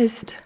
Test.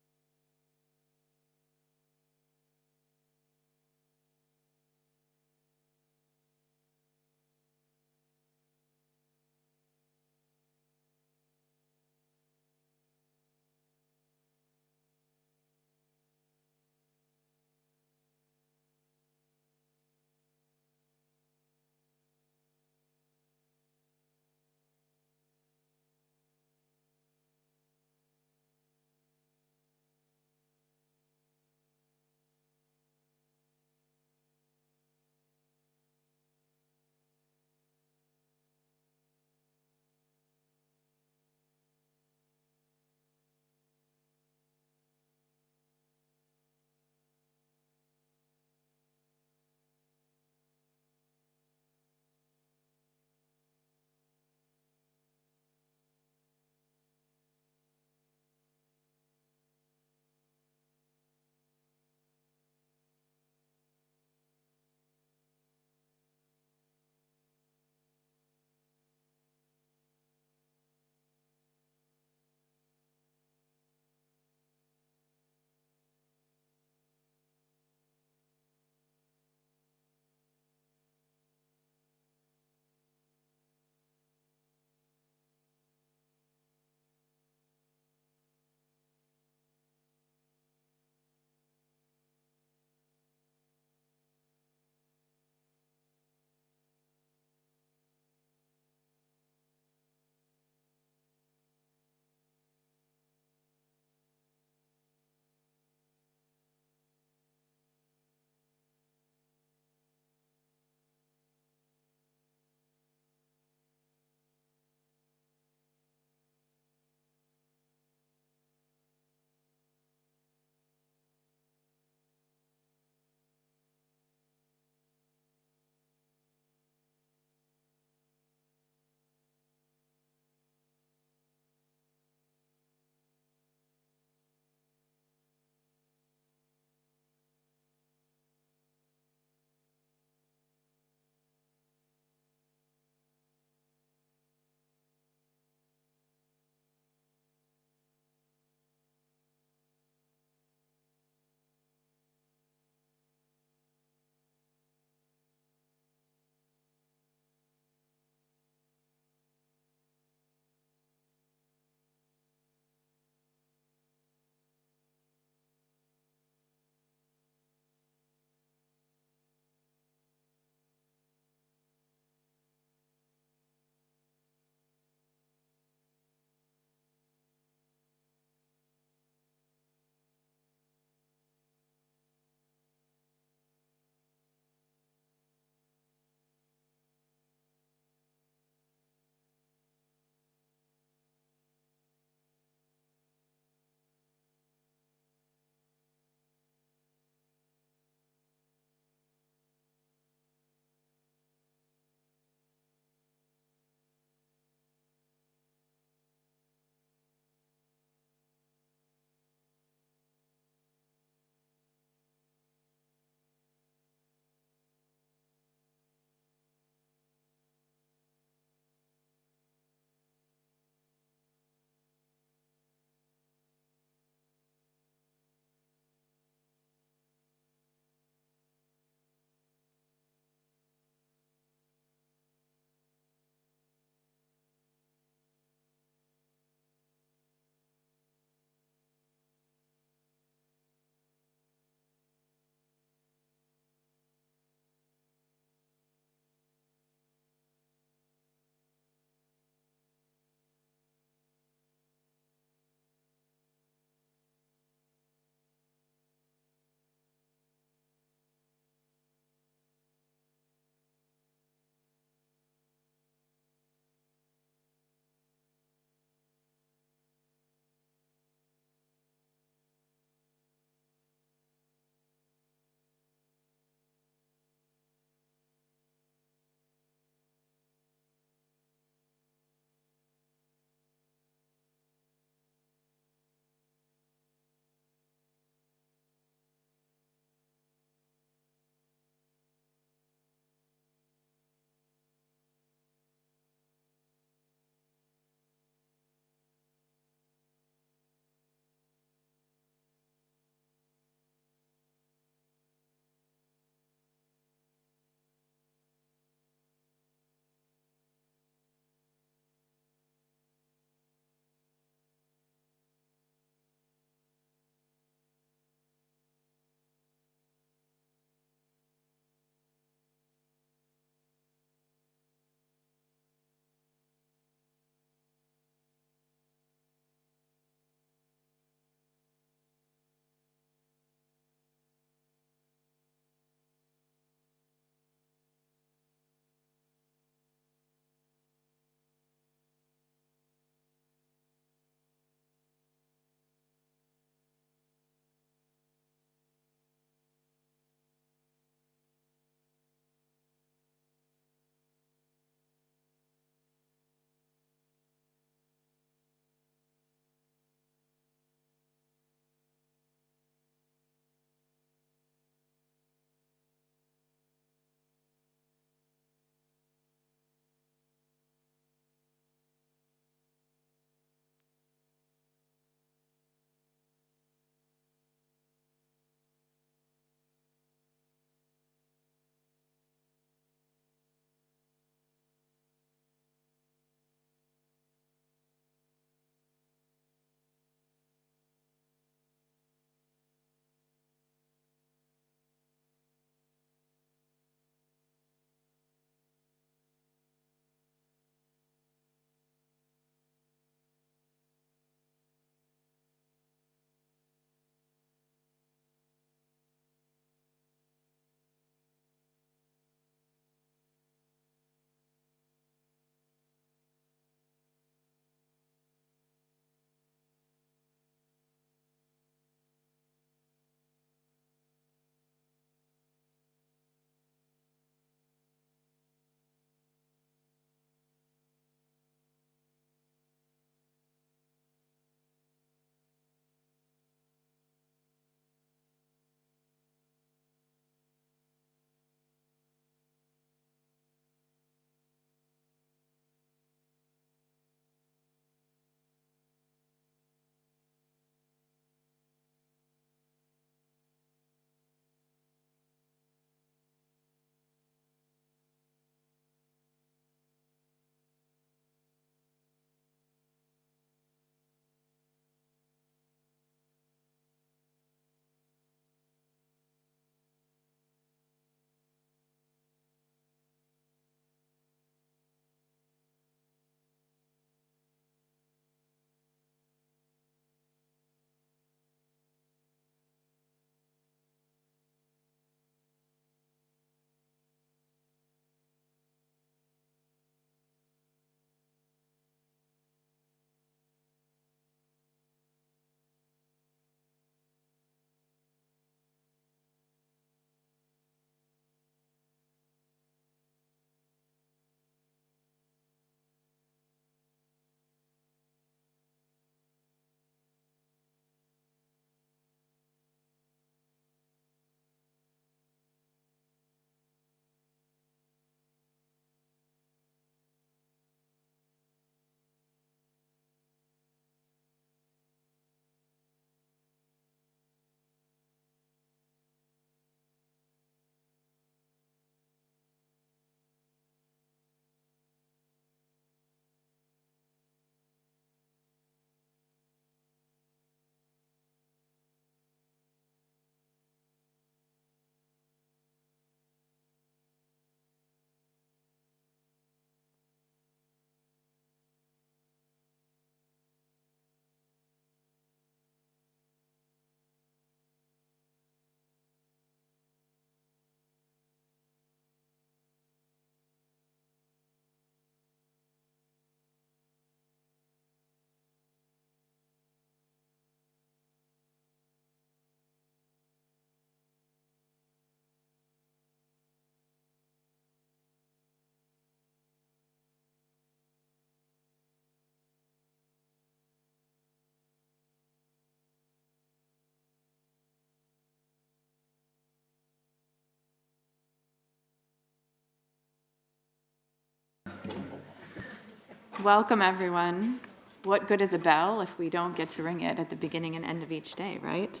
Welcome, everyone. What good is a bell if we don't get to ring it at the beginning and end of each day, right?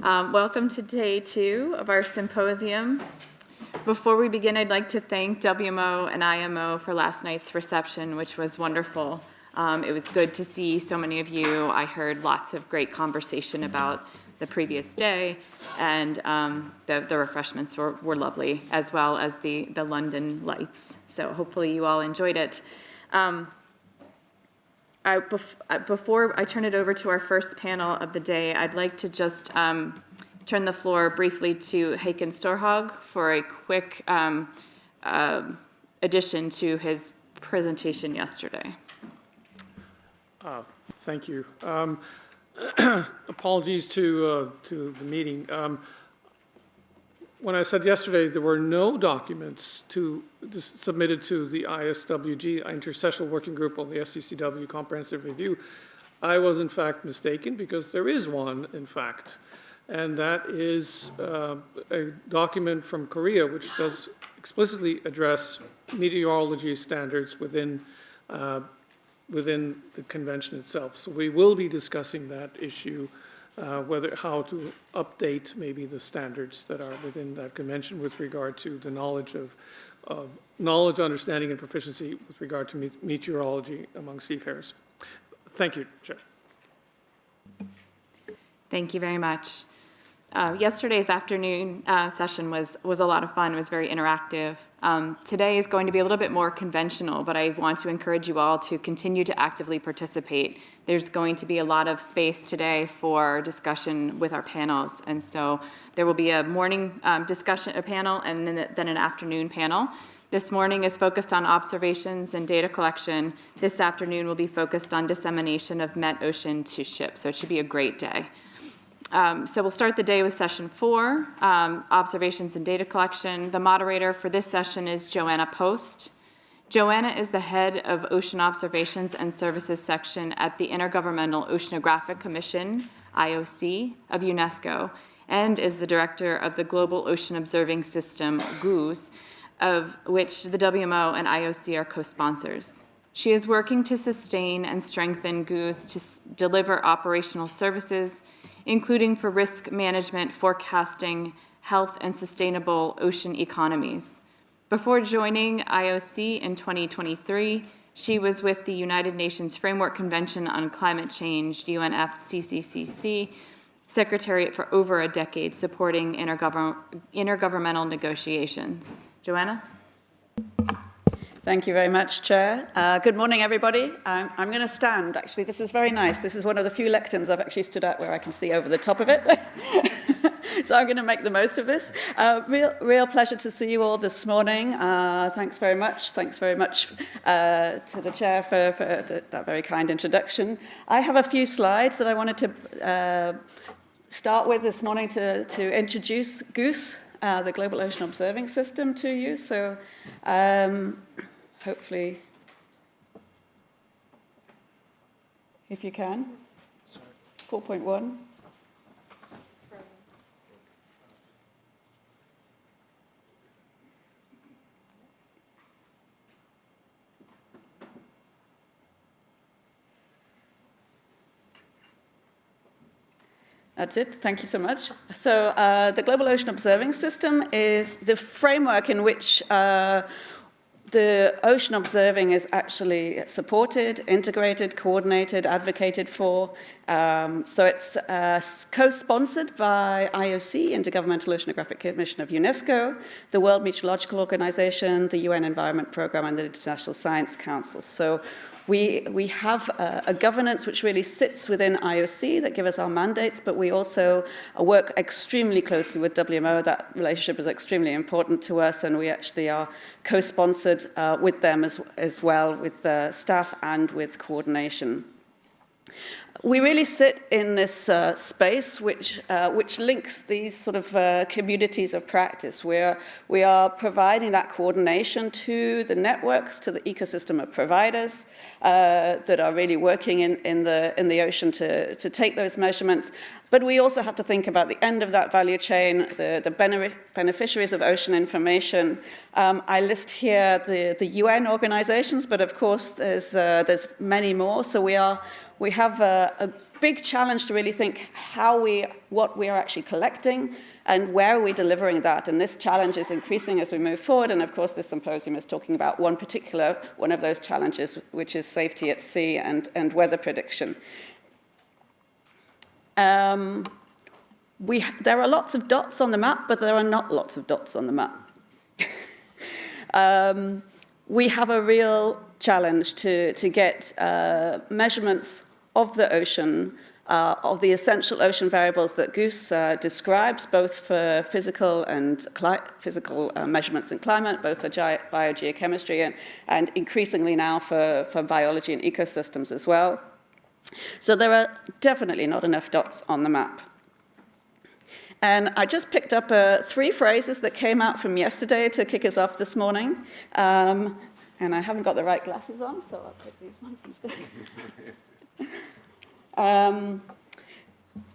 Welcome to day 2 of our symposium. Before we begin, I'd like to thank WMO and IMO for last night's reception, which was wonderful. It was good to see so many of you. I heard lots of great conversation about the previous day, and the refreshments were lovely, as well as the London lights. So hopefully you all enjoyed it. Before I turn it over to our first panel of the day, I'd like to just turn the floor briefly to Hakan Storhag for a quick addition to his presentation yesterday. Thank you. Apologies to the meeting. When I said yesterday there were no documents submitted to the ISWG, Intersessional Working Group on the SCCW Comprehensive Review, I was in fact mistaken, because there is one, in fact, and that is a document from Korea which does explicitly address meteorology standards within the convention itself. So we will be discussing that issue, how to update maybe the standards that are within that convention with regard to the knowledge, understanding, and proficiency with regard to meteorology among seafarers. Thank you, Chair. Thank you very much. Yesterday's afternoon session was a lot of fun. It was very interactive. Today is going to be a little bit more conventional, but I want to encourage you all to continue to actively participate. There's going to be a lot of space today for discussion with our panels, and so there will be a morning discussion, a panel, and then an afternoon panel. This morning is focused on observations and data collection. This afternoon will be focused on dissemination of met ocean to ships, so it should be a great day. So we'll start the day with session 4, observations and data collection. The moderator for this session is Joanna Post. Joanna is the head of Ocean Observations and Services section at the Intergovernmental Oceanographic Commission, IOC, of UNESCO, and is the director of the Global Ocean Observing System, GOOS, of which the WMO and IOC are co-sponsors. She is working to sustain and strengthen GOOS to deliver operational services, including for risk management, forecasting, health, and sustainable ocean economies. Before joining IOC in 2023, she was with the United Nations Framework Convention on Climate Change, UNFCCC, Secretariat for over a decade, supporting intergovernmental negotiations. Joanna? Thank you very much, Chair. Good morning, everybody. I'm going to stand. Actually, this is very nice. This is one of the few lecterns I've actually stood at where I can see over the top of it. So I'm going to make the most of this. Real pleasure to see you all this morning. Thanks very much. Thanks very much to the Chair for that very kind introduction. I have a few slides that I wanted to start with this morning to introduce GOOS, the Global Ocean Observing System, to you. So hopefully, if you can. 4.1. That's it. Thank you so much. So the Global Ocean Observing System is the framework in which the ocean observing is actually supported, integrated, coordinated, advocated for. So it's co-sponsored by IOC, Intergovernmental Oceanographic Commission of UNESCO, the World Meteorological Organization, the UN Environment Programme, and the International Science Council. So we have a governance which really sits within IOC that give us our mandates, but we also work extremely closely with WMO. That relationship is extremely important to us, and we actually are co-sponsored with them as well, with staff and with coordination. We really sit in this space which links these sort of communities of practice, where we are providing that coordination to the networks, to the ecosystem of providers that are really working in the ocean to take those measurements, But we also have to think about the end of that value chain, the beneficiaries of ocean information. I list here the UN organizations, but of course there's many more. So we have a big challenge to really think what we are actually collecting and where are we delivering that. And this challenge is increasing as we move forward. And of course, this symposium is talking about one of those challenges, which is safety at sea and weather prediction. There are lots of dots on the map, but there are not lots of dots on the map. We have a real challenge to get measurements of the ocean, of the essential ocean variables that GOOS describes, both for physical measurements in climate, both for biogeochemistry and increasingly now for biology and ecosystems as well. So there are definitely not enough dots on the map. And I just picked up 3 phrases that came out from yesterday to kick us off this morning. And I haven't got the right glasses on, so I'll take these ones instead.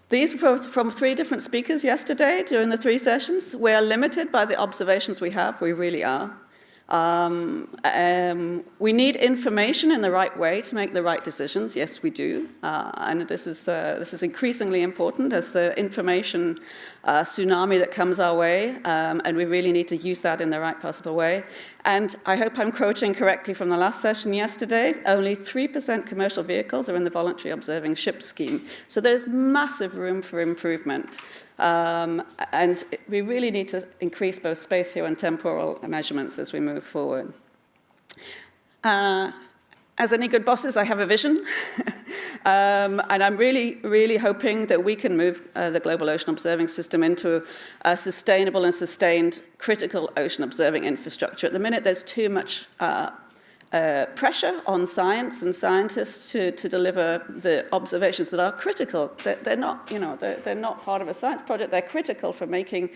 These were from 3 different speakers yesterday during the 3 sessions. We are limited by the observations we have. We really are. We need information in the right way to make the right decisions. Yes, we do. And this is increasingly important as the information tsunami that comes our way, and we really need to use that in the right possible way. And I hope I'm quoting correctly from the last session yesterday, only 3% commercial vehicles are in the voluntary observing ship scheme. So there's massive room for improvement. And we really need to increase both spatio and temporal measurements as we move forward. As any good bosses, I have a vision. And I'm really, really hoping that we can move the global ocean observing system into a sustainable and sustained critical ocean observing infrastructure. At the minute, there's too much pressure on science and scientists to deliver the observations that are critical. They're not, they're not part of a science project. They're critical for making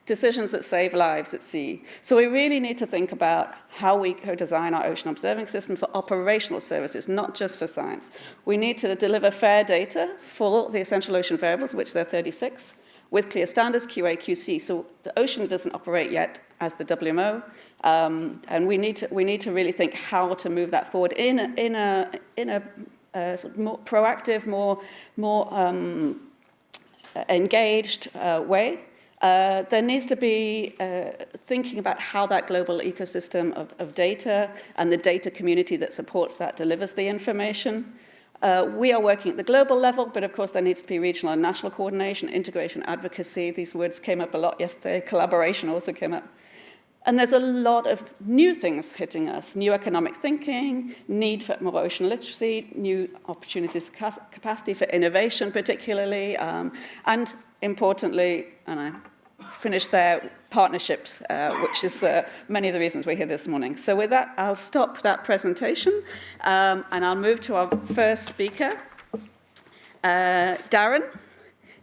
decisions that save lives at sea. So we really need to think about how we co-design our ocean observing system for operational services, not just for science. We need to deliver fair data for the essential ocean variables, which there are 36, with clear standards, QA, QC. So the ocean doesn't operate yet as the WMO. And we need to really think how to move that forward in a sort of more proactive, more engaged way. There needs to be thinking about how that global ecosystem of data and the data community that supports that delivers the information. We are working at the global level, but of course there needs to be regional and national coordination, integration, advocacy. These words came up a lot yesterday. Collaboration also came up. And there's a lot of new things hitting us, new economic thinking, need for more ocean literacy, new opportunities for capacity for innovation particularly, and importantly, and I finished there, partnerships, which is many of the reasons we're here this morning. So with that, I'll stop that presentation, and I'll move to our first speaker, Darren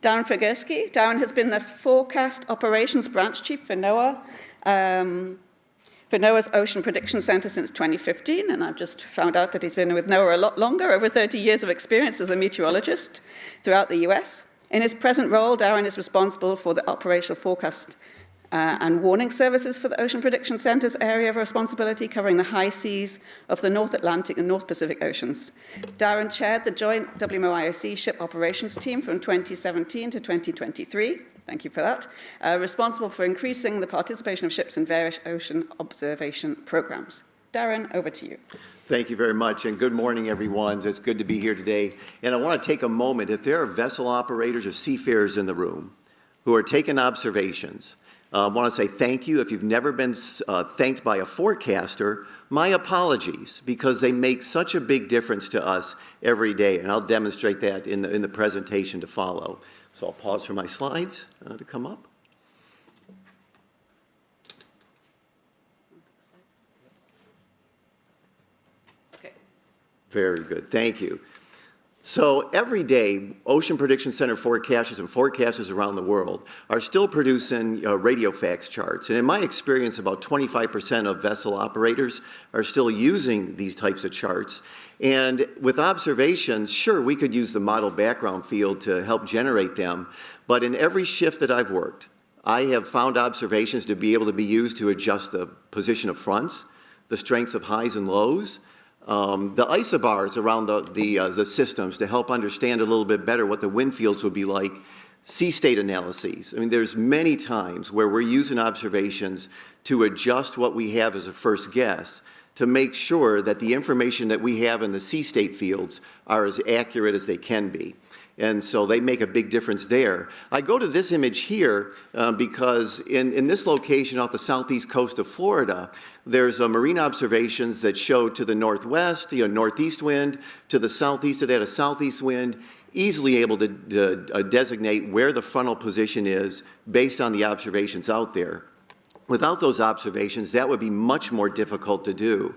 Fergursky. Darren has been the Forecast Operations Branch Chief for NOAA, for NOAA's Ocean Prediction Center since 2015, and I've just found out that he's been with NOAA a lot longer, over 30 years of experience as a meteorologist throughout the US. In his present role, Darren is responsible for the operational forecast and warning services for the Ocean Prediction Center's area of responsibility, covering the high seas of the North Atlantic and North Pacific Oceans. Darren chaired the joint WMO-IMO ship operations team from 2017 to 2023. Thank you for that. Responsible for increasing the participation of ships in various ocean observation programs. Darren, over to you. Thank you very much, and good morning, everyone. It's good to be here today. And I want to take a moment, if there are vessel operators or seafarers in the room who are taking observations, I want to say thank you. If you've never been thanked by a forecaster, my apologies, because they make such a big difference to us every day, and I'll demonstrate that in the presentation to follow. So I'll pause for my slides to come up. Okay. Very good, thank you. So every day, Ocean Prediction Center forecasters and forecasters around the world are still producing radio fax charts. And in my experience, about 25% of vessel operators are still using these types of charts. And with observations, sure, we could use the model background field to help generate them, but in every shift that I've worked, I have found observations to be able to be used to adjust the position of fronts, the strengths of highs and lows, the isobars around the systems to help understand a little bit better what the wind fields would be like, sea state analyses. I mean, there's many times where we're using observations to adjust what we have as a first guess to make sure that the information that we have in the sea state fields are as accurate as they can be. And so they make a big difference there. I go to this image here because in this location off the southeast coast of Florida, there's marine observations that show to the northwest, northeast wind, to the southeast of that, a southeast wind, easily able to designate where the frontal position is based on the observations out there. Without those observations, that would be much more difficult to do.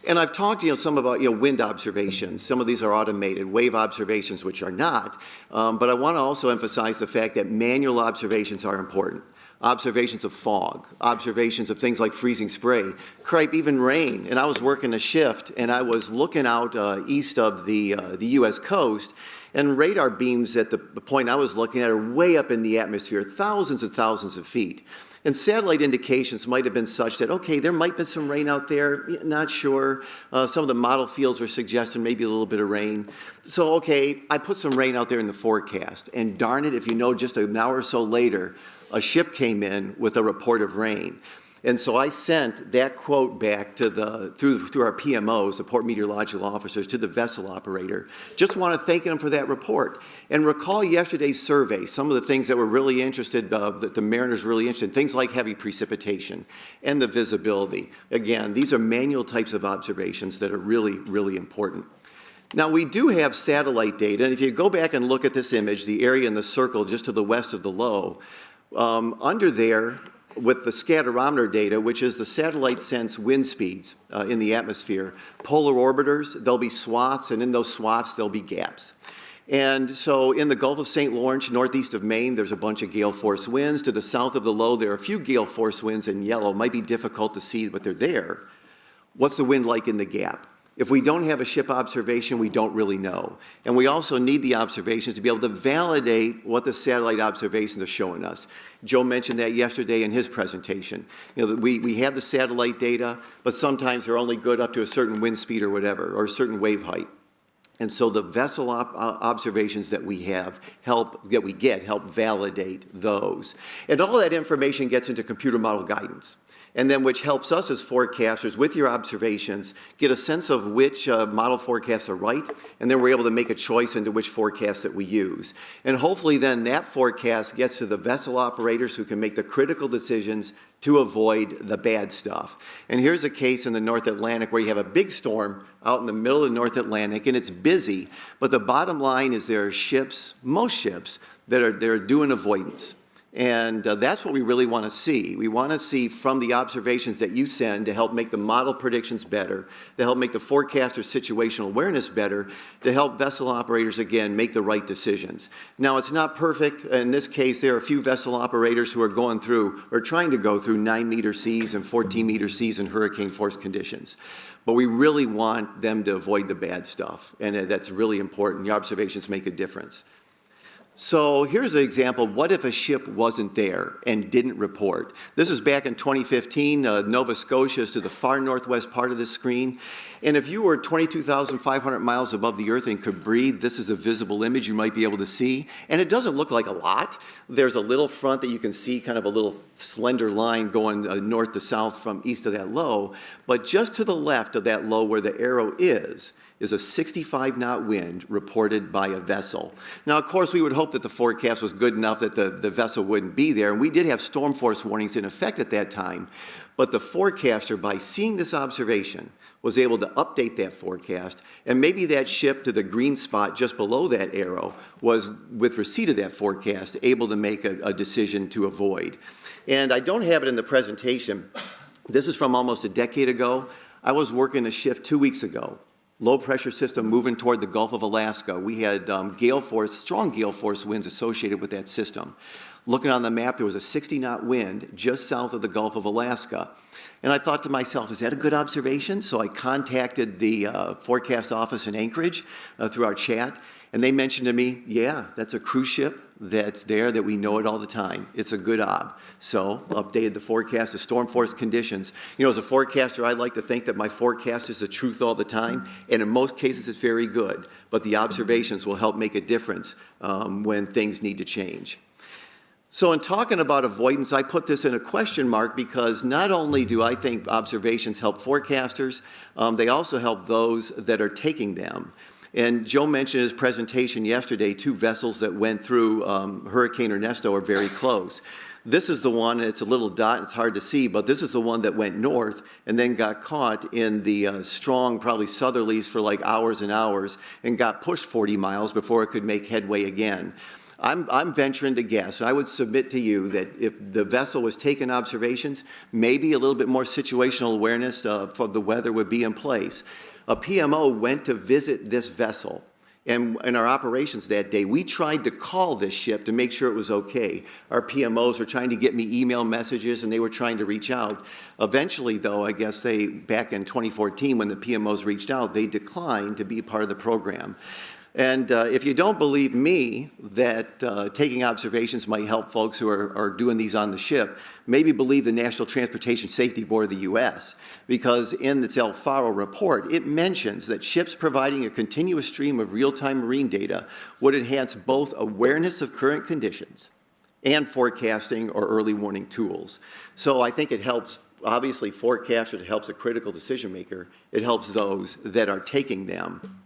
And I've talked, some about, wind observations. Some of these are automated, wave observations, which are not. But I want to also emphasize the fact that manual observations are important. Observations of fog, observations of things like freezing spray, cripe, even rain. And I was working a shift, and I was looking out east of the U.S. coast, and radar beams at the point I was looking at are way up in the atmosphere, thousands and thousands of feet. And satellite indications might have been such that, okay, there might be some rain out there, not sure. Some of the model fields were suggesting maybe a little bit of rain. So, okay, I put some rain out there in the forecast. And darn it, if you know, just an hour or so later, a ship came in with a report of rain. And so I sent that quote back to through our PMOs, the Port Meteorological Officers, to the vessel operator. Just want to thank them for that report. And recall yesterday's survey, some of the things that were really interested, that the mariners were really interested in, things like heavy precipitation and the visibility. Again, these are manual types of observations that are really, really important. Now, we do have satellite data, and if you go back and look at this image, the area in the circle just to the west of the low, under there, with the scatterometer data, which is the satellite sense wind speeds in the atmosphere, polar orbiters, there'll be swaths, and in those swaths, there'll be gaps. And so in the Gulf of St. Lawrence, northeast of Maine, there's a bunch of gale force winds. To the south of the low, there are a few gale force winds in yellow. Might be difficult to see, but they're there. What's the wind like in the gap? If we don't have a ship observation, we don't really know. And we also need the observations to be able to validate what the satellite observations are showing us. Joe mentioned that yesterday in his presentation. We have the satellite data, but sometimes they're only good up to a certain wind speed or whatever, or a certain wave height. And so the vessel observations that we have help validate those. And all that information gets into computer model guidance. And then which helps us as forecasters with your observations get a sense of which model forecasts are right, and then we're able to make a choice into which forecast that we use. And hopefully then that forecast gets to the vessel operators who can make the critical decisions to avoid the bad stuff. And here's a case in the North Atlantic where you have a big storm out in the middle of the North Atlantic, and it's busy, but the bottom line is there are ships, most ships, that are doing avoidance. And that's what we really want to see. We want to see from the observations that you send to help make the model predictions better, to help make the forecaster situational awareness better, to help vessel operators, again, make the right decisions. Now, it's not perfect. In this case, there are a few vessel operators who are going through, or trying to go through 9-meter seas and 14-meter seas in hurricane force conditions. But we really want them to avoid the bad stuff. And that's really important. Your observations make a difference. So here's an example. What if a ship wasn't there and didn't report? This is back in 2015. Nova Scotia is to the far northwest part of this screen. And if you were 22,500 miles above the Earth and could breathe, this is a visible image you might be able to see. And it doesn't look like a lot. There's a little front that you can see, kind of a little slender line going north to south from east of that low. But just to the left of that low where the arrow is a 65-knot wind reported by a vessel. Now, of course, we would hope that the forecast was good enough that the vessel wouldn't be there, and we did have storm force warnings in effect at that time, but the forecaster, by seeing this observation, was able to update that forecast, and maybe that ship to the green spot just below that arrow was, with receipt of that forecast, able to make a decision to avoid. And I don't have it in the presentation. This is from almost a decade ago. I was working a shift 2 weeks ago. Low pressure system moving toward the Gulf of Alaska. We had strong gale force winds associated with that system. Looking on the map, there was a 60-knot wind just south of the Gulf of Alaska. And I thought to myself, is that a good observation? So I contacted the forecast office in Anchorage through our chat, and they mentioned to me, yeah, that's a cruise ship that's there that we know it all the time. It's a good ob. So updated the forecast to storm force conditions. You know, as a forecaster, I like to think that my forecast is the truth all the time, and in most cases it's very good, but the observations will help make a difference when things need to change. So in talking about avoidance, I put this in a question mark because not only do I think observations help forecasters, they also help those that are taking them. And Joe mentioned in his presentation yesterday, 2 vessels that went through Hurricane Ernesto are very close. This is the one, it's a little dot, it's hard to see, but this is the one that went north and then got caught in the strong, probably southerlies for like hours and hours and got pushed 40 miles before it could make headway again. I'm venturing to guess, I would submit to you that if the vessel was taking observations, maybe a little bit more situational awareness for the weather would be in place. A PMO went to visit this vessel, and in our operations that day, we tried to call this ship to make sure it was okay. Our PMOs were trying to get me email messages, and they were trying to reach out. Eventually, though, I guess back in 2014, when the PMOs reached out, they declined to be part of the program. And if you don't believe me that taking observations might help folks who are doing these on the ship, maybe believe the National Transportation Safety Board of the U.S., because in its El Faro report, it mentions that ships providing a continuous stream of real-time marine data would enhance both awareness of current conditions and forecasting or early warning tools. So I think it helps, obviously, forecasters, it helps a critical decision maker, it helps those that are taking them.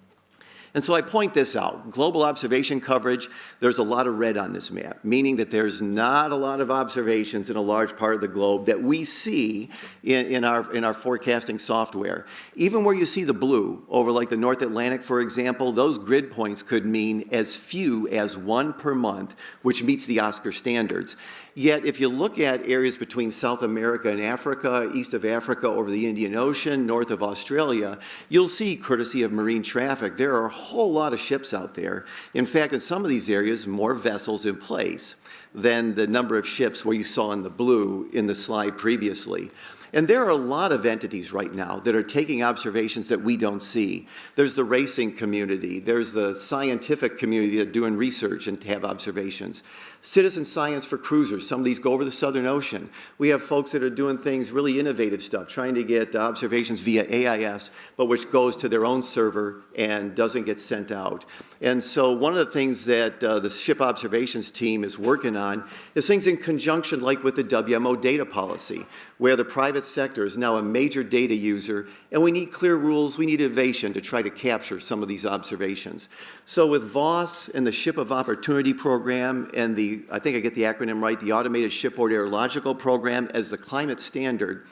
And so I point this out. Global observation coverage, there's a lot of red on this map, meaning that there's not a lot of observations in a large part of the globe that we see in our forecasting software. Even where you see the blue, over like the North Atlantic, for example, those grid points could mean as few as 1 per month, which meets the Oscar standards. Yet, if you look at areas between South America and Africa, east of Africa over the Indian Ocean, north of Australia, you'll see, courtesy of marine traffic, there are a whole lot of ships out there. In fact, in some of these areas, more vessels in place than the number of ships where you saw in the blue in the slide previously. And there are a lot of entities right now that are taking observations that we don't see. There's the racing community, there's the scientific community that are doing research and have observations. Citizen science for cruisers, some of these go over the Southern Ocean. We have folks that are doing things, really innovative stuff, trying to get observations via AIS, but which goes to their own server and doesn't get sent out. And so one of the things that the ship observations team is working on is things in conjunction like with the WMO data policy, where the private sector is now a major data user, and we need clear rules, we need innovation to try to capture some of these observations. So with VOS and the Ship of Opportunity program and the, I think I get the acronym right, the Automated Shipboard Aerological Program as the climate standard,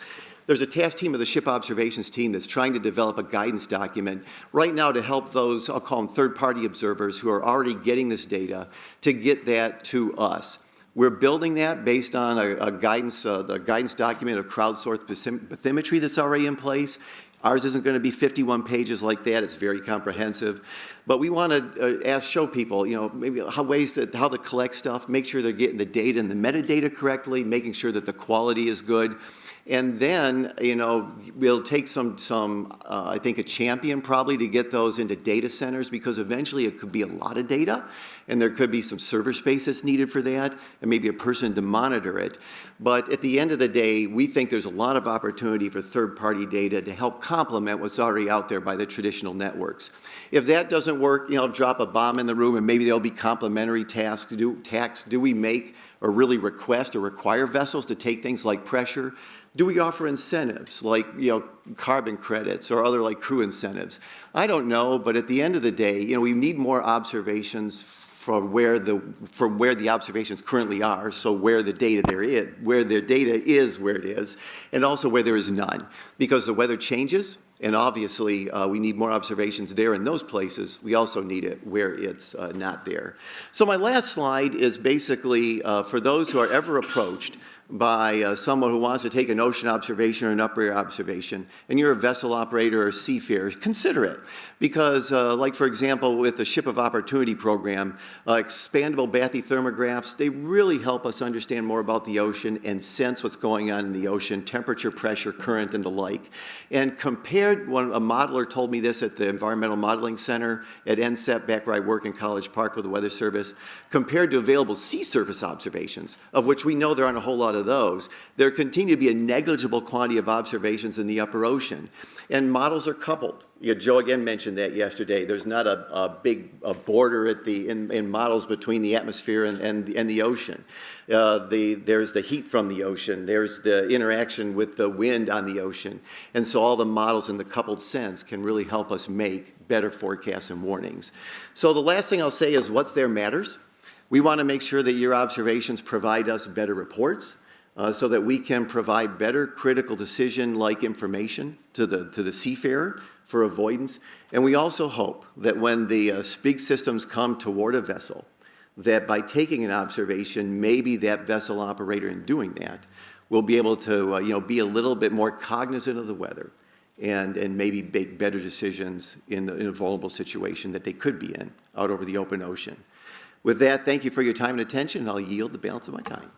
there's a task team of the ship observations team that's trying to develop a guidance document right now to help those, I'll call them third-party observers who are already getting this data, to get that to us. We're building that based on the guidance document of crowdsourced bathymetry that's already in place. Ours isn't going to be 51 pages like that. It's very comprehensive. But we want to show people, you know, maybe how to collect stuff, make sure they're getting the data and the metadata correctly, making sure that the quality is good. And then, you know, we'll take I think a champion probably to get those into data centers, because eventually it could be a lot of data and there could be some server space that's needed for that and maybe a person to monitor it. But at the end of the day, we think there's a lot of opportunity for third-party data to help complement what's already out there by the traditional networks. If that doesn't work, you know, drop a bomb in the room and maybe there'll be complementary tasks. Do we make or really request or require vessels to take things like pressure? Do we offer incentives like, you know, carbon credits or other like crew incentives? I don't know, but at the end of the day, you know, we need more observations from where the observations currently are, so where the data there is, where the data is where it is, and also where there is none, because the weather changes, and obviously we need more observations there in those places. We also need it where it's not there. So my last slide is basically for those who are ever approached by someone who wants to take an ocean observation or an upper air observation, and you're a vessel operator or a seafarer, consider it. Because, like for example, with the Ship of Opportunity program, expandable bathythermographs, they really help us understand more about the ocean and sense what's going on in the ocean, temperature, pressure, current, and the like. And compared, when a modeler told me this at the Environmental Modeling Center at NCEP, back where I work in College Park with the Weather Service, compared to available sea surface observations, of which we know there aren't a whole lot of those, there continue to be a negligible quantity of observations in the upper ocean. And models are coupled. Yeah, Joe again mentioned that yesterday. There's not a big border at in models between the atmosphere and the ocean. There's the heat from the ocean. There's the interaction with the wind on the ocean. And so all the models in the coupled sense can really help us make better forecasts and warnings. So the last thing I'll say is what's there matters. We want to make sure that your observations provide us better reports so that we can provide better critical decision-like information to the seafarer for avoidance. And we also hope that when the big systems come toward a vessel, that by taking an observation, maybe that vessel operator in doing that will be able to be a little bit more cognizant of the weather and maybe make better decisions in a vulnerable situation that they could be in out over the open ocean. With that, thank you for your time and attention, and I'll yield the balance of my time.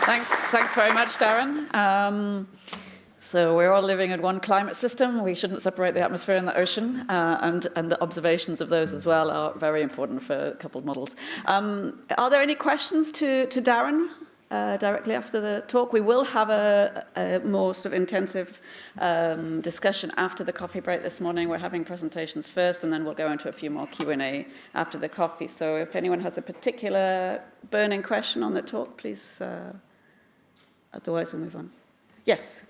Thanks very much, Darren. So we're all living in one climate system. We shouldn't separate the atmosphere and the ocean, and the observations of those as well are very important for coupled models. Are there any questions to Darren directly after the talk? We will have a more sort of intensive discussion after the coffee break this morning. We're having presentations first, and then we'll go into a few more Q&A after the coffee. So if anyone has a particular burning question on the talk, please, otherwise we'll move on. Yes.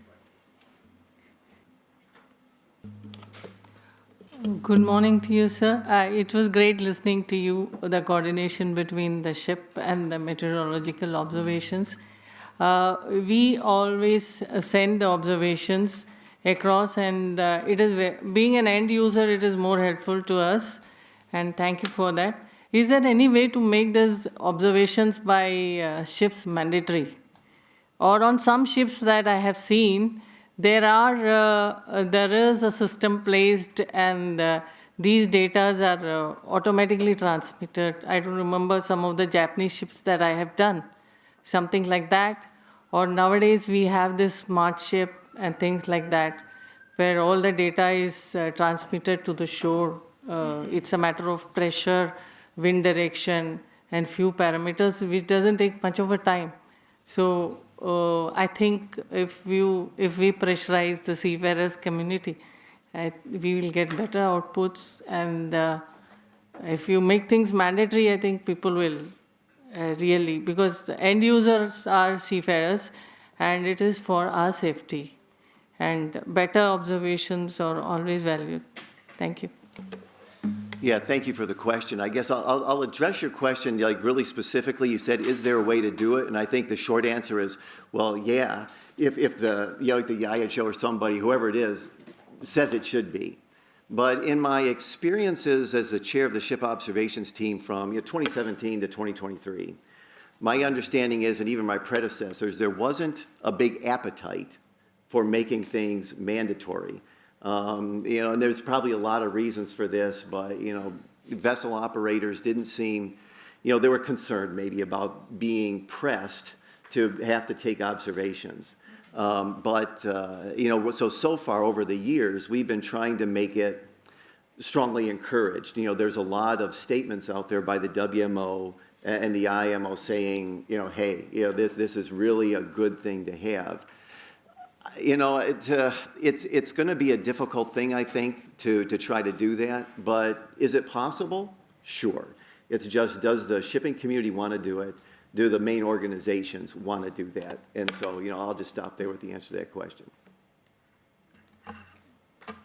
Good morning to you, sir. It was great listening to you, the coordination between the ship and the meteorological observations. We always send the observations across, and it is being an end user, it is more helpful to us, and thank you for that. Is there any way to make these observations by ships mandatory? Or on some ships that I have seen, there is a system placed, and these data are automatically transmitted. I don't remember some of the Japanese ships that I have done, something like that. Or nowadays we have this smart ship and things like that, where all the data is transmitted to the shore. It's a matter of pressure, wind direction, and few parameters, which doesn't take much of a time. So I think if we pressurize the seafarers community, we will get better outputs. And if you make things mandatory, I think people will really, because the end users are seafarers, and it is for our safety. And better observations are always valued. Thank you. Yeah, thank you for the question. I guess I'll address your question like really specifically. You said, is there a way to do it? And I think the short answer is, well, yeah, if the the IHO or somebody, whoever it is, says it should be. But in my experiences as the chair of the ship observations team from 2017 to 2023, my understanding is, and even my predecessors, there wasn't a big appetite for making things mandatory. And there's probably a lot of reasons for this, but, vessel operators didn't seem, they were concerned maybe about being pressed to have to take observations. So far over the years, we've been trying to make it strongly encouraged. There's a lot of statements out there by the WMO and the IMO saying, hey, this is really a good thing to have. It's going to be a difficult thing, I think, to try to do that. But is it possible? Sure. It's just, does the shipping community want to do it? Do the main organizations want to do that? And so, I'll just stop there with the answer to that question.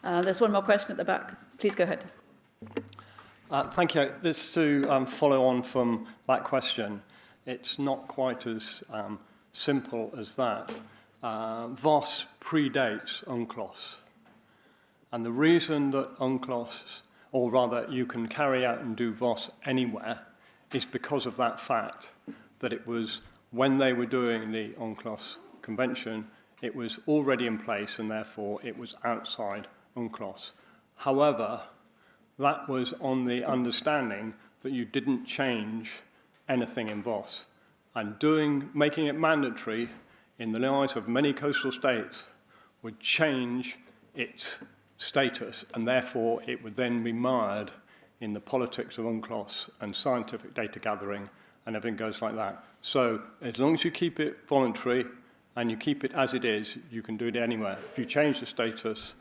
There's one more question at the back. Please go ahead. Thank you. This to follow on from that question. It's not quite as simple as that. VOS predates UNCLOS. And the reason that UNCLOS, or rather you can carry out and do VOS anywhere, is because of that fact that it was, when they were doing the UNCLOS Convention, it was already in place and therefore it was outside UNCLOS. However, that was on the understanding that you didn't change anything in VOS. And making it mandatory in the eyes of many coastal states would change its status, and therefore it would then be mired in the politics of UNCLOS and scientific data gathering, and everything goes like that. So as long as you keep it voluntary and you keep it as it is, you can do it anywhere. If you change the status,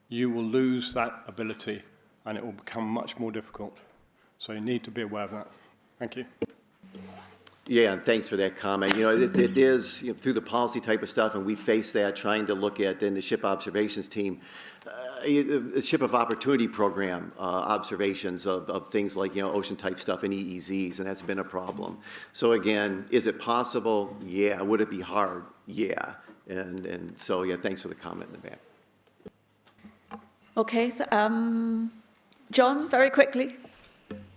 you will lose that ability and it will become much more difficult. So you need to be aware of that. Thank you. Yeah, and thanks for that comment. You know, it is, you know, through the policy type of stuff, and we face that trying to look at, in the ship observations team, a ship of opportunity program observations of things like, you know, ocean type stuff and EEZs, and that's been a problem. So again, is it possible? Yeah. Would it be hard? Yeah. And so, yeah, thanks for the comment in the back. Okay, John, very quickly.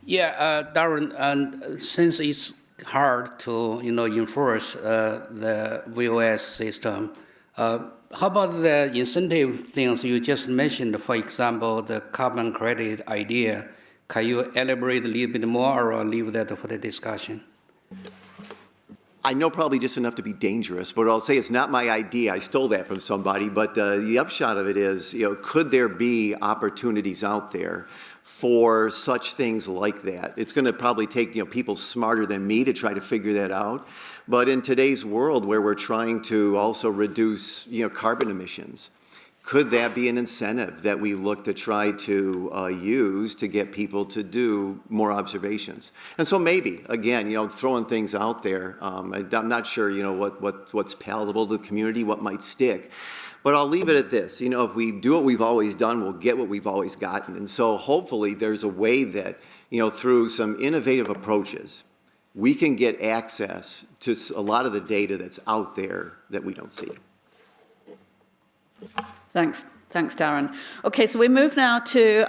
Yeah, Darren, and since it's hard to, you know, enforce the VOS system, how about the incentive things you just mentioned? For example, the carbon credit idea. Can you elaborate a little bit more, or leave that for the discussion? I know probably just enough to be dangerous, but I'll say it's not my idea. I stole that from somebody. But the upshot of it is, you know, could there be opportunities out there for such things like that? It's going to probably take, you know, people smarter than me to try to figure that out. But in today's world, where we're trying to also reduce, you know, carbon emissions, could that be an incentive that we look to try to use to get people to do more observations? And so maybe, again, you know, throwing things out there, I'm not sure, you know, what's palatable to the community, what might stick. But I'll leave it at this. You know, if we do what we've always done, we'll get what we've always gotten. And so hopefully there's a way that, you know, through some innovative approaches, we can get access to a lot of the data that's out there that we don't see. Thanks, Darren. Okay, so we move now to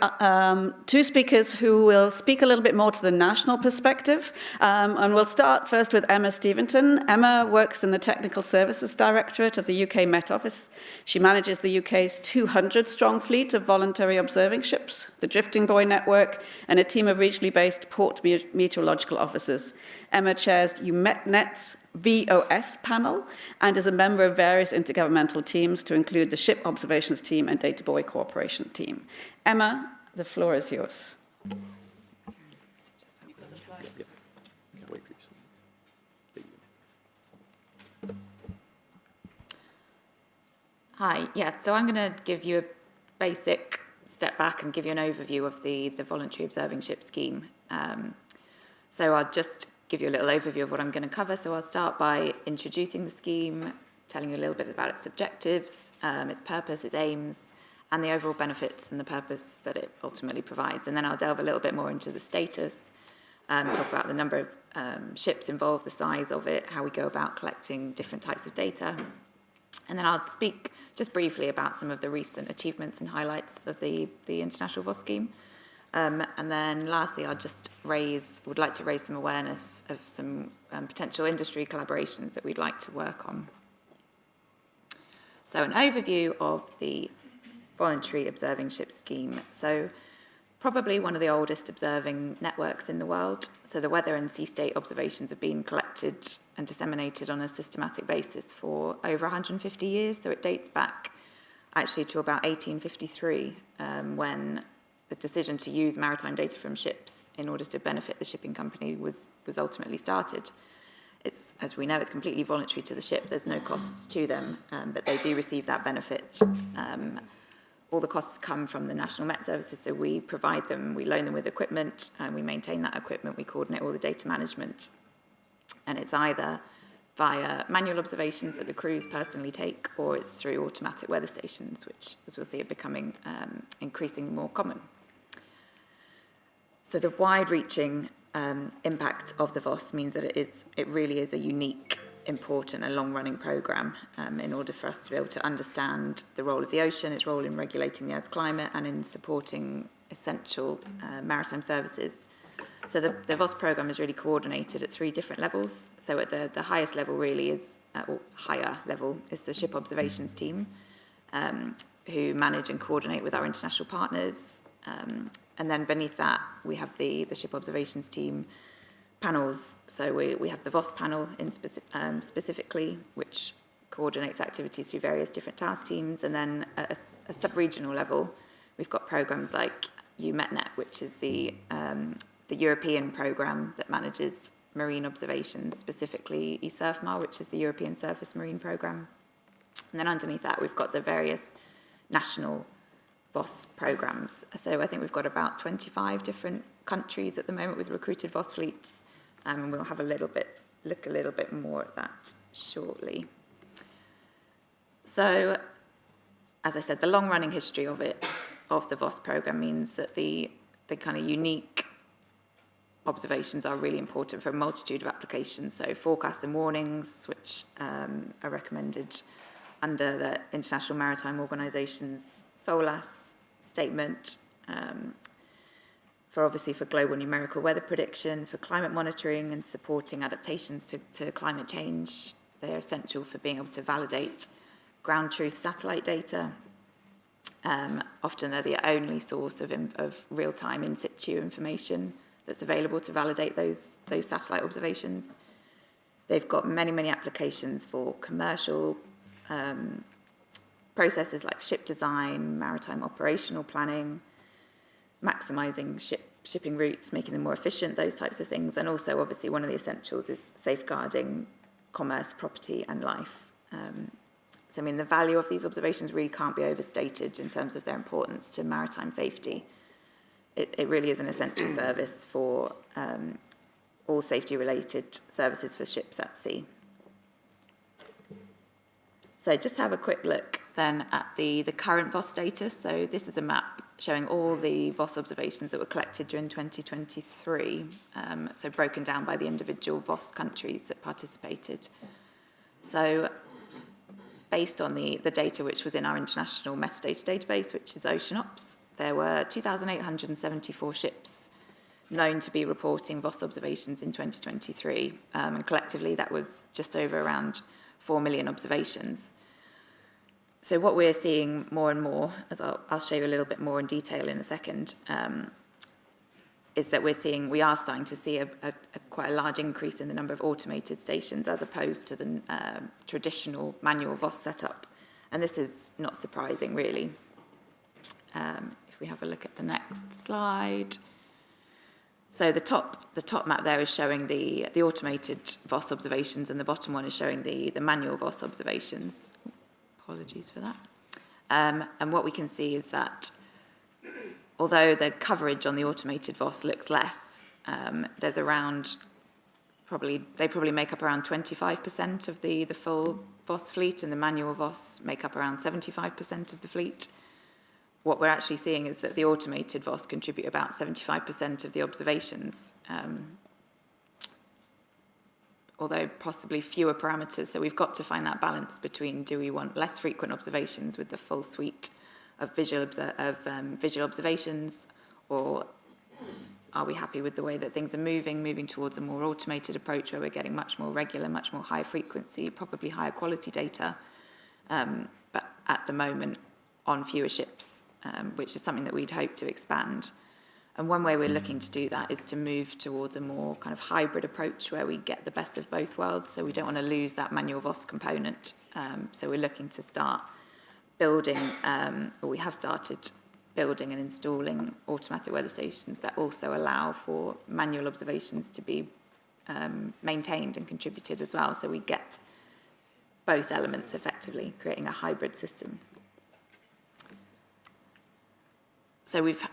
two speakers who will speak a little bit more to the national perspective. And we'll start first with Emma Steventon. Emma works in the Technical Services Directorate of the UK Met Office. She manages the UK's 200-strong fleet of voluntary observing ships, the Drifting Buoy Network, and a team of regionally based port meteorological officers. Emma chairs UMetNet's VOS panel and is a member of various intergovernmental teams to include the Ship Observations Team and Data Buoy Cooperation Team. Emma, the floor is yours. Hi, yes, so I'm going to give you a basic step back and give you an overview of the voluntary observing ship scheme. So I'll just give you a little overview of what I'm going to cover. So I'll start by introducing the scheme, telling you a little bit about its objectives, its purpose, its aims, and the overall benefits and the purpose that it ultimately provides. And then I'll delve a little bit more into the status, talk about the number of ships involved, the size of it, how we go about collecting different types of data. And then I'll speak just briefly about some of the recent achievements and highlights of the International VOS scheme. And then lastly, would like to raise some awareness of some potential industry collaborations that we'd like to work on. So an overview of the voluntary observing ship scheme. So probably one of the oldest observing networks in the world. So the weather and sea state observations have been collected and disseminated on a systematic basis for over 150 years. So it dates back actually to about 1853, when the decision to use maritime data from ships in order to benefit the shipping company was ultimately started. It's, as we know, it's completely voluntary to the ship. There's no costs to them, but they do receive that benefit. All the costs come from the National Met Services, so we provide them, we loan them with equipment, and we maintain that equipment, we coordinate all the data management. And it's either via manual observations that the crews personally take, or it's through automatic weather stations, which, as we'll see, are becoming increasingly more common. So the wide-reaching impact of the VOS means that it really is a unique, important and long-running programme in order for us to be able to understand the role of the ocean, its role in regulating the Earth's climate and in supporting essential maritime services. So the VOS programme is really coordinated at 3 different levels. So at the highest level really is, or higher level, is the ship observations team, who manage and coordinate with our international partners. And then beneath that, we have the ship observations team panels. So we have the VOS panel specifically, which coordinates activities through various different task teams. And then at a sub-regional level, we've got programs like UMetNet, which is the European programme that manages marine observations, specifically ESURFMAR, which is the European Surface Marine Programme. And then underneath that, we've got the various national VOS programmes. So I think we've got about 25 different countries at the moment with recruited VOS fleets, and we'll have look a little bit more at that shortly. So, as I said, the long-running history of the VOS programme means that the kind of unique observations are really important for a multitude of applications. So forecasts and warnings, which are recommended under the International Maritime Organisation's SOLAS statement, for global numerical weather prediction, for climate monitoring and supporting adaptations to climate change. They are essential for being able to validate ground truth satellite data. Often they're the only source of real-time in situ information that's available to validate those satellite observations. They've got many applications for commercial processes like ship design, maritime operational planning, maximising shipping routes, making them more efficient, those types of things. And also, obviously, one of the essentials is safeguarding commerce, property and life. So, I mean, the value of these observations really can't be overstated in terms of their importance to maritime safety. It really is an essential service for all safety-related services for ships at sea. So just to have a quick look then at the current VOS status. So this is a map showing all the VOS observations that were collected during 2023, so broken down by the individual VOS countries that participated. So based on the data which was in our international metadata database, which is OceanOps, there were 2,874 ships known to be reporting VOS observations in 2023, and collectively that was just over around 4 million observations. So what we're seeing more and more, as I'll show you a little bit more in detail in a second, is that we are starting to see quite a large increase in the number of automated stations as opposed to the traditional manual VOS setup. And this is not surprising, really. If we have a look at the next slide. So the top map there is showing the automated VOS observations, and the bottom one is showing the manual VOS observations. Apologies for that. And what we can see is that although the coverage on the automated VOS looks less, there's around they probably make up around 25% of the full VOS fleet, and the manual VOS make up around 75% of the fleet. What we're actually seeing is that the automated VOS contribute about 75% of the observations, although possibly fewer parameters. So we've got to find that balance between, do we want less frequent observations with the full suite of visual observations, or are we happy with the way that things are moving towards a more automated approach where we're getting much more regular, much more high frequency, probably higher quality data, but at the moment on fewer ships, which is something that we'd hope to expand. And one way we're looking to do that is to move towards a more kind of hybrid approach where we get the best of both worlds. So we don't want to lose that manual VOS component. So we're looking to start building, or we have started building and installing automatic weather stations that also allow for manual observations to be maintained and contributed as well. So we get both elements effectively, creating a hybrid system. So we've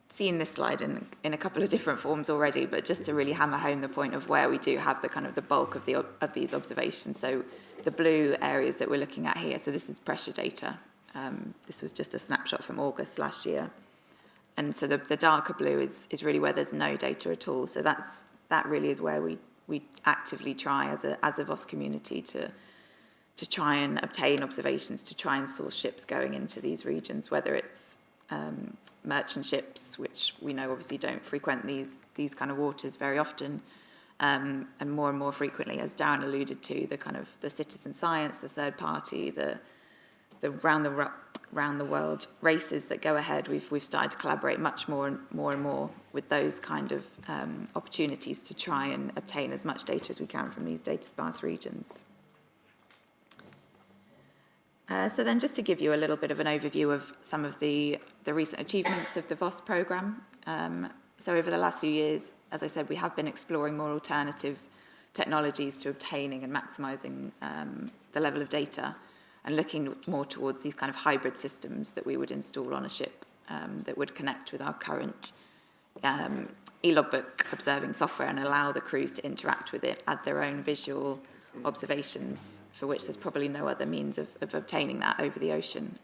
seen this slide in a couple of different forms already, but just to really hammer home the point of where we do have the kind of the bulk of these observations. So the blue areas that we're looking at here, so this is pressure data. This was just a snapshot from August last year. And so the darker blue is really where there's no data at all. So that really is where we actively try as a VOS community to try and obtain observations, to try and source ships going into these regions, whether it's merchant ships, which we know obviously don't frequent these kind of waters very often, and more frequently, as Darren alluded to, the kind of the citizen science, the third party, the round the world races that go ahead. We've started to collaborate much more and more with those kind of opportunities to try and obtain as much data as we can from these data sparse regions. So then just to give you a little bit of an overview of some of the recent achievements of the VOS programme. So over the last few years, as I said, we have been exploring more alternative technologies to obtaining and maximising the level of data, and looking more towards these kind of hybrid systems that we would install on a ship that would connect with our current e-logbook observing software and allow the crews to interact with it, add their own visual observations, for which there's probably no other means of obtaining that over the ocean.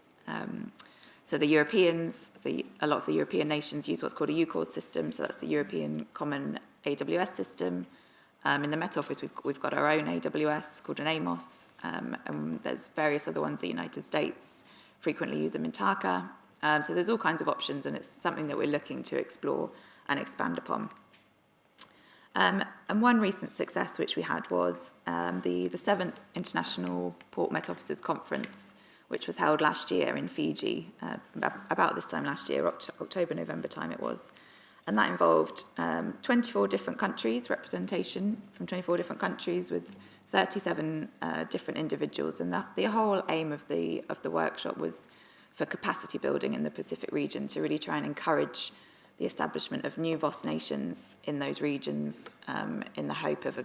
So the Europeans, a lot of the European nations use what's called a GOOS system, so that's the European Common AWS system. In the Met Office, we've got our own AWS called an AMOS, and there's various other ones the United States frequently use a Mintaka. So there's all kinds of options, and it's something that we're looking to explore and expand upon. And one recent success which we had was the 7th International Port Met Officers Conference, which was held last year in Fiji, about this time last year, October, November time it was. And that involved 24 different countries, representation from 24 different countries with 37 different individuals. And the whole aim of the workshop was for capacity building in the Pacific region, to really try and encourage the establishment of new VOS nations in those regions, in the hope of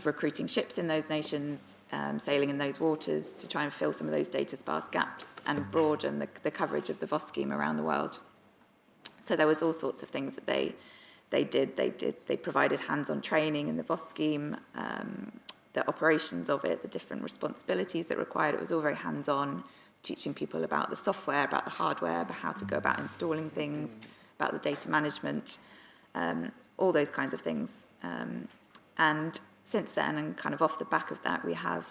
recruiting ships in those nations, sailing in those waters, to try and fill some of those data sparse gaps and broaden the coverage of the VOS scheme around the world. So there was all sorts of things that they did. They provided hands-on training in the VOS scheme, the operations of it, the different responsibilities that required. It was all very hands-on, teaching people about the software, about the hardware, about how to go about installing things, about the data management, all those kinds of things. And since then, and kind of off the back of that, we have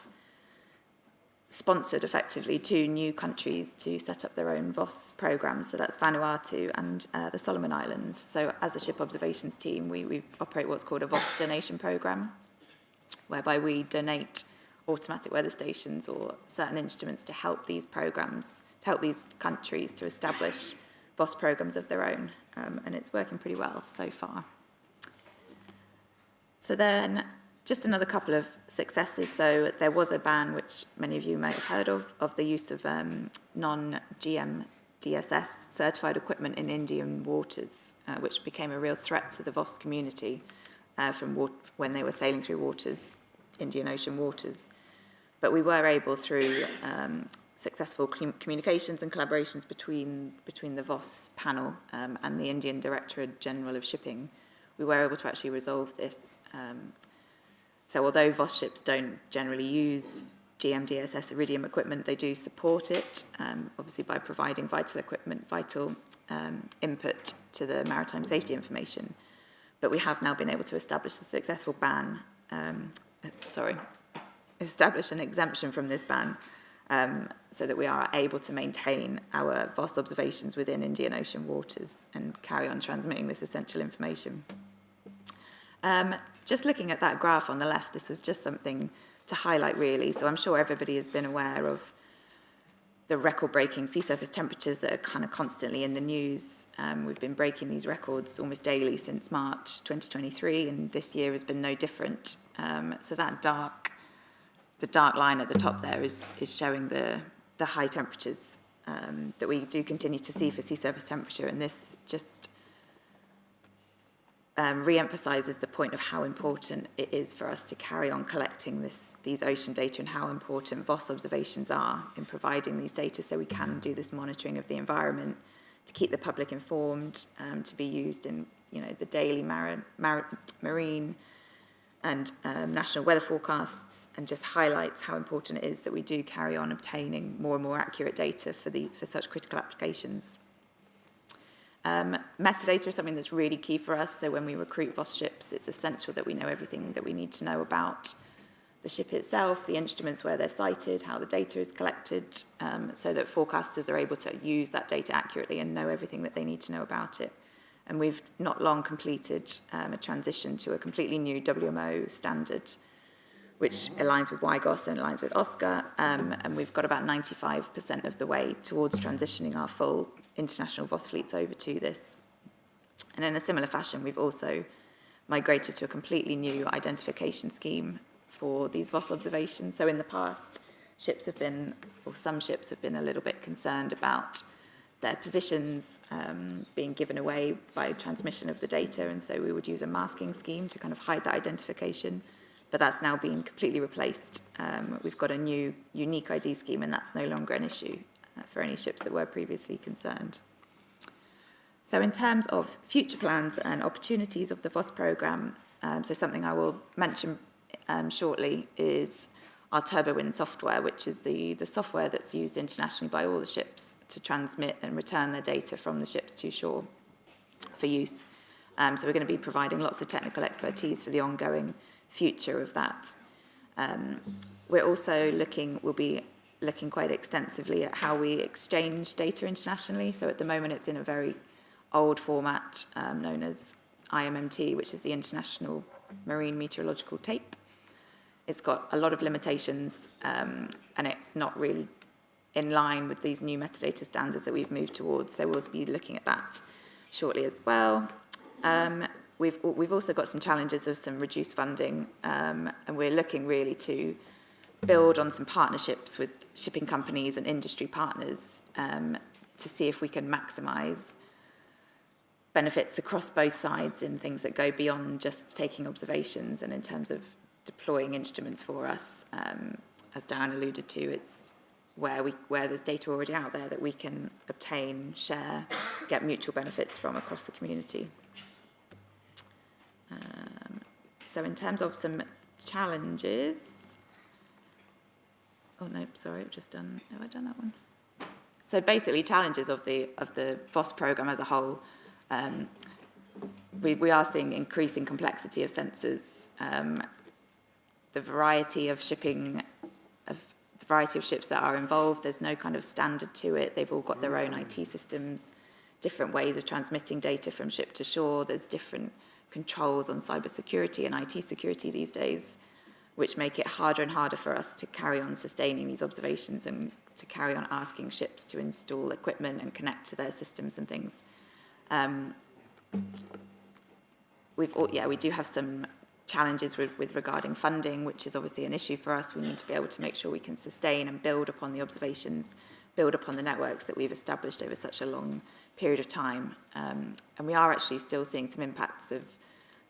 sponsored effectively 2 new countries to set up their own VOS programs. So that's Vanuatu and the Solomon Islands. So as a ship observations team, we operate what's called a VOS donation program, whereby we donate automatic weather stations or certain instruments to help these programs, to help these countries to establish VOS programs of their own. And it's working pretty well so far. So then, just another couple of successes. So there was a ban, which many of you may have heard of the use of non-GM DSS certified equipment in Indian waters, which became a real threat to the VOS community when they were sailing through Indian Ocean waters. But we were able, through successful communications and collaborations between the VOS panel and the Indian Directorate General of Shipping, we were able to actually resolve this. So although VOS ships don't generally use GMDSS Iridium equipment, they do support it, obviously by providing vital input to the maritime safety information. But we have now been able to establish a successful establish an exemption from this ban, so that we are able to maintain our VOS observations within Indian Ocean waters and carry on transmitting this essential information. Just looking at that graph on the left, this was just something to highlight, really. So I'm sure everybody has been aware of the record-breaking sea surface temperatures that are kind of constantly in the news. We've been breaking these records almost daily since March 2023, and this year has been no different. So that the dark line at the top there is showing the high temperatures that we do continue to see for sea surface temperature, and this just re-emphasises the point of how important it is for us to carry on collecting these ocean data, and how important VOS observations are in providing these data, so we can do this monitoring of the environment, to keep the public informed, to be used in the daily marine and national weather forecasts, and just highlights how important it is that we do carry on obtaining more and more accurate data for such critical applications. Metadata is something that's really key for us. So when we recruit VOS ships, it's essential that we know everything that we need to know about the ship itself, the instruments where they're sited, how the data is collected, so that forecasters are able to use that data accurately and know everything that they need to know about it. And we've not long completed a transition to a completely new WMO standard, which aligns with WIGOS and aligns with OSCAR, and we've got about 95% of the way towards transitioning our full international VOS fleets over to this. And in a similar fashion, we've also migrated to a completely new identification scheme for these VOS observations. So in the past, some ships have been a little bit concerned about their positions being given away by transmission of the data, and so we would use a masking scheme to kind of hide that identification, but that's now been completely replaced. We've got a new unique ID scheme, and that's no longer an issue for any ships that were previously concerned. So in terms of future plans and opportunities of the VOS programme, so something I will mention shortly is our TurboWind software, which is the software that's used internationally by all the ships to transmit and return their data from the ships to shore for use. So we're going to be providing lots of technical expertise for the ongoing future of that. We'll be looking quite extensively at how we exchange data internationally. So at the moment it's in a very old format known as IMMT, which is the International Marine Meteorological Tape. It's got a lot of limitations and it's not really in line with these new metadata standards that we've moved towards. So we'll be looking at that shortly as well. We've also got some challenges of some reduced funding, and we're looking really to build on some partnerships with shipping companies and industry partners to see if we can maximise benefits across both sides in things that go beyond just taking observations, and in terms of deploying instruments for us. As Darren alluded to, it's where there's data already out there that we can obtain, share, get mutual benefits from across the community. So in terms of some challenges, oh no, sorry, have I done that one? So basically challenges of the VOS programme as a whole. We are seeing increasing complexity of sensors, the variety of ships that are involved. There's no kind of standard to it. They've all got their own IT systems, different ways of transmitting data from ship to shore. There's different controls on cybersecurity and IT security these days, which make it harder and harder for us to carry on sustaining these observations and to carry on asking ships to install equipment and connect to their systems and things. We do have some challenges with regarding funding, which is obviously an issue for us. We need to be able to make sure we can sustain and build upon the observations, build upon the networks that we've established over such a long period of time. And we are actually still seeing some impacts of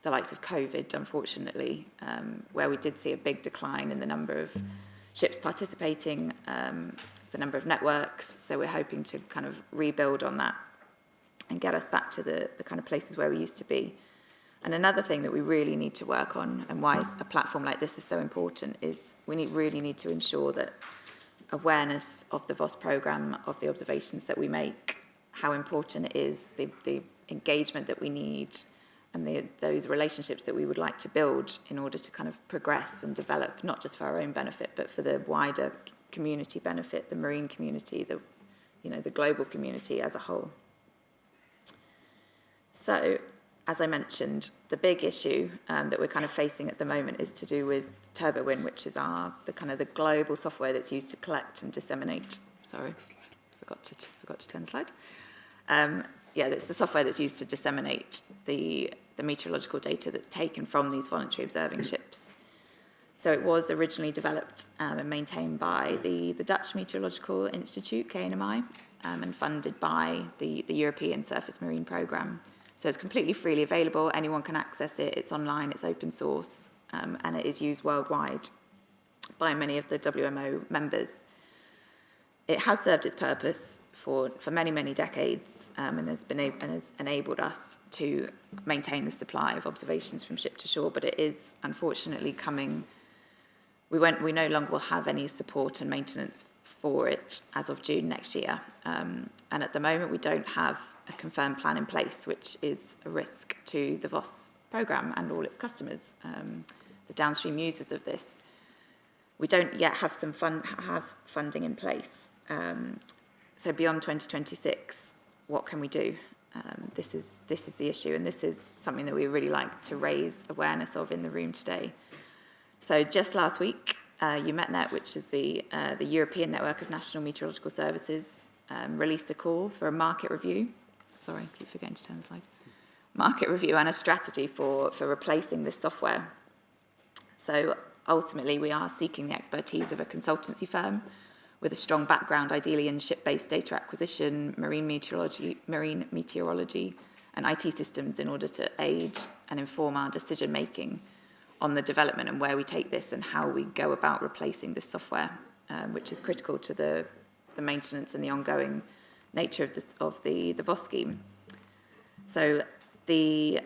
the likes of COVID, unfortunately, where we did see a big decline in the number of ships participating, the number of networks. So we're hoping to kind of rebuild on that and get us back to the kind of places where we used to be. And another thing that we really need to work on, and why a platform like this is so important, is we really need to ensure that awareness of the VOS programme, of the observations that we make, how important it is, the engagement that we need, and those relationships that we would like to build in order to kind of progress and develop, not just for our own benefit, but for the wider community benefit, the marine community, the global community as a whole. So, as I mentioned, the big issue that we're kind of facing at the moment is to do with TurboWind, which is the global software that's used to collect and disseminate. Sorry, forgot to turn the slide. It's the software that's used to disseminate the meteorological data that's taken from these voluntary observing ships. So it was originally developed and maintained by the Dutch Meteorological Institute, KNMI, and funded by the European Surface Marine Programme. So it's completely freely available, anyone can access it, it's online, it's open source, and it is used worldwide by many of the WMO members. It has served its purpose for many, many decades, and has enabled us to maintain the supply of observations from ship to shore, but it is unfortunately we no longer will have any support and maintenance for it as of June next year. And at the moment we don't have a confirmed plan in place, which is a risk to the VOS programme and all its customers, the downstream users of this, We don't yet have funding in place. So beyond 2026, what can we do? This is the issue, and this is something that we really like to raise awareness of in the room today. So just last week, UMetNet, which is the European Network of National Meteorological Services, released a call for a market review. Sorry, I keep forgetting to turn the slide. Market review and a strategy for replacing this software. So ultimately, we are seeking the expertise of a consultancy firm with a strong background, ideally in ship-based data acquisition, marine meteorology, and IT systems, in order to aid and inform our decision-making on the development and where we take this and how we go about replacing this software, which is critical to the maintenance and the ongoing nature of the VOS scheme. So the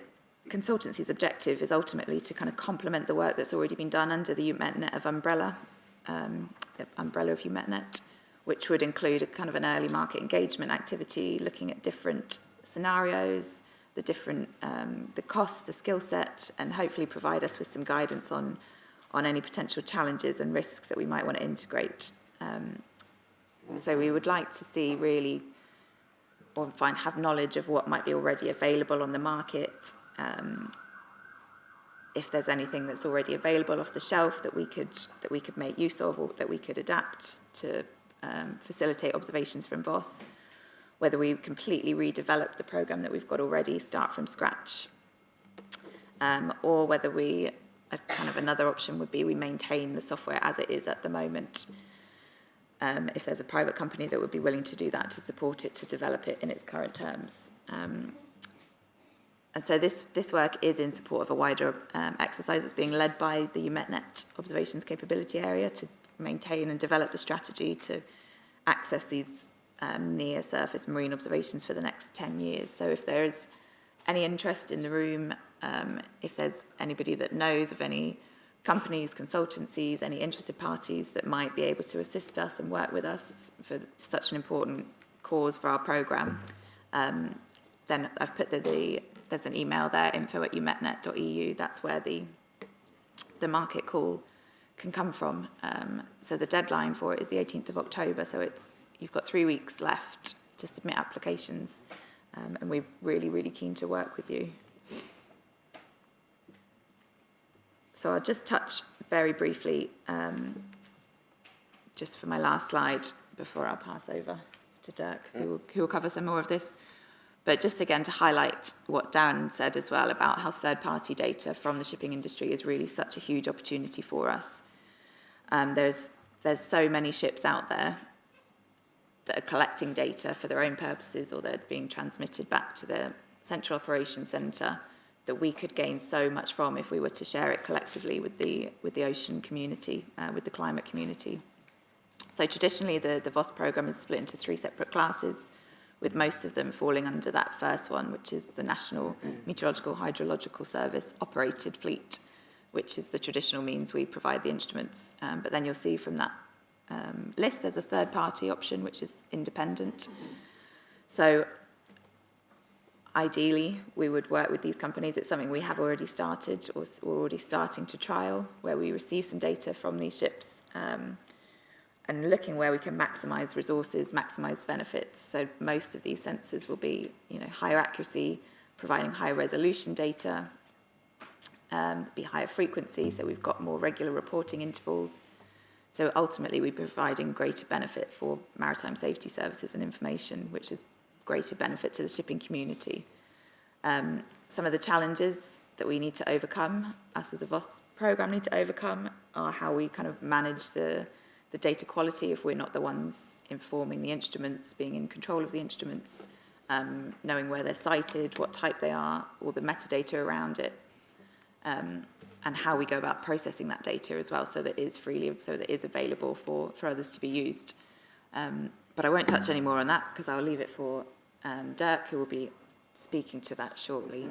consultancy's objective is ultimately to kind of complement the work that's already been done under the UMetNet of umbrella, the umbrella of UMetNet, which would include a kind of an early market engagement activity, looking at different scenarios, the different, the costs, the skill set, and hopefully provide us with some guidance on any potential challenges and risks that we might want to integrate. So we would like to see really, or have knowledge of what might be already available on the market, if there's anything that's already available off the shelf that we could make use of, or that we could adapt to facilitate observations from VOS, whether we completely redevelop the program that we've got already, start from scratch, or whether another option would be we maintain the software as it is at the moment. If there's a private company that would be willing to do that, to support it, to develop it in its current terms. And so this work is in support of a wider exercise that's being led by the UMetNet Observations Capability Area to maintain and develop the strategy to access these near-surface marine observations for the next 10 years. So if there's any interest in the room, if there's anybody that knows of any companies, consultancies, any interested parties that might be able to assist us and work with us for such an important cause for our programme, then I've put there's an email there, info@umetnet.eu. That's where the market call can come from. So the deadline for it is the 18th of October. So you've got 3 weeks left to submit applications, and we're really, really keen to work with you. So I'll just touch very briefly, just for my last slide before I'll pass over to Dirk, who will cover some more of this. But just again to highlight what Dan said as well about how third-party data from the shipping industry is really such a huge opportunity for us. There's so many ships out there that are collecting data for their own purposes, or they're being transmitted back to the Central Operations Centre, that we could gain so much from if we were to share it collectively with the ocean community, with the climate community. So traditionally, the VOS programme is split into 3 separate classes, with most of them falling under that first one, which is the National Meteorological Hydrological Service operated fleet, which is the traditional means we provide the instruments. But then you'll see from that list, there's a third-party option, which is independent. So ideally, we would work with these companies. It's something we have already started, or already starting to trial, where we receive some data from these ships, and looking where we can maximise resources, maximise benefits. So most of these sensors will be, higher accuracy, providing higher resolution data, be higher frequency, so we've got more regular reporting intervals. So ultimately, we're providing greater benefit for maritime safety services and information, which is greater benefit to the shipping community. Some of the challenges that we need to overcome, us as a VOS programme need to overcome, are how we kind of manage the data quality if we're not the ones informing the instruments, being in control of the instruments, knowing where they're sited, what type they are, all the metadata around it, and how we go about processing that data as well, so that it is available for others to be used. But I won't touch any more on that, because I'll leave it for Dirk, who will be speaking to that shortly.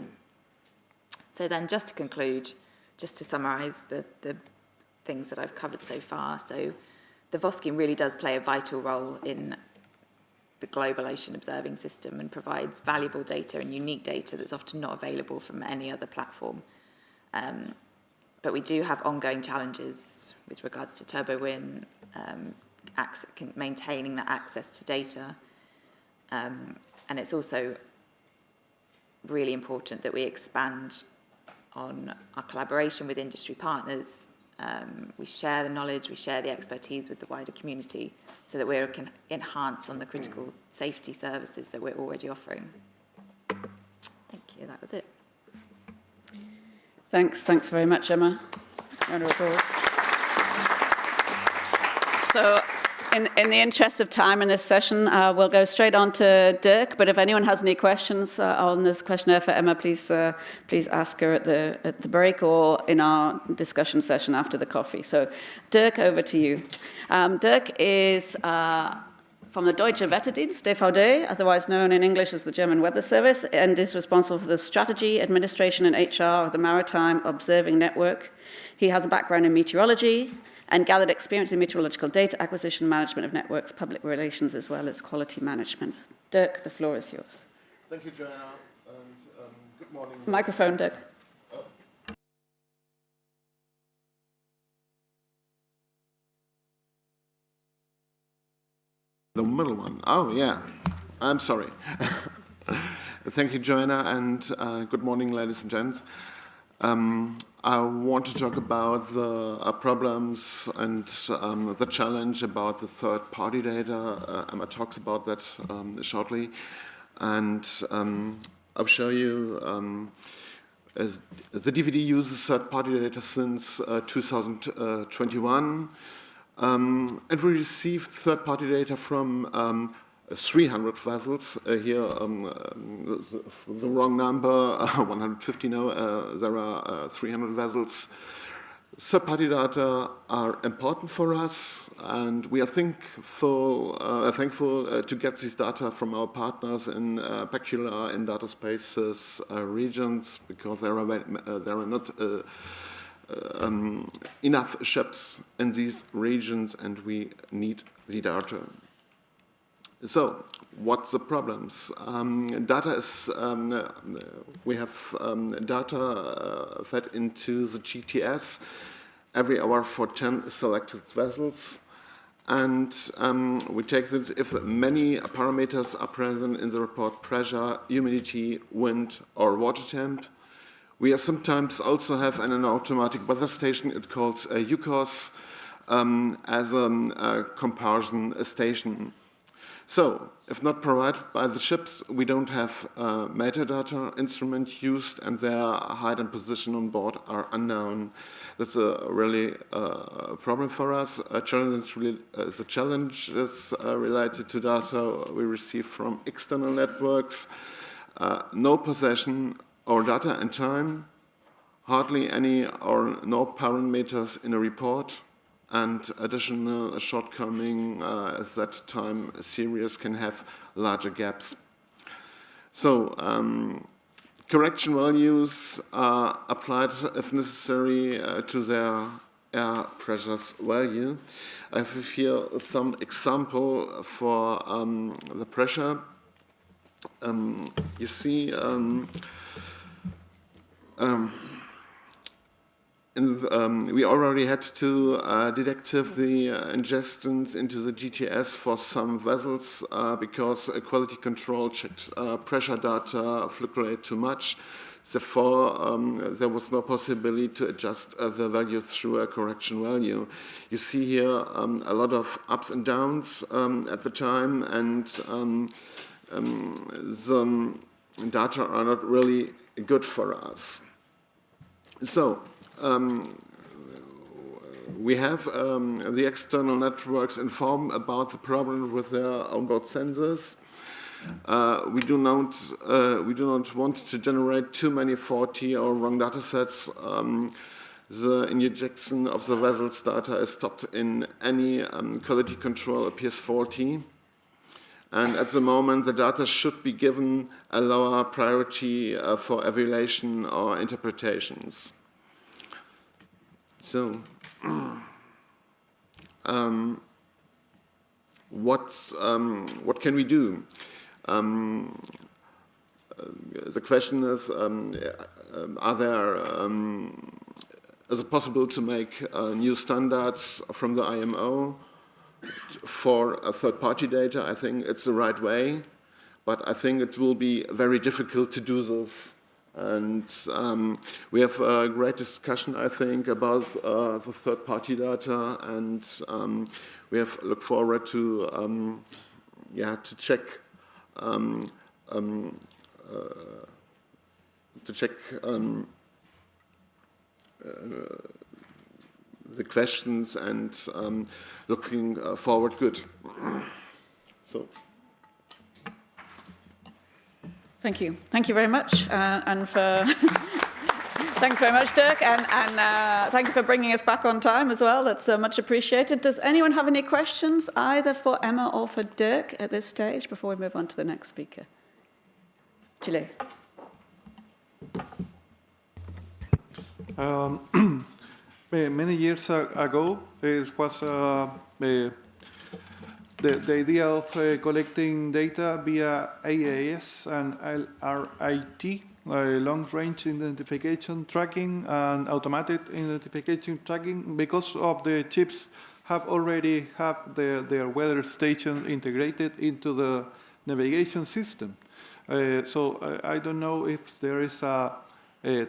So then, just to conclude, just to summarise the things that I've covered so far. So the VOS scheme really does play a vital role in the global ocean observing system, and provides valuable data and unique data that's often not available from any other platform. But we do have ongoing challenges with regards to turbo-win, maintaining that access to data. And it's also really important that we expand on our collaboration with industry partners. We share the knowledge, we share the expertise with the wider community so that we can enhance on the critical safety services that we're already offering. Thank you, that was it. Thanks very much, Emma. Round of applause. So, in the interest of time in this session, we'll go straight on to Dirk. But if anyone has any questions on this questionnaire for Emma, please ask her at the break or in our discussion session after the coffee. So, Dirk, over to you. Dirk is from the Deutsche Wetterdienst, DVD, otherwise known in English as the German Weather Service, and is responsible for the strategy, administration, and HR of the Maritime Observing Network. He has a background in meteorology and gathered experience in meteorological data acquisition, management of networks, public relations, as well as quality management. Dirk, the floor is yours. Thank you, Joanna, and good morning. Microphone, Dirk. The middle one. Oh, yeah. I'm sorry. Thank you, Joanna, and good morning, ladies and gents. I want to talk about the problems and the challenge about the third-party data. Emma talks about that shortly. And I'll show you the DVD uses third-party data since 2021. And we received third-party data from 300 vessels. Here, the wrong number, 150 now. There are 300 vessels. Third-party data are important for us, and we are thankful to get these data from our partners, in particular in data spaces regions, because there are not enough ships in these regions, and we need the data. So, what's the problems? Data is, we have data fed into the GTS every hour for 10 selected vessels. And we take that if many parameters are present in the report: pressure, humidity, wind, or water temp. We sometimes also have an automatic weather station. It calls GOOS as a comparison station. So, if not provided by the ships, we don't have metadata instrument used, and their height and position on board are unknown. That's a really problem for us. The challenges related to data we receive from external networks, no possession or data in time, hardly any or no parameters in a report, and additional shortcoming is that time series can have larger gaps. So, correction values are applied if necessary to their air pressures value. I have here some example for the pressure. You see, we already had to detect the ingestions into the GTS for some vessels because quality control checked pressure data fluctuate too much. Therefore, there was no possibility to adjust the value through a correction value. You see here a lot of ups and downs at the time, and the data are not really good for us. So, we have the external networks inform about the problem with their onboard sensors. We do not want to generate too many faulty or wrong data sets. The injection of the vessel's data is stopped in any quality control appears faulty. And at the moment, the data should be given a lower priority for evaluation or interpretations. So, what can we do? The question is, are there is it possible to make new standards from the IMO for third-party data? I think it's the right way, but I think it will be very difficult to do this. And we have a great discussion, I think, about the third-party data, and we have look forward to check the questions and looking forward good. So. Thank you. Thank you very much, and for thanks very much, Dirk, and thank you for bringing us back on time as well. That's much appreciated. Does anyone have any questions, either for Emma or for Dirk at this stage, before we move on to the next speaker? Chile. Many years ago, it was the idea of collecting data via AAS and LRIT, long-range identification tracking and automated identification tracking, because of the chips already have their weather station integrated into the navigation system. So I don't know if there is a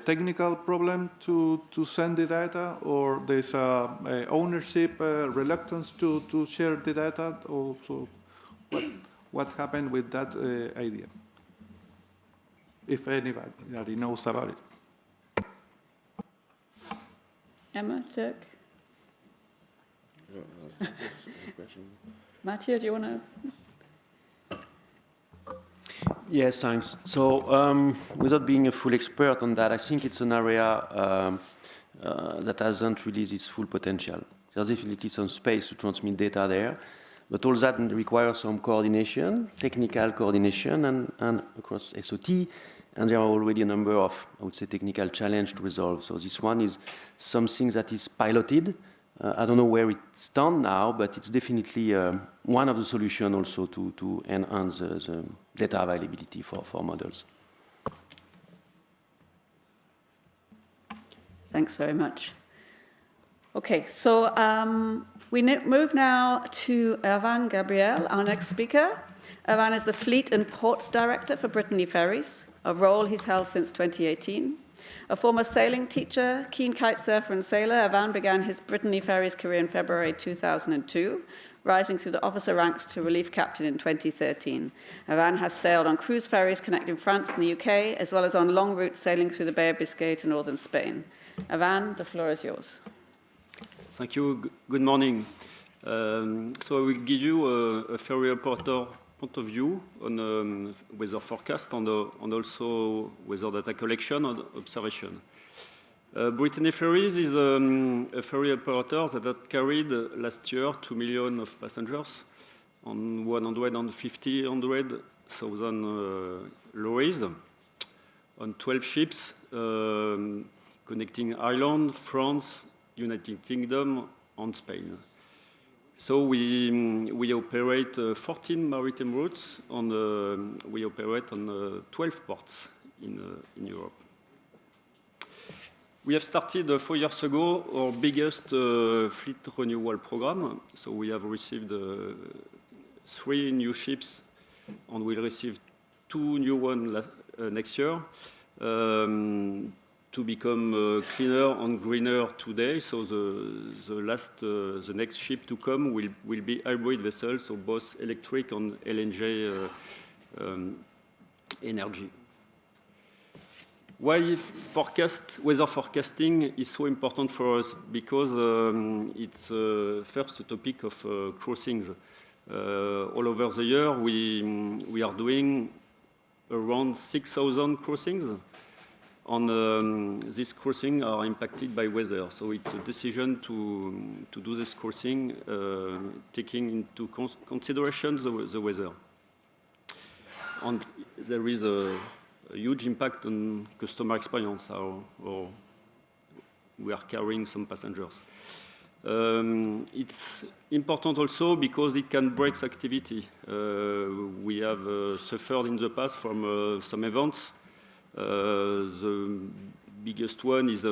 technical problem to send the data, or there's a ownership reluctance to share the data, or so what happened with that idea, if anybody knows about it. Emma, Dirk? Mathieu, do you want to? Yes, thanks. So without being a full expert on that, I think it's an area that hasn't released its full potential. There's definitely some space to transmit data there, but all that requires some coordination, technical coordination, and across SOT, and there are already a number of, I would say, technical challenges to resolve. So this one is something that is piloted. I don't know where it stands now, but it's definitely one of the solutions also to enhance the data availability for models. Thanks very much. Okay, so we move now to Erwan Gabriel, our next speaker. Erwan is the Fleet and Ports Director for Brittany Ferries, a role he's held since 2018. A former sailing teacher, keen kite surfer and sailor, Erwan began his Brittany Ferries career in February 2002, rising through the officer ranks to relief captain in 2013. Erwan has sailed on cruise ferries connecting France and the UK, as well as on long routes sailing through the Bay of Biscay to northern Spain. Erwan, the floor is yours. Thank you. Good morning. So I will give you a ferry operator point of view on weather forecast and also weather data collection and observation. Brittany Ferries is a ferry operator that had carried last year 2 million of passengers on 150,000 lorries on 12 ships connecting Ireland, France, United Kingdom, and Spain. So we operate 14 maritime routes, and we operate on 12 ports in Europe. We have started 4 years ago our biggest fleet renewal program. So we have received 3 new ships, and we'll receive 2 new ones next year. To become cleaner and greener today. So the next ship to come will be hybrid vessels, so both electric and LNG energy. Why weather forecasting is so important for us? Because it's first a topic of crossings. All over the year, we are doing around 6,000 crossings. And these crossings are impacted by weather. So it's a decision to do this crossing, taking into consideration the weather. And there is a huge impact on customer experience, or we are carrying some passengers. It's important also because it can break activity. We have suffered in the past from some events. The biggest one is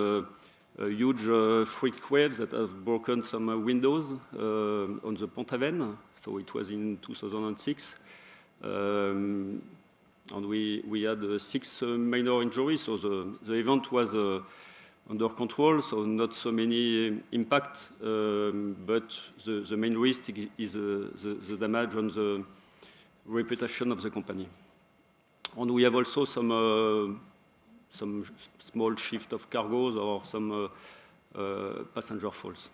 huge freak waves that have broken some windows on the Pont-Aven. So it was in 2006. And we had 6 minor injuries, so the event was under control, so not so many impact, but the main risk is the damage on the reputation of the company. And we have also some small shift of cargoes or some passenger falls.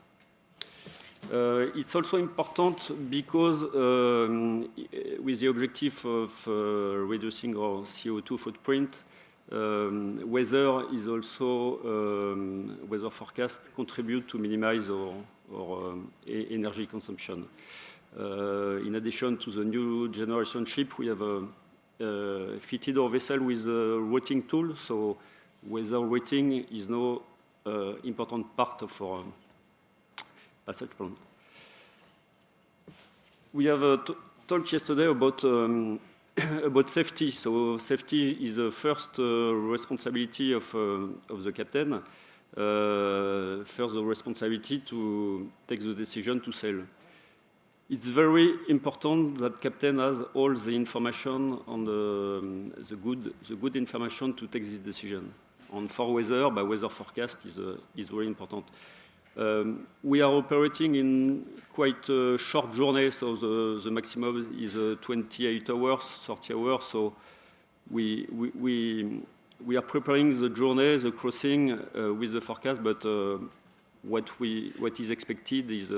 It's also important because with the objective of reducing our CO2 footprint, weather is also weather forecast contribute to minimize our energy consumption. In addition to the new generation ship, we have fitted our vessel with a routing tool, so weather routing is now important part of our passage plan. We have talked yesterday about about safety. So safety is the first responsibility of the captain. First, the responsibility to take the decision to sail. It's very important that captain has all the information on the good information to take this decision. And for weather, by weather forecast is very important. We are operating in quite a short journey, so the maximum is 28 hours, 30 hours. So we are preparing the journey, the crossing with the forecast, but what is expected is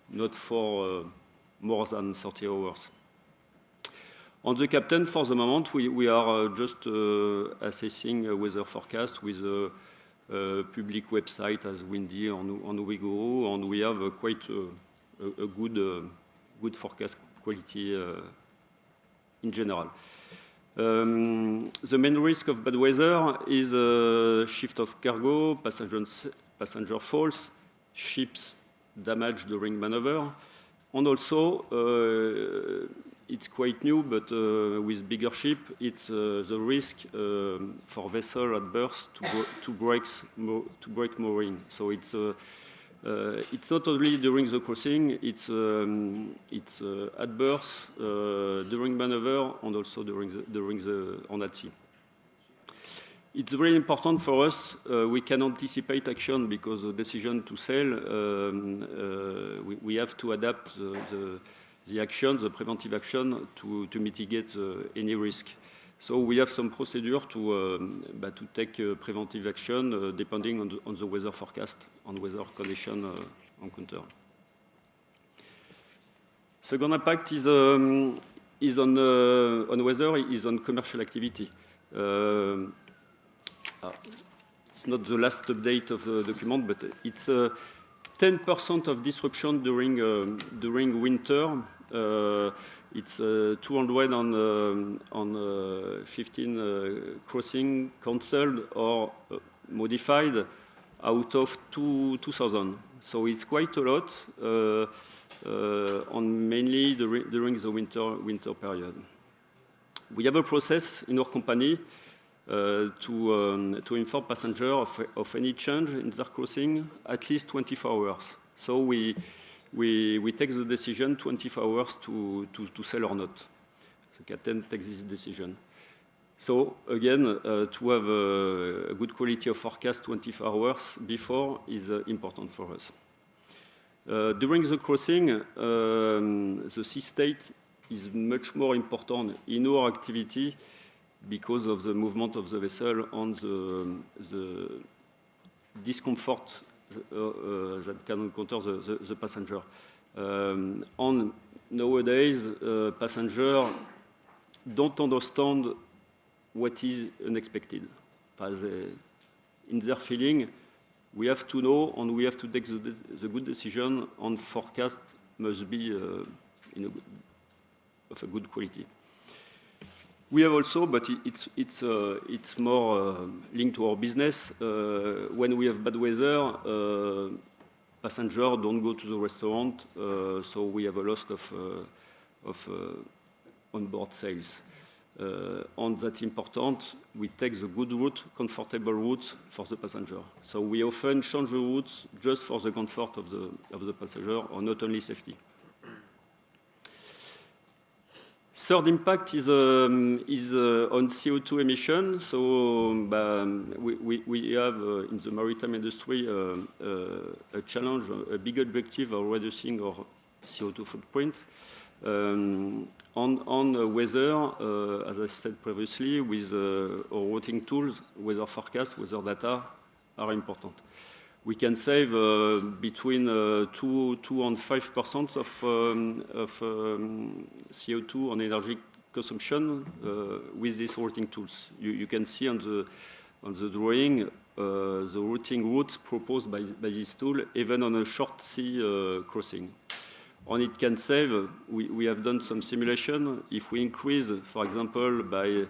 not for more than 30 hours. On the captain, for the moment, we are just assessing weather forecast with a public website as Windy on WeGo, and we have quite a good forecast quality in general. The main risk of bad weather is a shift of cargo, passenger falls, ships damaged during maneuver, and also it's quite new, but with bigger ship, it's the risk for vessel at berth to break mooring. So it's not only during the crossing, it's at berth, during maneuver, and also on at sea. It's very important for us. We can anticipate action because the decision to sail, we have to adapt the action, the preventive action, to mitigate any risk. So we have some procedure to take preventive action depending on the weather forecast, on weather condition encounter. Second impact is on weather, is on commercial activity. It's not the last update of the document, but it's 10% of disruption during winter. It's 215 crossing cancelled or modified out of 2,000. So it's quite a lot, on mainly during the winter period. We have a process in our company to inform passengers of any change in their crossing at least 24 hours. So we take the decision 24 hours to sail or not. The captain takes this decision. So again, to have a good quality of forecast 24 hours before is important for us. During the crossing, the sea state is much more important in our activity because of the movement of the vessel and the discomfort that can encounter the passenger. And nowadays, passengers don't understand what is unexpected. In their feeling, we have to know and we have to take the good decision, and forecast must be of a good quality. We have also, but it's more linked to our business. When we have bad weather, passengers don't go to the restaurant, so we have a loss of onboard sales. On and that's important, we take the good route, comfortable route for the passenger. So we often change the routes just for the comfort of the passenger, or not only safety. Third impact is on CO2 emission. So we have in the maritime industry a challenge, a big objective of reducing our CO2 footprint. On weather, as I said previously, with our routing tools, weather forecast, weather data are important. We can save between 2 and 5% of CO2 on energy consumption with these routing tools. You can see on the drawing the routing routes proposed by this tool, even on a short sea crossing. And it can save, we have done some simulation, if we increase, for example, by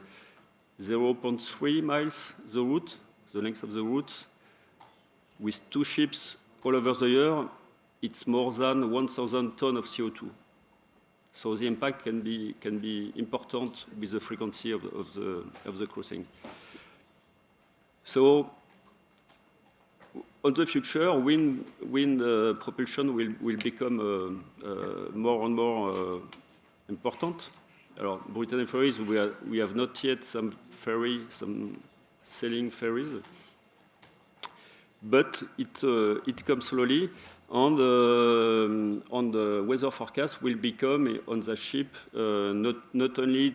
0.3 miles the route, the length of the route, with 2 ships all over the year, it's more than 1,000 tons of CO2. So the impact can be important with the frequency of the crossing. So on the future, wind propulsion will become more and more important. Brittany Ferries, we have not yet some sailing ferries, but it comes slowly, and the weather forecast will become on the ship not only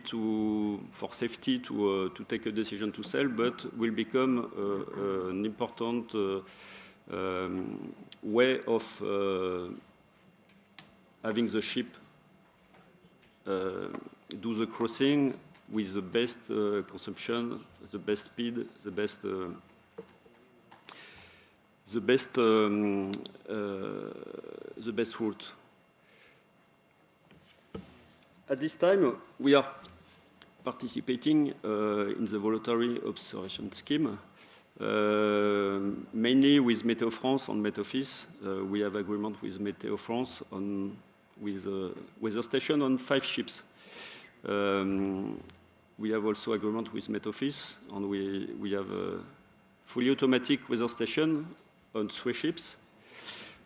for safety to take a decision to sail, but will become an important way of having the ship do the crossing with the best consumption, the best speed, the best route. At this time, we are participating in the voluntary observation scheme, mainly with Météo France and Met Office. We have agreement with Météo France with a weather station on 5 ships. We have also agreement with Met Office, and we have a fully automatic weather station on 3 ships,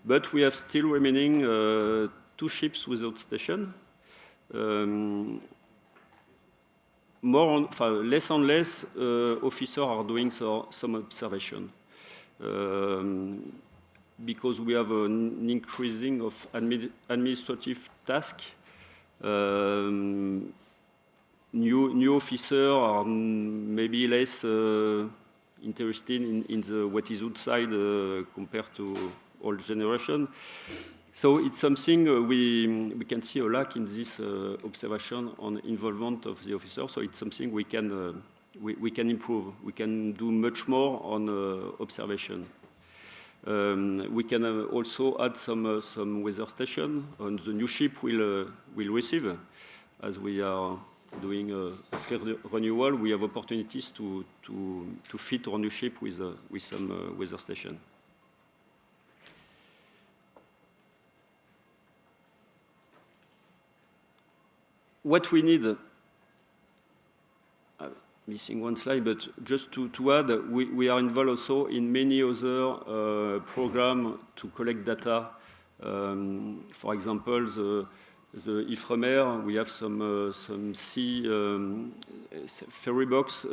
but we have still remaining 2 ships without station. Less and less officers are doing some observation because we have an increasing of administrative tasks. New officers are maybe less interested in what is outside compared to old generation. So it's something we can see a lack in this observation on involvement of the officer. So it's something we can improve. We can do much more on observation. We can also add some weather station on the new ship will receive. As we are doing a fleet renewal, we have opportunities to fit our new ship with some weather station. What we need, missing one slide, but just to add, we are involved also in many other programs to collect data. For example, the Ifremer, we have some sea ferry box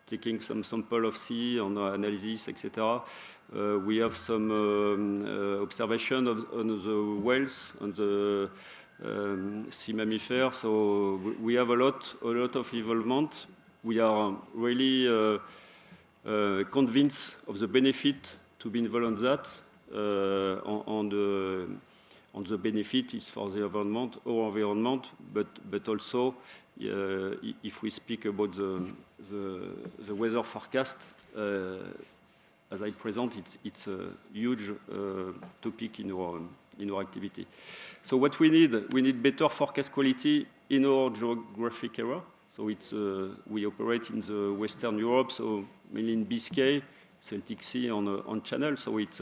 taking some sample of sea on analysis, etc. We have some observation on the whales, on the sea mammifer. So we have a lot of involvement. We are really convinced of the benefit to be involved on that. On the benefit is for the environment, our environment, but also if we speak about the weather forecast, as I present, it's a huge topic in our activity. So what we need better forecast quality in our geographic area. So we operate in the Western Europe, so mainly in Biscay, Celtic Sea on Channel. So it's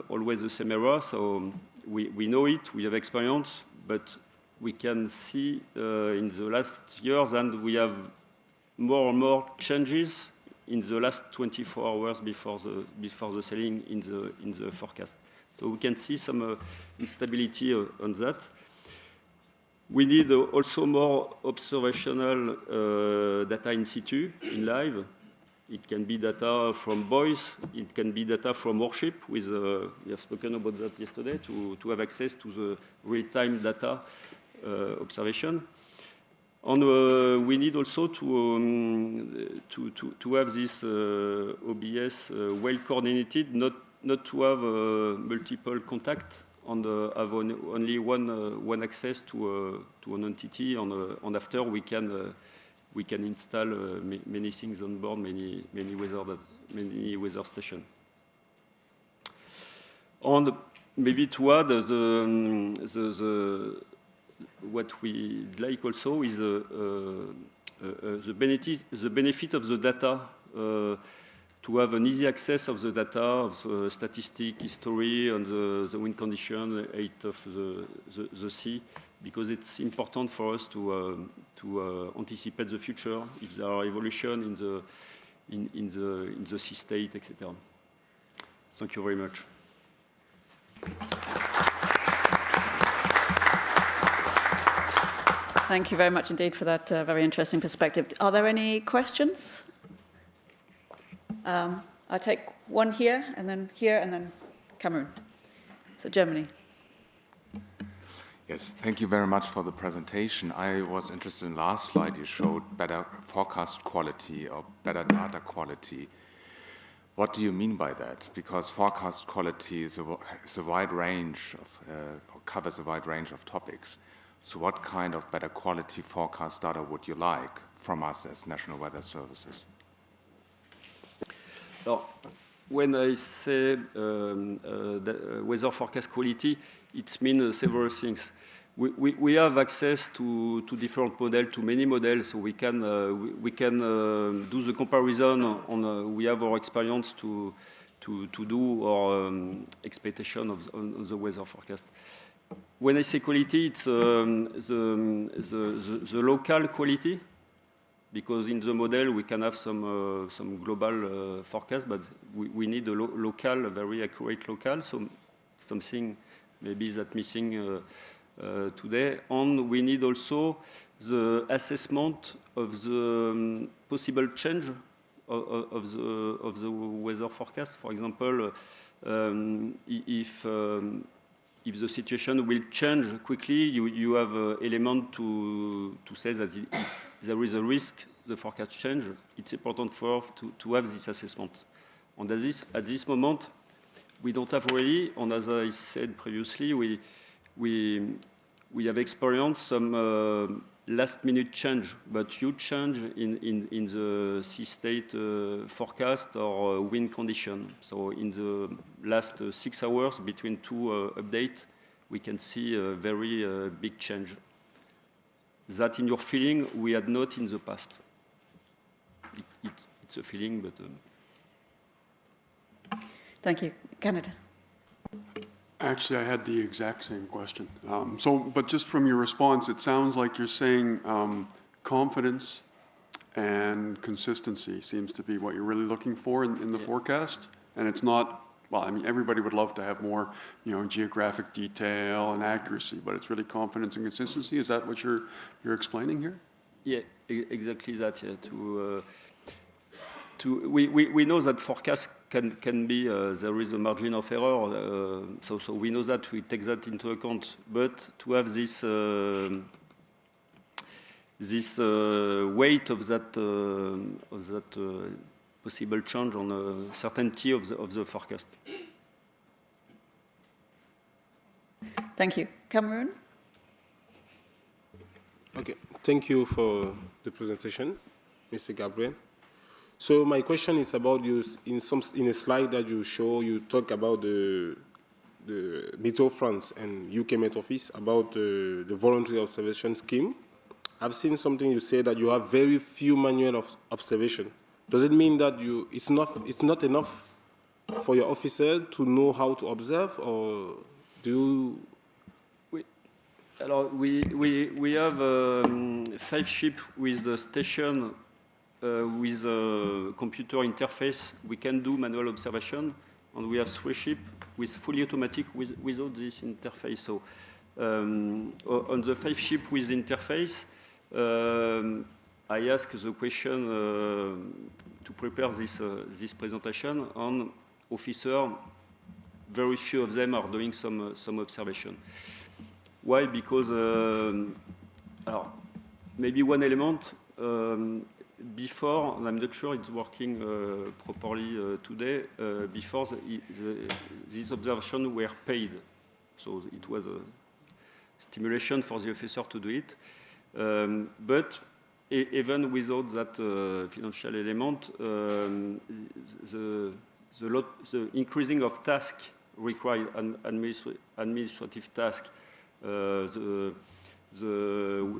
always the same area. So we know it, we have experience, but we can see in the last years, and we have more and more changes in the last 24 hours before the selling in the forecast. So we can see some instability on that. We need also more observational data in situ, in live. It can be data from buoys, it can be data from warship. We have spoken about that yesterday, to have access to the real-time data observation. And we need also to have this OBS well coordinated, not to have multiple contact, and have only one access to an entity, and after we can install many things on board, many weather stations. And maybe to add, what we like also is the benefit of the data, to have an easy access of the data, of the statistic, history, and the wind condition, height of the sea, because it's important for us to anticipate the future, if there are evolution in the sea state, etc. Thank you very much. Thank you very much indeed for that very interesting perspective. Are there any questions? I'll take one here, and then Cameroon. So Germany. Yes, thank you very much for the presentation. I was interested in the last slide you showed better forecast quality or better data quality. What do you mean by that? Because forecast quality is a wide range of, or covers a wide range of topics. So what kind of better quality forecast data would you like from us as National Weather Services? So, when I say weather forecast quality, it means several things. We have access to different models, to many models, so we can do the comparison on. We have our experience to do our expectation on the weather forecast. When I say quality, it's the local quality, because in the model we can have some global forecast, but we need a local, very accurate local. So something maybe that missing today. And we need also the assessment of the possible change of the weather forecast. For example, if the situation will change quickly, you have an element to say that there is a risk the forecast change. It's important for us to have this assessment. And at this moment, we don't have really, and as I said previously, we have experienced some last-minute change, but huge change in the sea state forecast or wind condition. So in the last 6 hours between two updates, we can see a very big change. That in your feeling, we had not in the past. It's a feeling, but... Thank you. Canada. Actually, I had the exact same question. But just from your response, it sounds like you're saying confidence and consistency seems to be what you're really looking for in the forecast. And it's not, well, I mean, everybody would love to have more, geographic detail and accuracy, but it's really confidence and consistency. Is that what you're explaining here? Yeah, exactly that. Yeah. We know that forecast can be, there is a margin of error, so we know that, we take that into account. But to have this weight of that possible change on certainty of the forecast. Thank you. Cameroon? Okay, thank you for the presentation, Mr. Gabriel. So my question is about you. In a slide that you show, you talk about the Meteo France and UK Met Office about the voluntary observation scheme. I've seen something you say that you have very few manual of observation. Does it mean that it's not enough for your officer to know how to observe, or do you? We have 5 ships with a station with a computer interface. We can do manual observation, and we have 3 ships with fully automatic without this interface. So on the 5 ships with interface, I ask the question to prepare this presentation, and officers, very few of them are doing some observation. Why? Because maybe one element before, and I'm not sure it's working properly today, before these observations were paid. So it was a stimulation for the officer to do it. But even without that financial element, the increasing of tasks required, administrative tasks,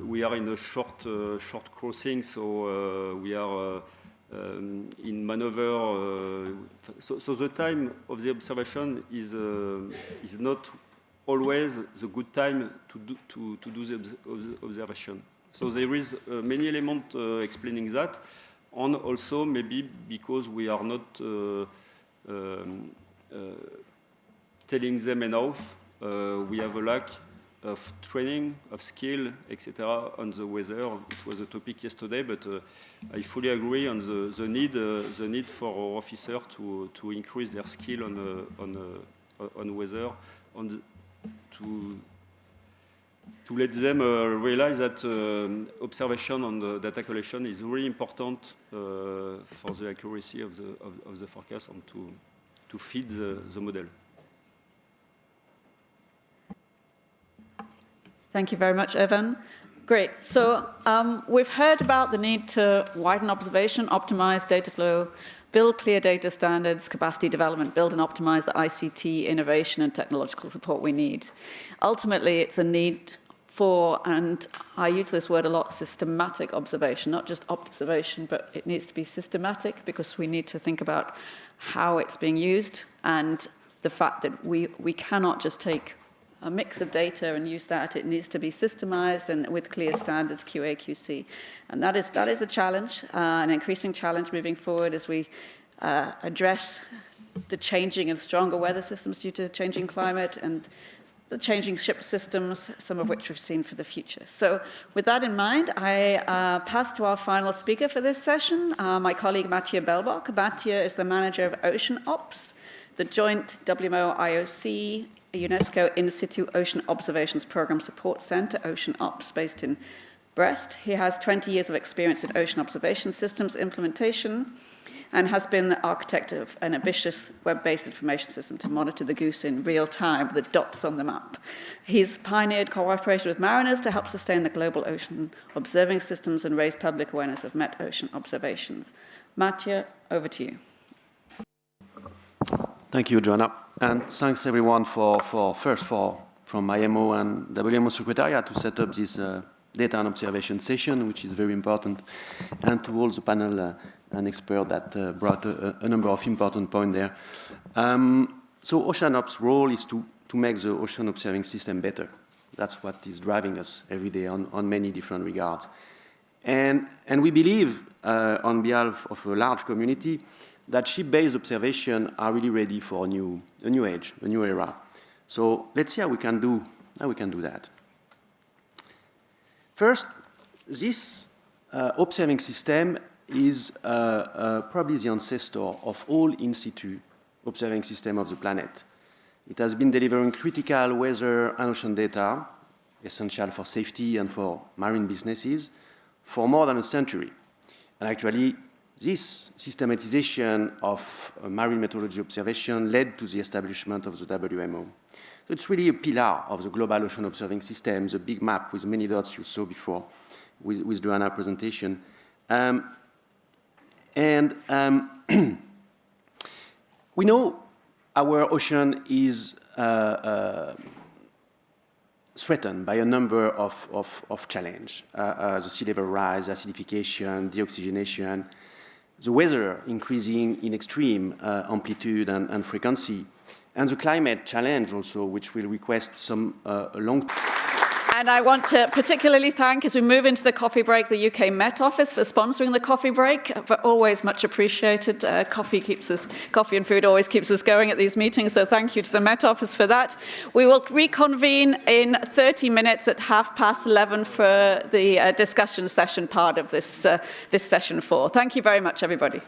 we are in a short crossing, so we are in maneuver. So the time of the observation is not always the good time to do the observation. So there is many elements explaining that, and also maybe because we are not telling them enough, we have a lack of training, of skill, etc. on the weather. It was a topic yesterday, but I fully agree on the need for our officers to increase their skill on weather, to let them realize that observation and the data collection is really important for the accuracy of the forecast and to feed the model. Thank you very much, Evan. Great. So we've heard about the need to widen observation, optimize data flow, build clear data standards, capacity development, build and optimize the ICT innovation and technological support we need. Ultimately, it's a need for, and I use this word a lot, systematic observation, not just observation, but it needs to be systematic because we need to think about how it's being used and the fact that we cannot just take a mix of data and use that. It needs to be systemized and with clear standards, QA, QC. And that is a challenge, an increasing challenge moving forward as we address the changing and stronger weather systems due to changing climate and the changing ship systems, some of which we've seen for the future. So with that in mind, I pass to our final speaker for this session, my colleague Mathieu Belbach. Mathieu is the manager of Ocean Ops, the joint WMO-IOC UNESCO In Situ Ocean Observations Program Support Center, Ocean Ops, based in Brest. He has 20 years of experience in ocean observation systems implementation and has been the architect of an ambitious web-based information system to monitor the GOOS in real time, the dots on the map. He's pioneered cooperation with mariners to help sustain the global ocean observing systems and raise public awareness of met ocean observations. Mathieu, over to you. Thank you, Joanna. And thanks everyone from IMO and WMO Secretariat to set up this data and observation session, which is very important, and to all the panel and experts that brought a number of important points there. So Ocean Ops' role is to make the ocean observing system better. That's what is driving us every day on many different regards. And we believe, on behalf of a large community, that ship-based observation are really ready for a new age, a new era. So let's see how we can do that. First, this observing system is probably the ancestor of all in situ observing systems of the planet. It has been delivering critical weather and ocean data, essential for safety and for marine businesses, for more than a century. And actually, this systematization of marine meteorology observation led to the establishment of the WMO. So it's really a pillar of the global ocean observing system, the big map with many dots you saw before with Joanna's presentation. We know our ocean is threatened by a number of challenges. The sea level rise, acidification, deoxygenation, the weather increasing in extreme amplitude and frequency, and the climate challenge also, which will request some long And I want to particularly thank, as we move into the coffee break, the UK Met Office for sponsoring the coffee break. Always much appreciated. Coffee and food always keeps us going at these meetings, so thank you to the Met Office for that. We will reconvene in 30 minutes at 11:30 for the discussion session part of this session 4. Thank you very much, everybody.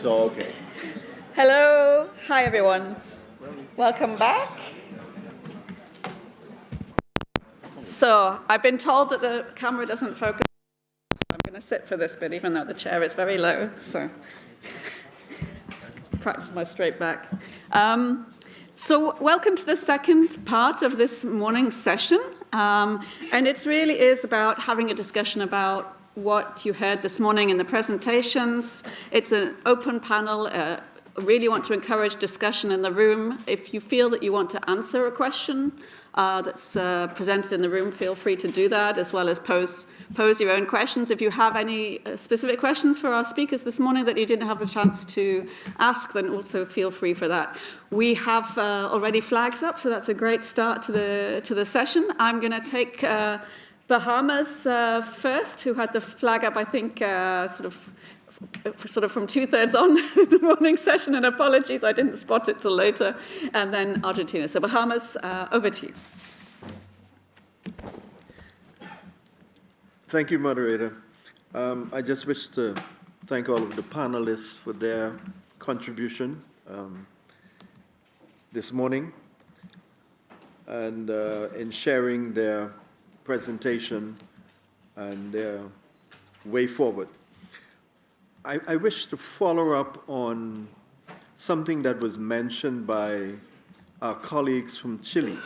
So, okay. Hello. Hi, everyone. Welcome back. So I've been told that the camera doesn't focus. I'm going to sit for this bit, even though the chair is very low. So practice my straight back. So welcome to the second part of this morning's session. And it really is about having a discussion about what you heard this morning in the presentations. It's an open panel. I really want to encourage discussion in the room. If you feel that you want to answer a question that's presented in the room, feel free to do that, as well as pose your own questions. If you have any specific questions for our speakers this morning that you didn't have a chance to ask, then also feel free for that. We have already flags up, so that's a great start to the session. I'm going to take Bahamas first, who had the flag up, I think, sort of from 2/3 on the morning session, and apologies, I didn't spot it till later, and then Argentina. So Bahamas, over to you. Thank you, moderator. I just wish to thank all of the panelists for their contribution this morning and in sharing their presentation and their way forward. I wish to follow up on something that was mentioned by our colleagues from Chile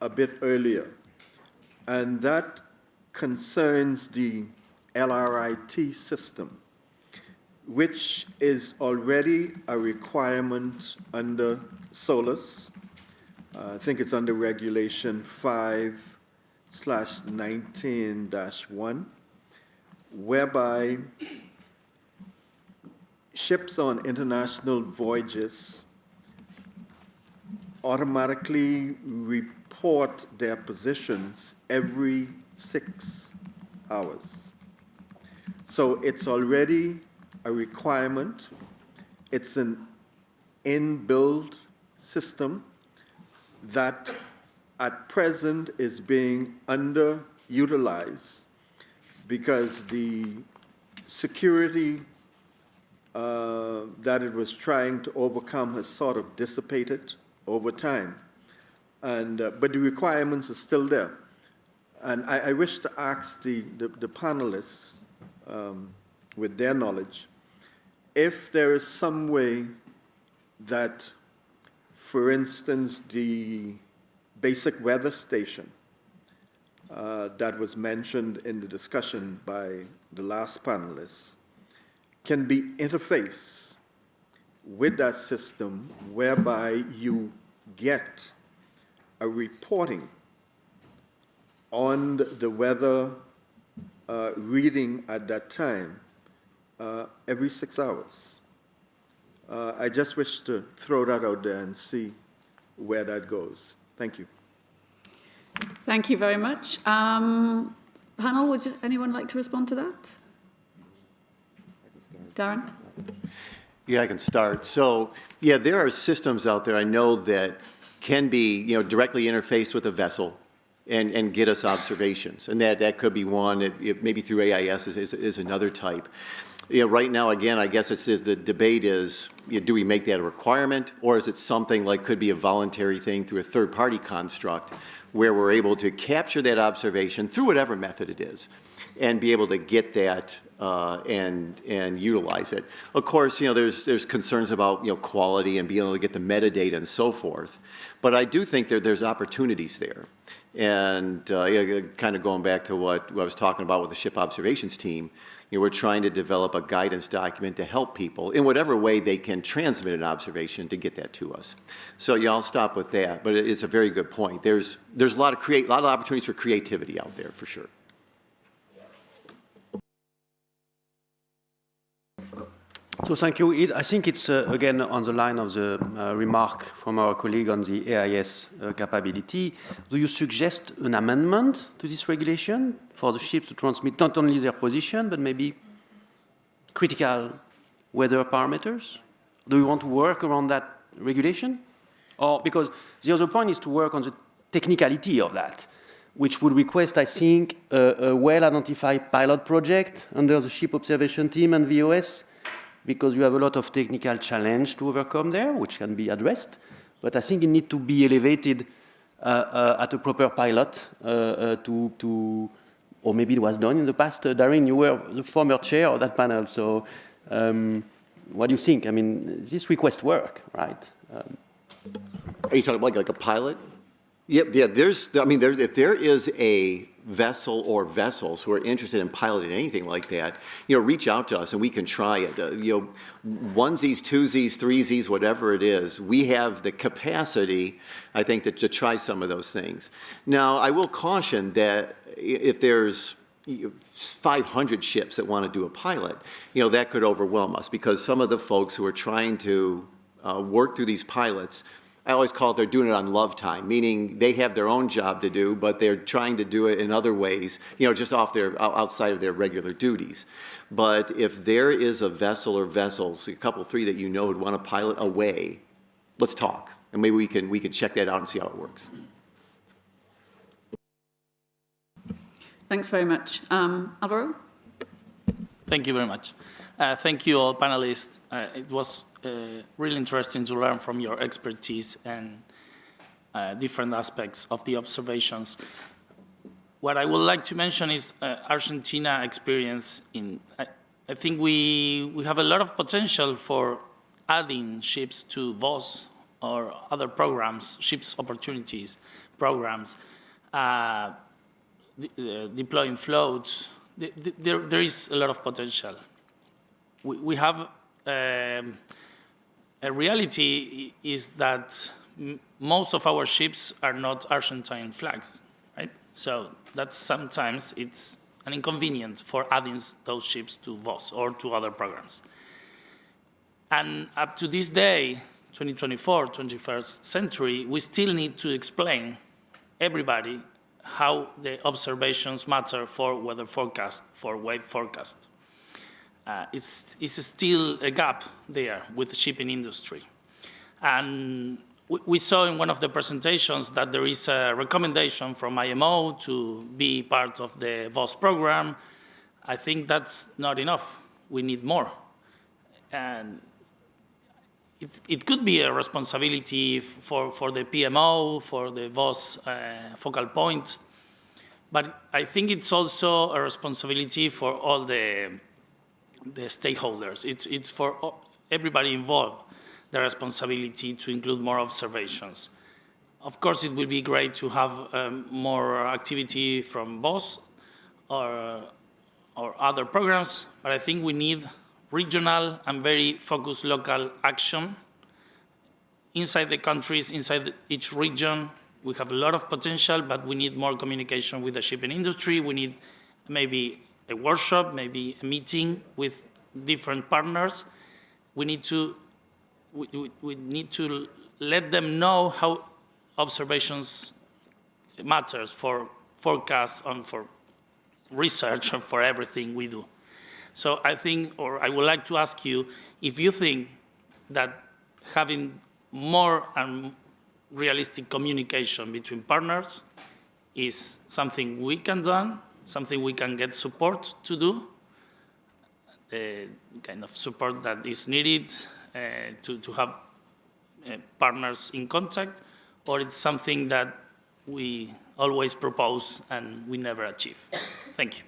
a bit earlier, and that concerns the LRIT system, which is already a requirement under SOLAS. I think it's under Regulation 5/19-1, whereby ships on international voyages automatically report their positions every 6 hours. So it's already a requirement. It's an inbuilt system that at present is being underutilized because the security that it was trying to overcome has sort of dissipated over time. But the requirements are still there. And I wish to ask the panelists, with their knowledge, if there is some way that, for instance, the basic weather station that was mentioned in the discussion by the last panelist can be interfaced with that system whereby you get a reporting on the weather reading at that time every 6 hours. I just wish to throw that out there and see where that goes. Thank you. Thank you very much. Panel, would anyone like to respond to that? Darren? Yeah, I can start. So, yeah, there are systems out there I know that can be, directly interfaced with a vessel and get us observations. And that could be one. Maybe through AIS is another type. Right now, again, I guess the debate is, do we make that a requirement, or is it something like could be a voluntary thing through a third-party construct where we're able to capture that observation through whatever method it is and be able to get that and utilize it. Of course, there's concerns about quality and being able to get the metadata and so forth. But I do think there's opportunities there. And kind of going back to what I was talking about with the ship observations team, we're trying to develop a guidance document to help people in whatever way they can transmit an observation to get that to us. So yeah, I'll stop with that. But it's a very good point. There's a lot of opportunities for creativity out there for sure. So thank you. I think it's, again, on the line of the remark from our colleague on the AIS capability. Do you suggest an amendment to this regulation for the ships to transmit not only their position, but maybe critical weather parameters? Do you want to work around that regulation? Or because the other point is to work on the technicality of that, which would request, I think, a well-identified pilot project under the ship observation team and VOS, because you have a lot of technical challenge to overcome there, which can be addressed. But I think it needs to be elevated at a proper pilot or maybe it was done in the past. Darren, you were the former chair of that panel, so what do you think? I mean, this request work, right? Are you talking about like a pilot? Yeah. If there is a vessel or vessels who are interested in piloting anything like that, reach out to us and we can try it. Onesies, twosies, threesies, whatever it is, we have the capacity, I think, to try some of those things. Now, I will caution that if there's 500 ships that want to do a pilot, that could overwhelm us, because some of the folks who are trying to work through these pilots, I always call it they're doing it on love time, meaning they have their own job to do, but they're trying to do it in other ways, just outside of their regular duties. But if there is a vessel or vessels, a couple, three that would want to pilot away, let's talk, and maybe we can check that out and see how it works. Thanks very much. Alvaro? Thank you very much. Thank you all panelists. It was really interesting to learn from your expertise and different aspects of the observations. What I would like to mention is Argentina experience. I think we have a lot of potential for adding ships to WMO or other programs, ships opportunities programs, deploying floats. There is a lot of potential. We have a reality is that most of our ships are not Argentine flags, right? So that sometimes it's an inconvenience for adding those ships to WMO or to other programs. And up to this day, 2024, 21st century, we still need to explain everybody how the observations matter for weather forecast, for wave forecast. It's still a gap there with the shipping industry. And we saw in one of the presentations that there is a recommendation from IMO to be part of the WMO program. I think that's not enough. We need more. And it could be a responsibility for the PMO, for the WMO focal point, but I think it's also a responsibility for all the stakeholders. It's for everybody involved, the responsibility to include more observations. Of course, it would be great to have more activity from WMO or other programs, but I think we need regional and very focused local action inside the countries, inside each region. We have a lot of potential, but we need more communication with the shipping industry. We need maybe a workshop, maybe a meeting with different partners. We need to let them know how observations matters for forecasts and for research and for everything we do. So I think, or I would like to ask you, if you think that having more and realistic communication between partners is something we can do, something we can get support to do, the kind of support that is needed to have partners in contact, or it's something that we always propose and we never achieve. Thank you.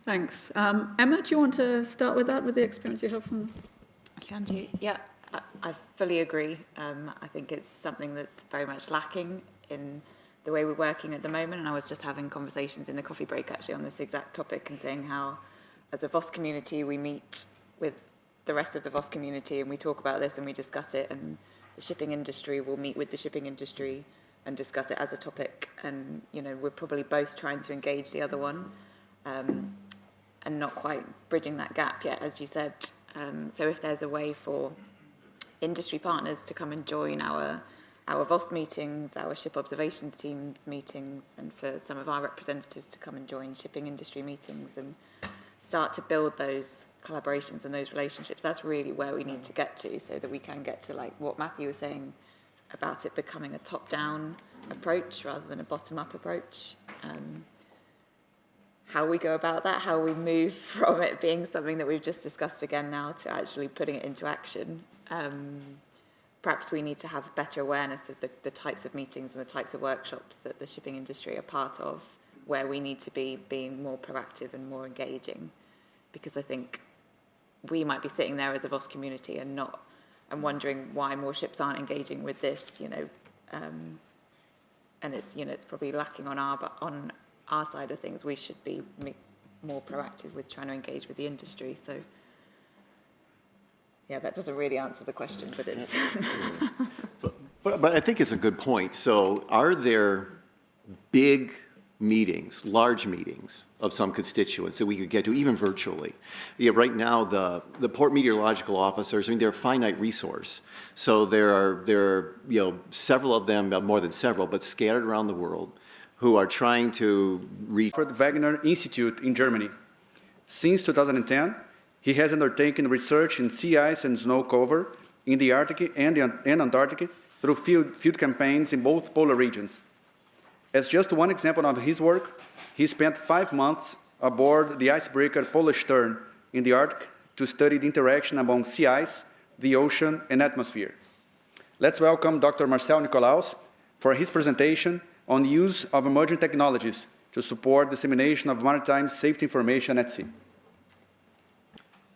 Thanks. Emma, do you want to start with that, with the experience you have from? Can do. Yeah, I fully agree. I think it's something that's very much lacking in the way we're working at the moment. And I was just having conversations in the coffee break actually on this exact topic and saying how, as a VOS community, we meet with the rest of the VOS community and we talk about this and we discuss it, and the shipping industry will meet with the shipping industry and discuss it as a topic. And, we're probably both trying to engage the other one. And not quite bridging that gap yet, as you said. So if there's a way for industry partners to come and join our VOS meetings, our ship observations teams meetings, and for some of our representatives to come and join shipping industry meetings and start to build those collaborations and those relationships, that's really where we need to get to, so that we can get to like what Matthew was saying about it becoming a top-down approach rather than a bottom-up approach. how we go about that, how we move from it being something that we've just discussed again now to actually putting it into action. Perhaps we need to have better awareness of the types of meetings and the types of workshops that the shipping industry are part of, where we need to be being more proactive and more engaging. Because I think we might be sitting there as a VOS community and wondering why more ships aren't engaging with this, and it's probably lacking on our side of things. We should be more proactive with trying to engage with the industry. So yeah, that doesn't really answer the question, but it's But I think it's a good point. So are there big meetings, large meetings of some constituents that we could get to, even virtually? Yeah, right now, the port meteorological officers, they're a finite resource. So there are several of them, more than several, but scattered around the world, who are trying to reach. For the Wagner Institute in Germany. Since 2010, he has undertaken research in sea ice and snow cover in the Arctic and Antarctic through field campaigns in both polar regions. As just one example of his work, he spent 5 months aboard the icebreaker Polish Stern in the Arctic to study the interaction among sea ice, the ocean, and atmosphere. Let's welcome Dr. Marcel Nicolaus for his presentation on the use of emerging technologies to support dissemination of maritime safety information at sea.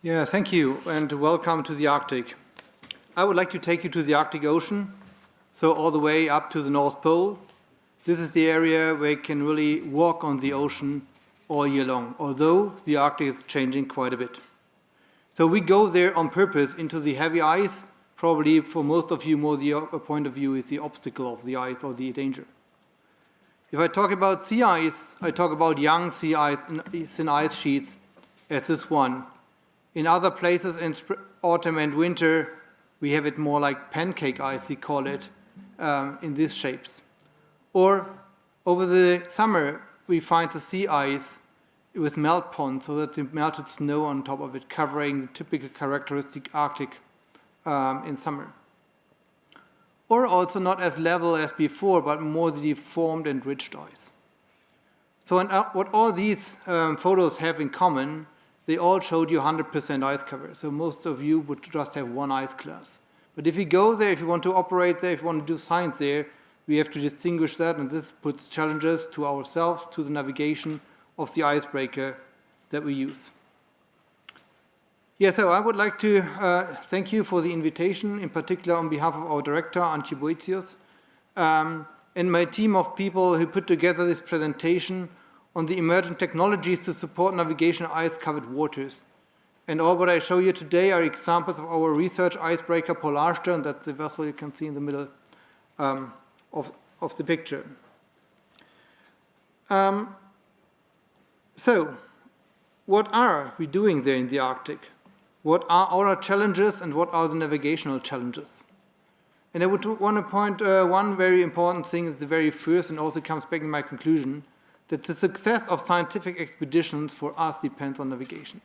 Yeah, thank you, and welcome to the Arctic. I would like to take you to the Arctic Ocean, so all the way up to the North Pole. This is the area where you can really walk on the ocean all year long, although the Arctic is changing quite a bit. So we go there on purpose into the heavy ice. Probably for most of you, more the point of view is the obstacle of the ice or the danger. If I talk about sea ice, I talk about young sea ice in ice sheets as this one. In other places in autumn and winter, we have it more like pancake ice, we call it, in these shapes. Or over the summer, we find the sea ice with melt ponds, so that the melted snow on top of it, covering the typical characteristic Arctic in summer. Or also not as level as before, but more the deformed and ridged ice. So what all these photos have in common, they all showed you 100% ice cover. So most of you would just have one ice class. But if you go there, if you want to operate there, if you want to do science there, we have to distinguish that, and this puts challenges to ourselves, to the navigation of the icebreaker that we use. Yeah, so I would like to thank you for the invitation, in particular on behalf of our director, Antje Boetius, and my team of people who put together this presentation on the emerging technologies to support navigation in ice-covered waters. And all what I show you today are examples of our research icebreaker Polarstern. That's the vessel you can see in the middle of the picture. So, what are we doing there in the Arctic? What are our challenges and what are the navigational challenges? And I would want to point one very important thing is the very first, and also comes back in my conclusion, that the success of scientific expeditions for us depends on navigation.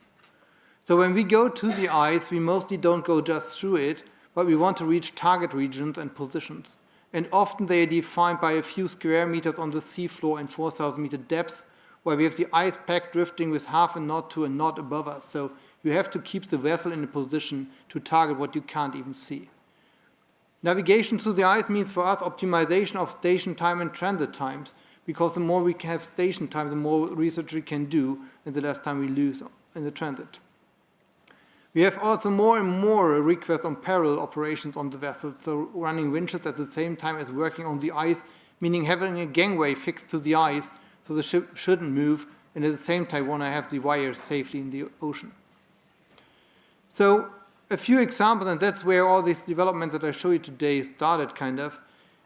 So when we go to the ice, we mostly don't go just through it, but we want to reach target regions and positions. And often they are defined by a few square meters on the seafloor and 4,000 meter depths, where we have the ice pack drifting with half a knot to a knot above us. So you have to keep the vessel in a position to target what you can't even see. Navigation through the ice means for us optimization of station time and transit times, because the more we have station time, the more research we can do, and the less time we lose in the transit. We have also more and more requests on parallel operations on the vessel, so running winches at the same time as working on the ice, meaning having a gangway fixed to the ice so the ship shouldn't move, and at the same time want to have the wires safely in the ocean. So a few examples, and that's where all this development that I show you today started kind of,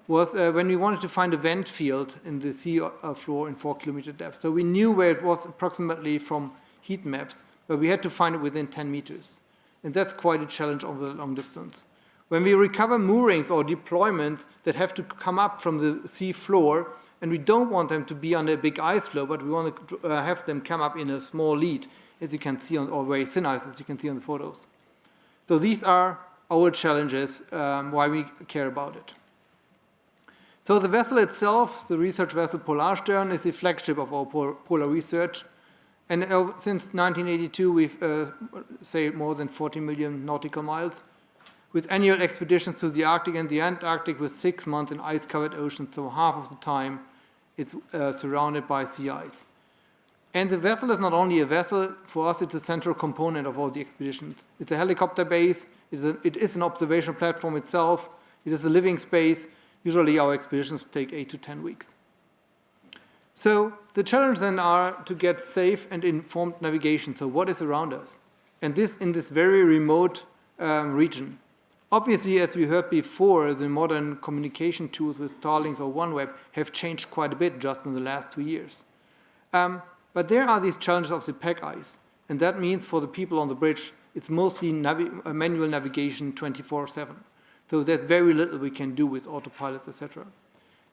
was when we wanted to find a vent field in the sea floor in 4 kilometer depth. So we knew where it was approximately from heat maps, but we had to find it within 10 meters. And that's quite a challenge over the long distance. When we recover moorings or deployments that have to come up from the sea floor, and we don't want them to be on a big ice floe, but we want to have them come up in a small lead, as you can see on, or very thin ice, as you can see on the photos. So these are our challenges, why we care about it. So the vessel itself, the research vessel Polarstern, is the flagship of our polar research. And since 1982, we've sailed more than 40 million nautical miles, with annual expeditions to the Arctic and the Antarctic with 6 months in ice-covered oceans, so half of the time it's surrounded by sea ice. And the vessel is not only a vessel, for us it's a central component of all the expeditions. It's a helicopter base, it is an observation platform itself, it is a living space. Usually our expeditions take 8 to 10 weeks. So the challenge then are to get safe and informed navigation, so what is around us? And this in this very remote region. Obviously, as we heard before, the modern communication tools with Starlink or OneWeb have changed quite a bit just in the last 2 years. But there are these challenges of the pack ice, and that means for the people on the bridge, it's mostly manual navigation 24/7. So there's very little we can do with autopilots, etc.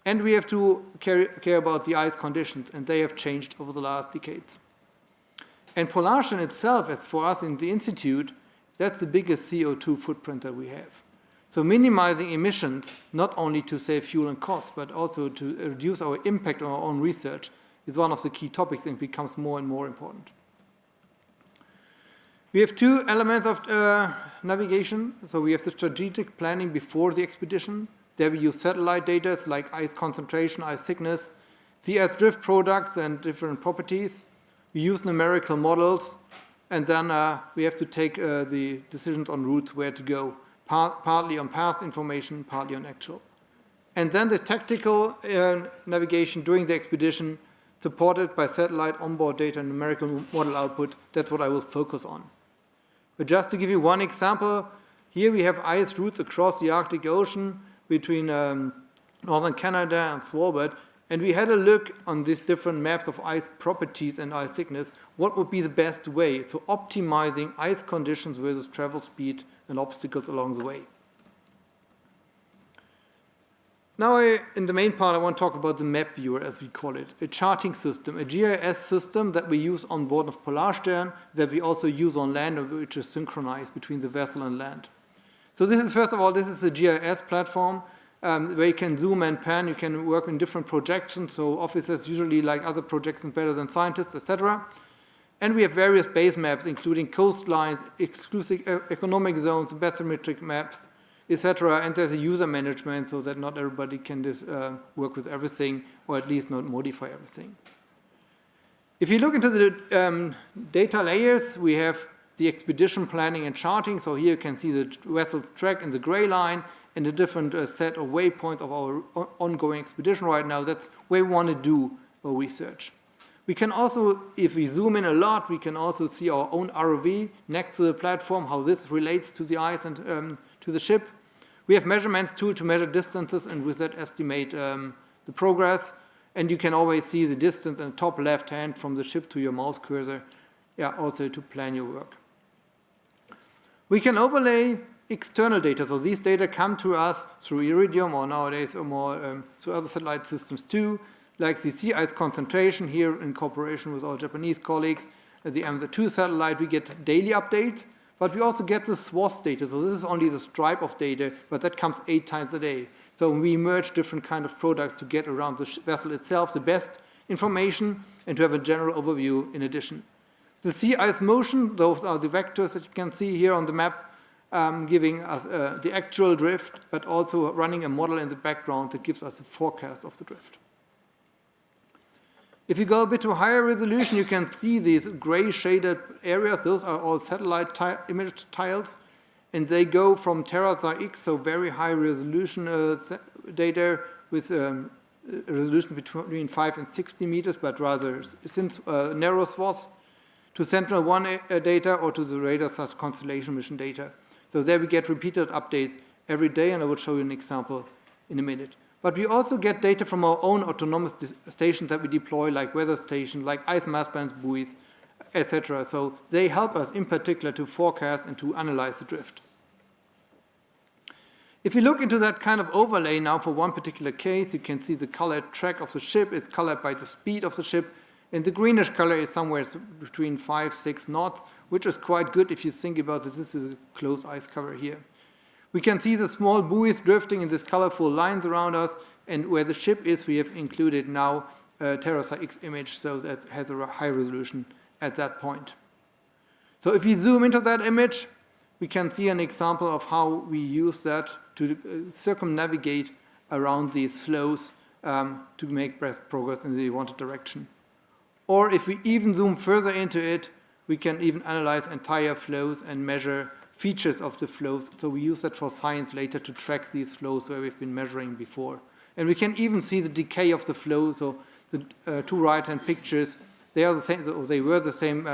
And we have to care about the ice conditions, and they have changed over the last decades. And Polarstern itself, as for us in the Institute, that's the biggest CO2 footprint that we have. So minimizing emissions, not only to save fuel and cost, but also to reduce our impact on our own research, is one of the key topics and becomes more and more important. We have two elements of navigation. So we have the strategic planning before the expedition. There we use satellite data like ice concentration, ice thickness, sea ice drift products and different properties. We use numerical models, and then we have to take the decisions on routes where to go, partly on past information, partly on actual. And then the tactical navigation during the expedition, supported by satellite onboard data and numerical model output. That's what I will focus on. But just to give you one example, here we have ice routes across the Arctic Ocean between northern Canada and Svalbard, and we had a look on these different maps of ice properties and ice thickness, what would be the best way, so optimizing ice conditions versus travel speed and obstacles along the way. Now in the main part I want to talk about the map viewer, as we call it, a charting system, a GIS system that we use on board of Polarstern, that we also use on land, which is synchronized between the vessel and land. So this is, first of all, this is the GIS platform where you can zoom and pan, you can work in different projections, so officers usually like other projections better than scientists, etc. And we have various base maps, including coastlines, exclusive economic zones, bathymetric maps, etc. And there's a user management so that not everybody can just work with everything, or at least not modify everything. If you look into the data layers, we have the expedition planning and charting. So here you can see the vessel's track in the gray line and a different set of waypoints of our ongoing expedition right now. That's where we want to do our research. We can also, if we zoom in a lot, we can also see our own ROV next to the platform, how this relates to the ice and to the ship. We have measurements tool to measure distances and with that estimate the progress. And you can always see the distance in the top left hand from the ship to your mouse cursor, also to plan your work. We can overlay external data. So these data come to us through Iridium or nowadays or more through other satellite systems too, like the sea ice concentration here in cooperation with our Japanese colleagues. As the M2 satellite, we get daily updates, but we also get the SWOS data. So this is only the stripe of data, but that comes 8 times a day. So we merge different kind of products to get around the vessel itself the best information and to have a general overview in addition. The sea ice motion, those are the vectors that you can see here on the map, giving us the actual drift, but also running a model in the background that gives us a forecast of the drift. If you go a bit to higher resolution, you can see these gray shaded areas. Those are all satellite image tiles, and they go from TerraSAR X, so very high resolution data with resolution between 5 and 60 meters, but rather narrow swaths, to Sentinel-1 data or to the radar constellation mission data. So there we get repeated updates every day, and I will show you an example in a minute. But we also get data from our own autonomous stations that we deploy, like weather stations, like ice mass bands, buoys, etc. So they help us in particular to forecast and to analyze the drift. If you look into that kind of overlay now for one particular case, you can see the colored track of the ship. It's colored by the speed of the ship. And the greenish color is somewhere between 5-6 knots, which is quite good if you think about that this is a close ice cover here. We can see the small buoys drifting in these colorful lines around us, and where the ship is, we have included now TerraSAR X image, so that has a high resolution at that point. So if we zoom into that image, we can see an example of how we use that to circumnavigate around these flows to make progress in the wanted direction. Or if we even zoom further into it, we can even analyze entire flows and measure features of the flows. So we use that for science later to track these flows where we've been measuring before. And we can even see the decay of the flow. So the two right-hand pictures, they are the same, or they were the same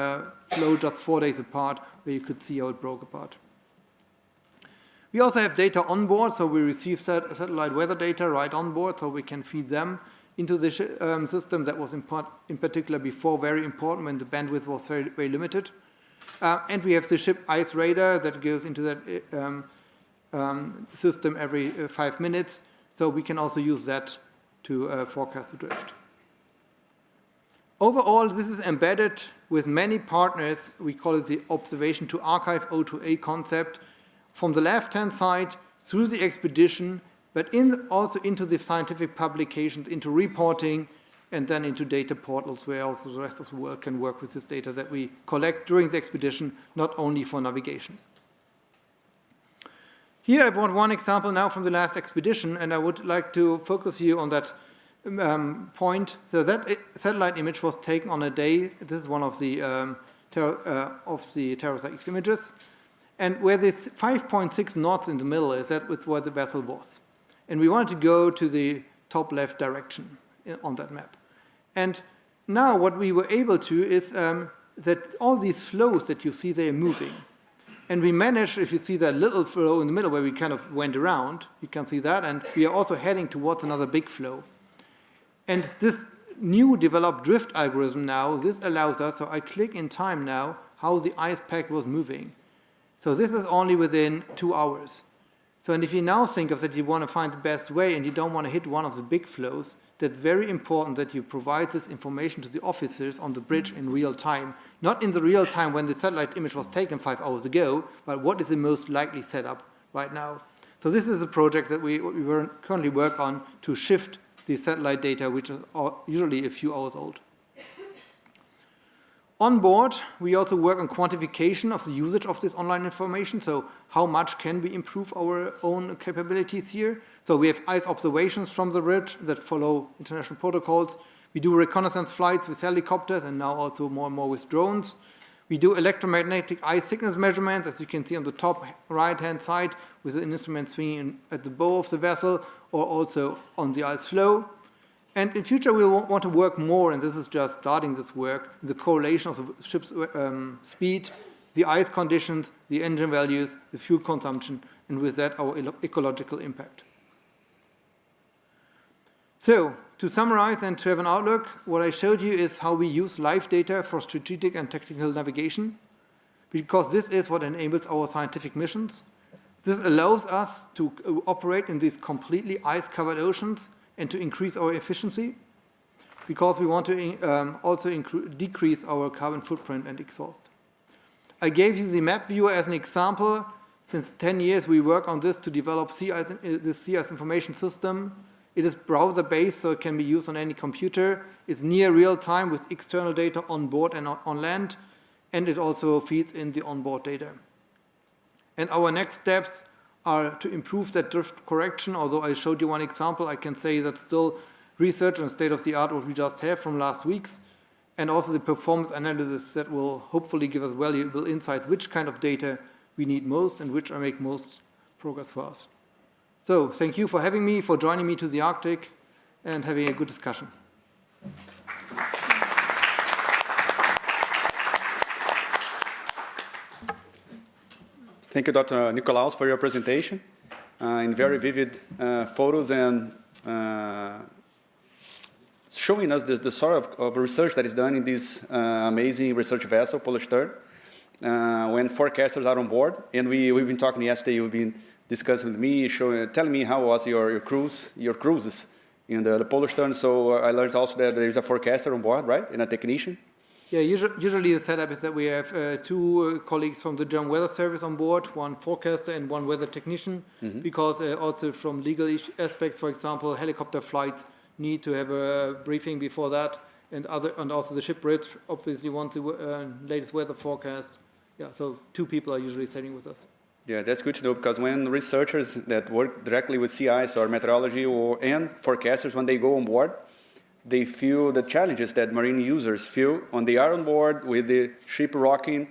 flow just 4 days apart, where you could see how it broke apart. We also have data on board, so we receive satellite weather data right on board, so we can feed them into the system. That was in particular before very important when the bandwidth was very, very limited. And we have the ship ice radar that goes into that system every 5 minutes, so we can also use that to forecast the drift. Overall, this is embedded with many partners. We call it the observation to archive O2A concept. From the left-hand side through the expedition, but also into the scientific publications, into reporting, and then into data portals where also the rest of the world can work with this data that we collect during the expedition, not only for navigation. Here I brought one example now from the last expedition, and I would like to focus you on that point. So that satellite image was taken on a day. This is one of the TerraSat images. And where this 5.6 knots in the middle is, that was where the vessel was. And we wanted to go to the top left direction on that map. And now what we were able to is that all these flows that you see, they are moving. And we managed, if you see that little flow in the middle where we kind of went around, you can see that, and we are also heading towards another big flow. And this new developed drift algorithm now, this allows us, so I click in time now, how the ice pack was moving. So this is only within 2 hours. So, and if you now think of that you want to find the best way and you don't want to hit one of the big flows, that's very important that you provide this information to the officers on the bridge in real time. Not in the real time when the satellite image was taken 5 hours ago, but what is the most likely setup right now. So this is a project that we currently work on to shift the satellite data, which is usually a few hours old. On board, we also work on quantification of the usage of this online information. So how much can we improve our own capabilities here? So we have ice observations from the bridge that follow international protocols. We do reconnaissance flights with helicopters and now also more and more with drones. We do electromagnetic ice thickness measurements, as you can see on the top right-hand side, with an instrument swinging at the bow of the vessel or also on the ice flow. And in future, we'll want to work more, and this is just starting this work, the correlation of the ship's speed, the ice conditions, the engine values, the fuel consumption, and with that, our ecological impact. So, to summarize and to have an outlook, what I showed you is how we use live data for strategic and tactical navigation, because this is what enables our scientific missions. This allows us to operate in these completely ice-covered oceans and to increase our efficiency, because we want to also decrease our carbon footprint and exhaust. I gave you the map viewer as an example. Since 10 years, we work on this to develop this sea ice information system. It is browser-based, so it can be used on any computer. It's near real-time with external data on board and on land, and it also feeds in the onboard data. And our next steps are to improve that drift correction. Although I showed you one example, I can say that's still research and state-of-the-art what we just have from last week's, and also the performance analysis that will hopefully give us valuable insights which kind of data we need most and which make most progress for us. So thank you for having me, for joining me to the Arctic, and having a good discussion. Thank you, Dr. Nicolaus, for your presentation in very vivid photos and showing us the sort of research that is done in this amazing research vessel, Polarstern, when forecasters are on board. And we've been talking yesterday, you've been discussing with me, telling me how was your cruises in the Polarstern. So I learned also that there is a forecaster on board, right, and a technician. Yeah, usually the setup is that we have two colleagues from the German Weather Service on board, one forecaster and one weather technician, because also from legal aspects, for example, helicopter flights need to have a briefing before that, and also the ship bridge obviously wants the latest weather forecast. Yeah, so 2 people are usually sailing with us. Yeah, that's good to know, because when researchers that work directly with sea ice or meteorology and forecasters, when they go on board, they feel the challenges that marine users feel when they are on board with the ship rocking,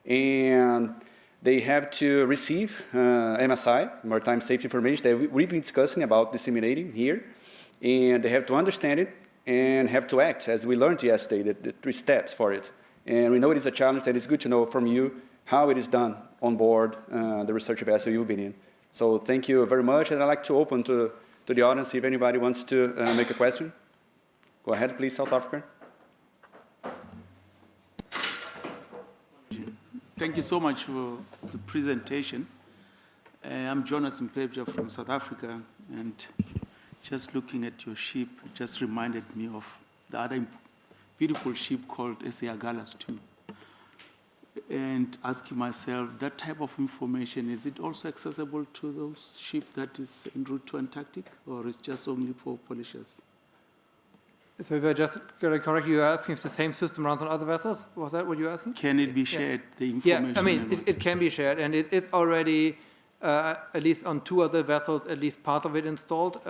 and they have to receive MSI, Maritime Safety Information, that we've been discussing about disseminating here, and they have to understand it and have to act, as we learned yesterday, the 3 steps for it. And we know it is a challenge, and it's good to know from you how it is done on board the research vessel you've been in. So thank you very much, and I'd like to open to the audience if anybody wants to make a question. Go ahead, please, South Africa. Thank you so much for the presentation. I'm Jonas Mpebja from South Africa, and just looking at your ship just reminded me of the other beautiful ship called SA Agalas 2. And asking myself, that type of information, is it also accessible to those ships that is en route to Antarctic, or is it just only for polishers? So if I just got it correct, you are asking if the same system runs on other vessels? Was that what you're asking? Can it be shared, the information? Yeah, I mean, it can be shared, and it is already, at least on 2 other vessels, at least part of it installed.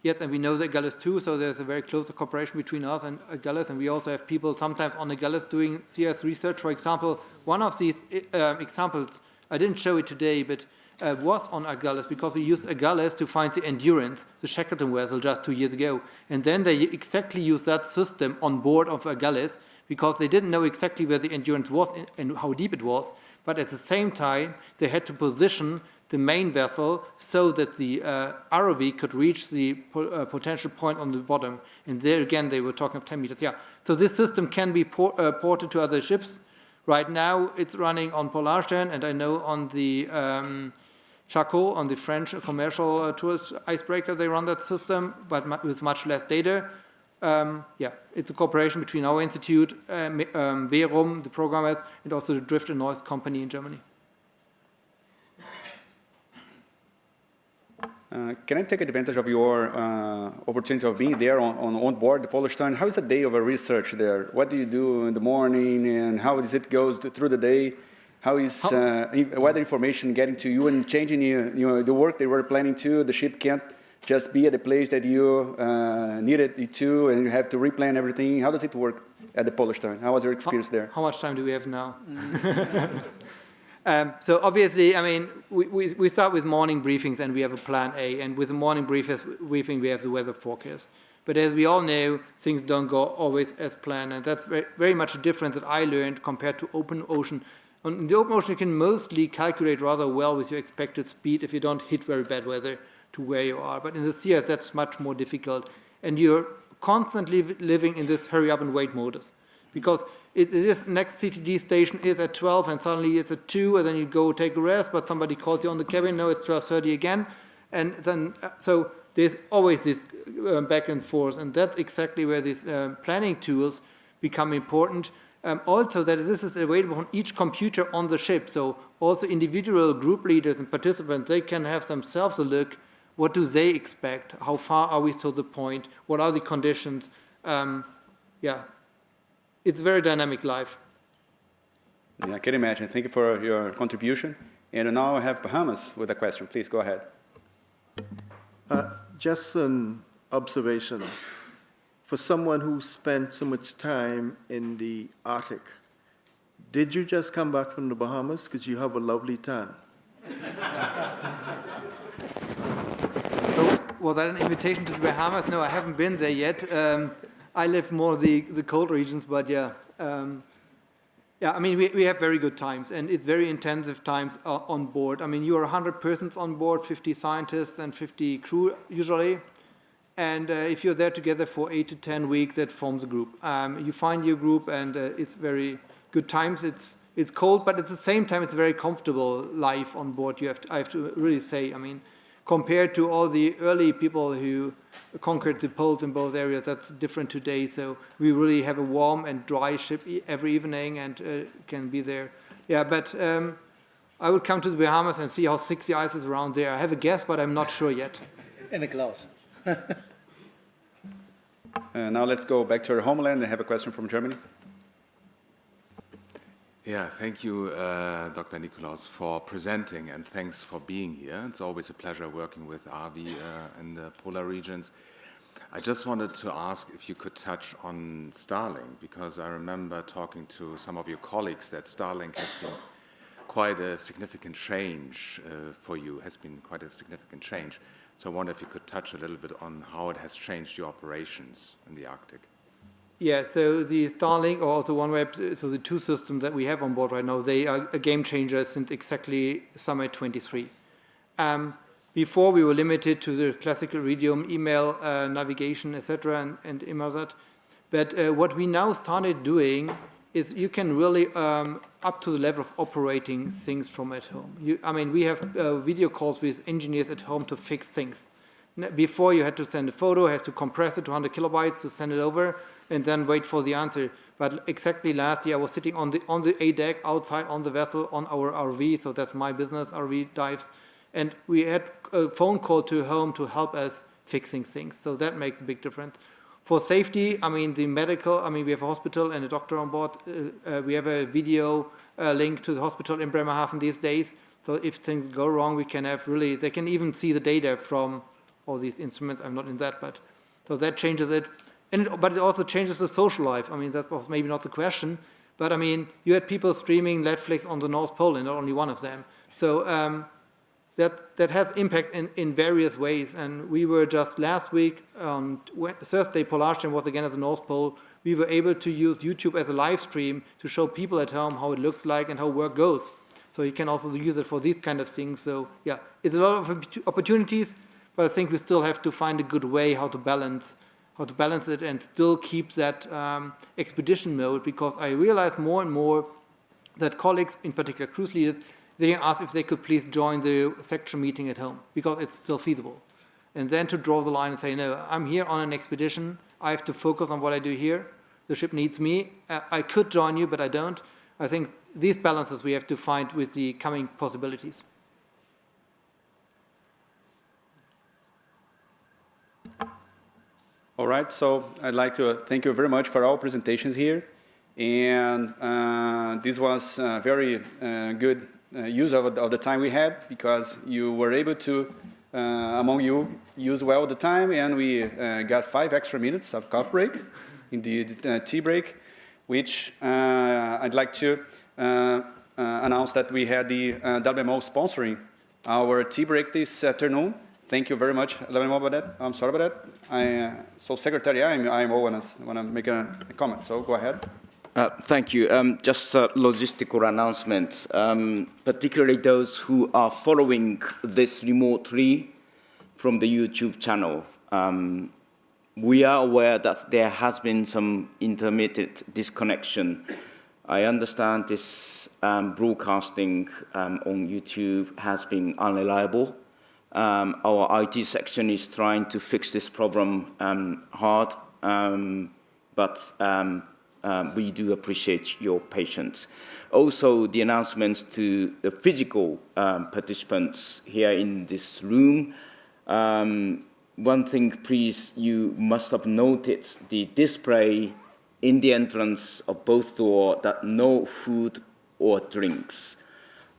Yes, and we know the Agalas too, so there's a very close cooperation between us and Agalas, and we also have people sometimes on Agalas doing CS research. For example, one of these examples, I didn't show it today, but was on Agalas because we used Agalas to find the Endurance, the Shackleton vessel, just 2 years ago. And then they exactly used that system on board of Agalas because they didn't know exactly where the Endurance was and how deep it was. But at the same time, they had to position the main vessel so that the ROV could reach the potential point on the bottom. And there again, they were talking of 10 meters. Yeah. So this system can be ported to other ships. Right now, it's running on Polarstern, and I know on the Charcot, on the French commercial tourist icebreaker, they run that system, but with much less data. Yeah, it's a cooperation between our institute, Verum, the programmers, and also the Drift and Noise company in Germany. Can I take advantage of your opportunity of being there on board the Polarstern? How is a day of a research there? What do you do in the morning, and how does it go through the day? How is weather information getting to you and changing the work they were planning to? The ship can't just be at the place that you needed it to, and you have to replan everything. How does it work at the Polarstern? How was your experience there? How much time do we have now? So obviously, I mean, we start with morning briefings and we have a plan A, and with the morning briefing we have the weather forecast. But as we all know, things don't go always as planned, and that's very much a difference that I learned compared to open ocean. In the open ocean, you can mostly calculate rather well with your expected speed if you don't hit very bad weather to where you are. But in the seas, that's much more difficult, and you're constantly living in this hurry up and wait modus, because this next CTD station is at 12 and suddenly it's at 2, and then you go take a rest, but somebody calls you on the cabin, no, it's 12:30 again. And then, so there's always this back and forth, and that's exactly where these planning tools become important. Also, that this is available on each computer on the ship, so also individual group leaders and participants, they can have themselves a look, what do they expect, how far are we to the point, what are the conditions, yeah. It's a very dynamic life. Yeah, I can imagine. Thank you for your contribution. And now I have Bahamas with a question. Please go ahead. Just an observation. For someone who spent so much time in the Arctic, did you just come back from the Bahamas? Because you have a lovely tan. So, was that an invitation to the Bahamas? No, I haven't been there yet. I live more the cold regions, but yeah. Yeah, I mean, we have very good times, and it's very intensive times on board. I mean, you are 100 persons on board, 50 scientists and 50 crew usually. And if you're there together for 8 to 10 weeks, that forms a group. You find your group, and it's very good times. It's cold, but at the same time, it's a very comfortable life on board. I have to really say, I mean, compared to all the early people who conquered the poles in both areas, that's different today. So we really have a warm and dry ship every evening and can be there. Yeah, but I would come to the Bahamas and see how thick the ice is around there. I have a guess, but I'm not sure yet. In a glass. Now let's go back to our homeland and have a question from Germany. Yeah, thank you, Dr. Nikolaus, for presenting, and thanks for being here. It's always a pleasure working with Avi in the polar regions. I just wanted to ask if you could touch on Starlink, because I remember talking to some of your colleagues that Starlink has been quite a significant change for you, has been quite a significant change. So I wonder if you could touch a little bit on how it has changed your operations in the Arctic. Yeah, so the Starlink or also OneWeb, so the two systems that we have on board right now, they are a game changer since exactly summer 23. Before we were limited to the classical radium, email, navigation, etc., and that. But what we now started doing is you can really up to the level of operating things from at home. I mean, we have video calls with engineers at home to fix things. Before you had to send a photo, had to compress it to 100 kilobytes to send it over, and then wait for the answer. But exactly last year, I was sitting on the A deck outside on the vessel on our RV, so that's my business, RV dives, and we had a phone call to home to help us fixing things. So that makes a big difference. For safety, I mean, the medical, I mean, we have a hospital and a doctor on board. We have a video link to the hospital in Bremerhaven these days. So if things go wrong, we can have really, they can even see the data from all these instruments. I'm not in that, but so that changes it. But it also changes the social life. I mean, that was maybe not the question, but I mean, you had people streaming Netflix on the North Pole and not only one of them. So that has impact in various ways. And we were just last week, Thursday, Polarstern was again at the North Pole. We were able to use YouTube as a live stream to show people at home how it looks like and how work goes. So you can also use it for these kind of things. So yeah, it's a lot of opportunities, but I think we still have to find a good way how to balance it and still keep that expedition mode, because I realize more and more that colleagues, in particular cruise leaders, they ask if they could please join the section meeting at home because it's still feasible. And then to draw the line and say, no, I'm here on an expedition. I have to focus on what I do here. The ship needs me. I could join you, but I don't. I think these balances we have to find with the coming possibilities. All right, so I'd like to thank you very much for all presentations here. And this was very good use of the time we had, because you were able to, among you, use well the time, and we got 5 extra minutes of coffee break, indeed tea break, which I'd like to announce that we had the WMO sponsoring our tea break this afternoon. Thank you very much, WMO, about that. I'm sorry about that. So Secretary IMO want to make a comment, so go ahead. Thank you. Just logistical announcements, particularly those who are following this remotely from the YouTube channel. We are aware that there has been some intermittent disconnection. I understand this broadcasting on YouTube has been unreliable. Our IT section is trying to fix this problem hard, but we do appreciate your patience. Also, the announcements to the physical participants here in this room. One thing, please, you must have noted the display in the entrance of both doors that no food or drinks.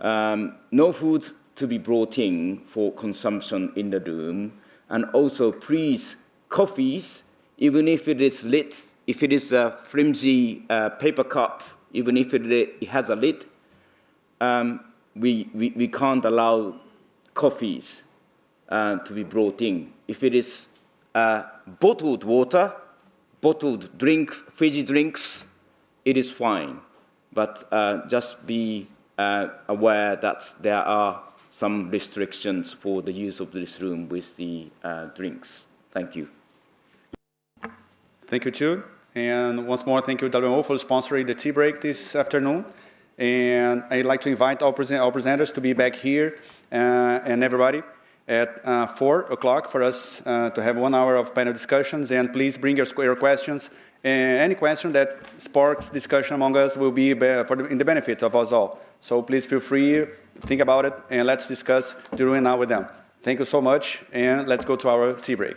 No food to be brought in for consumption in the room. And also, please, coffees, even if it is lit, if it is a flimsy paper cup, even if it has a lid, we can't allow coffees to be brought in. If it is bottled water, bottled drinks, fizzy drinks, it is fine. But just be aware that there are some restrictions for the use of this room with the drinks. Thank you. Thank you, too. And once more, thank you, WMO, for sponsoring the tea break this afternoon. And I'd like to invite all presenters to be back here and everybody at 4 o'clock for us to have 1 hour of panel discussions. And please bring your questions. Any question that sparks discussion among us will be in the benefit of us all. So please feel free, think about it, and let's discuss during now with them. Thank you so much, and let's go to our tea break.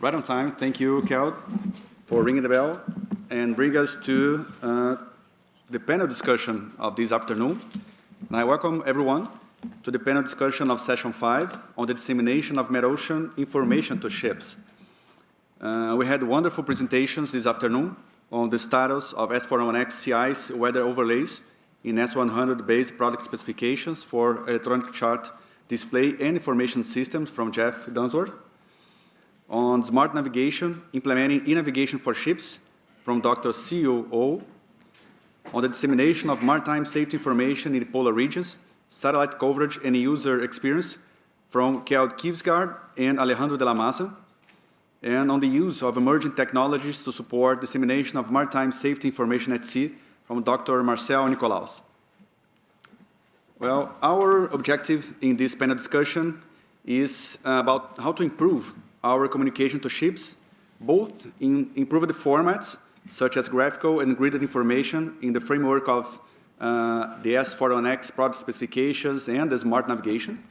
right on time. Thank you, Kel, for ringing the bell and bring us to the panel discussion of this afternoon. And I welcome everyone to the panel discussion of session 5 on the dissemination of mid-ocean information to ships. We had wonderful presentations this afternoon on the status of S401X CI's weather overlays in S100-based product specifications for electronic chart display and information systems from Jeff Dunsworth, on smart navigation, implementing e-navigation for ships from Dr. COO, on the dissemination of maritime safety information in the polar regions, satellite coverage and user experience from Kjeld Kivsgaard and Alejandro de la Maza, and on the use of emerging technologies to support dissemination of maritime safety information at sea from Dr. Marcel Nicolaus. Well, our objective in this panel discussion is about how to improve our communication to ships, both in improved formats, such as graphical and gridded information in the framework of the S401X product specifications and the smart navigation,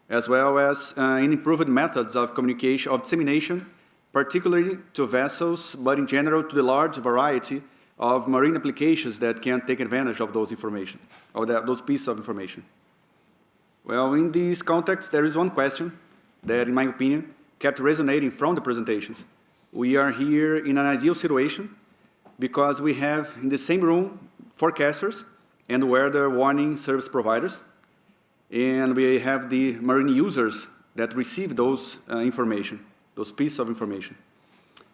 as well as in improved methods of communication, of dissemination, particularly to vessels, but in general to the large variety of marine applications that can take advantage of those information, or those pieces of information. Well, in this context, there is one question that, in my opinion, kept resonating from the presentations. We are here in an ideal situation because we have in the same room forecasters and weather warning service providers, and we have the marine users that receive those information, those pieces of information.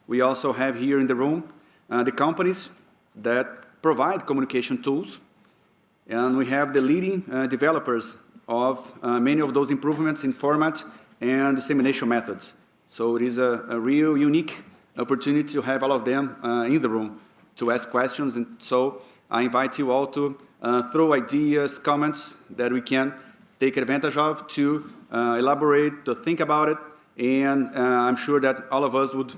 We also have here in the room the companies that provide communication tools, and we have the leading developers of many of those improvements in format and dissemination methods. So it is a real unique opportunity to have all of them in the room to ask questions, and so I invite you all to throw ideas, comments that we can take advantage of to elaborate, to think about it, and I'm sure that all of us would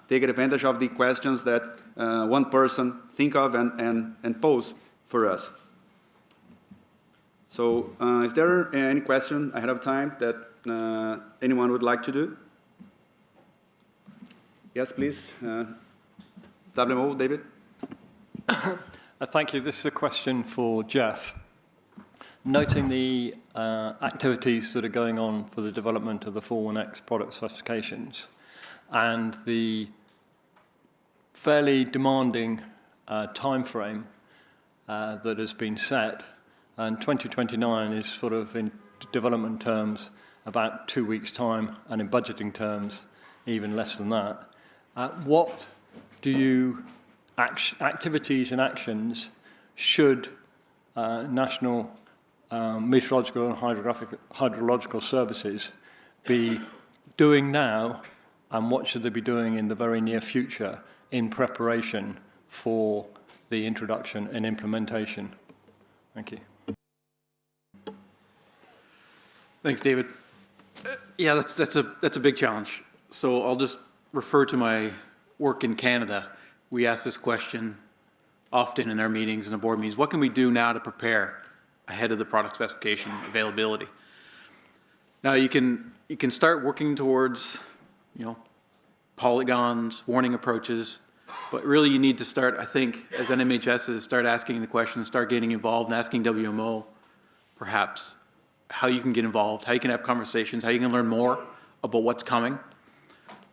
take advantage of the questions that one person think of and pose for us. So is there any question ahead of time that anyone would like to do? Yes, please. WMO, David? Thank you. This is a question for Jeff. Noting the activities that are going on for the development of the 41X product specifications and the fairly demanding time frame that has been set, and 2029 is sort of in development terms about 2 weeks' time, and in budgeting terms even less than that. What do you activities and actions should national meteorological and hydrological services be doing now, and what should they be doing in the very near future in preparation for the introduction and implementation? Thank you. Thanks, David. Yeah, that's a big challenge. So I'll just refer to my work in Canada. We ask this question often in our meetings and the board meetings. What can we do now to prepare ahead of the product specification availability? Now you can start working towards, polygons, warning approaches, but really you need to start, I think, as NMHSs, start asking the questions, start getting involved and asking WMO, perhaps, how you can get involved, how you can have conversations, how you can learn more about what's coming.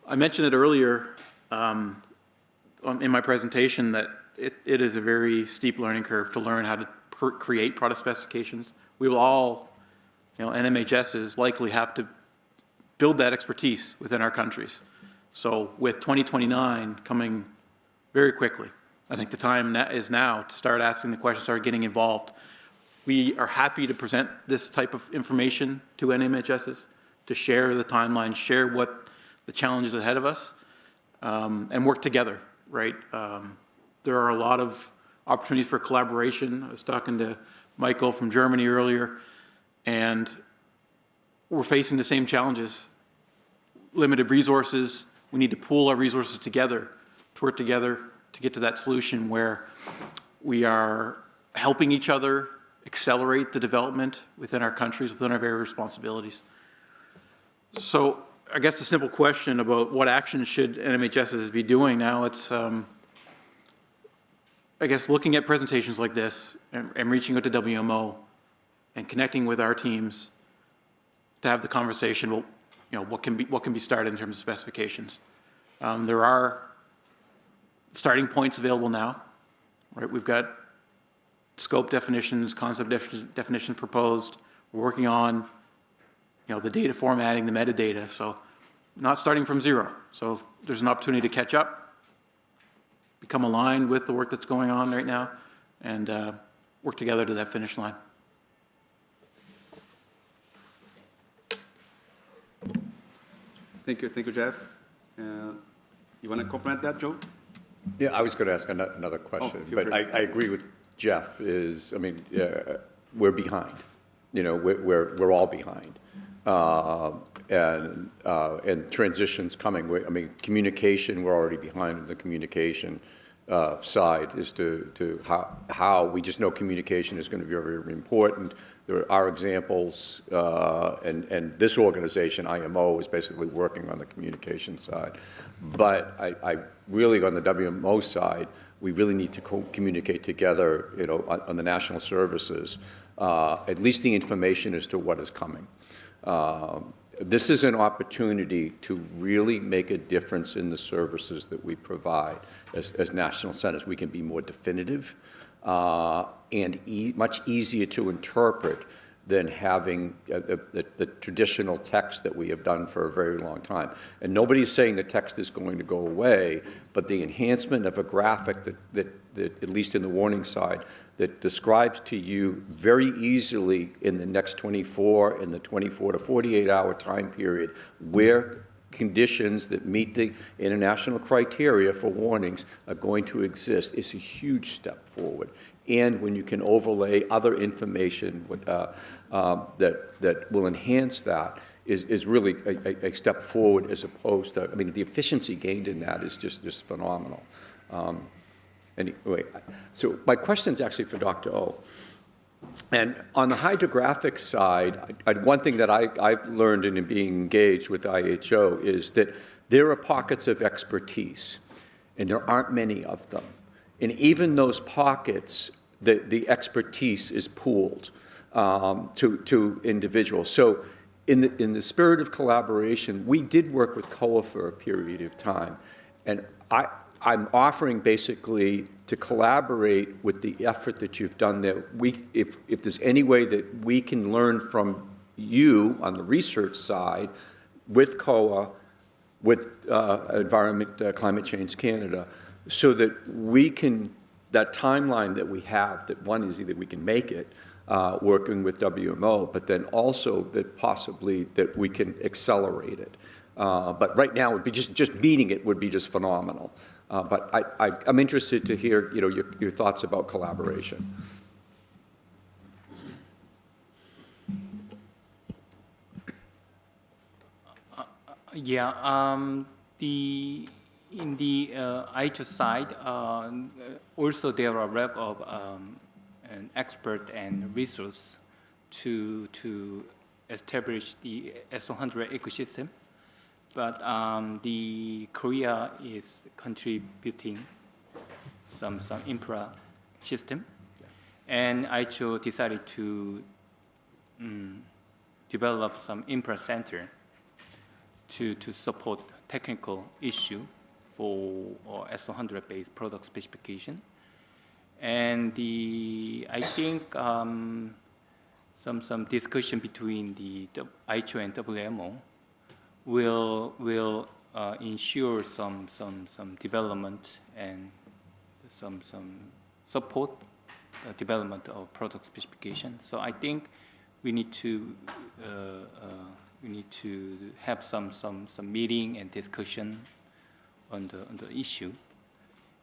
I mentioned it earlier in my presentation that it is a very steep learning curve to learn how to create product specifications. We will all, NMHSs likely have to build that expertise within our countries. So with 2029 coming very quickly, I think the time is now to start asking the questions, start getting involved. We are happy to present this type of information to NMHSs, to share the timeline, share what the challenges ahead of us, and work together, right? There are a lot of opportunities for collaboration. I was talking to Michael from Germany earlier, and we're facing the same challenges. Limited resources. We need to pool our resources together, to work together to get to that solution where we are helping each other accelerate the development within our countries, within our very responsibilities. So I guess a simple question about what action should NMHSs be doing now. It's, I guess, looking at presentations like this and reaching out to WMO and connecting with our teams to have the conversation. Well, you know, what can be started in terms of specifications. There are starting points available now, right? We've got scope definitions, concept definitions proposed. We're working on, you know, the data formatting, the metadata. So not starting from zero. So there's an opportunity to catch up, become aligned with the work that's going on right now, and work together to that finish line. Thank you, Jeff. You want to complement that, Joe? Yeah, I was going to ask another question, but I agree with Jeff. I mean, we're behind. You know, we're all behind, and transitions coming. I mean, communication, we're already behind in the communication side as to how we just know communication is going to be very, very important. There are examples, and this organization, IMO, is basically working on the communication side. But I really, on the WMO side, we really need to communicate together, you know, on the national services, at least the information as to what is coming. This is an opportunity to really make a difference in the services that we provide as national centers. We can be more definitive and much easier to interpret than having the traditional text that we have done for a very long time. And nobody is saying the text is going to go away, but the enhancement of a graphic that at least in the warning side, that describes to you very easily in the next 24 to 48 hour time period where conditions that meet the international criteria for warnings are going to exist is a huge step forward. And when you can overlay other information that will enhance that is really a step forward, as opposed to, I mean, the efficiency gained in that is just phenomenal. Anyway, so my question is actually for Dr. O. And on the hydrographic side, one thing that I've learned in being engaged with IHO is that there are pockets of expertise, and there aren't many of them. And even those pockets, the expertise is pooled to individuals. So in the spirit of collaboration, we did work with COA for a period of time, and I'm offering basically to collaborate with the effort that you've done there. If there's any way that we can learn from you on the research side with COA, with Climate Change Canada, so that we can, that timeline that we have, that one is either we can make it working with WMO, but then also that possibly that we can accelerate it. But right now, it would be just meeting it would be just phenomenal. But I'm interested to hear, you know, your thoughts about collaboration. In the IHO side, also there are a lot of an expert and resource to establish the S100 ecosystem. But the Korea is contributing some infra system, and IHO decided to develop some infra center to support technical issue for S100 based product specification. And I think some discussion between the IHO and WMO will ensure some development and some support development of product specification. So I think we need to have some meeting and discussion on the issue.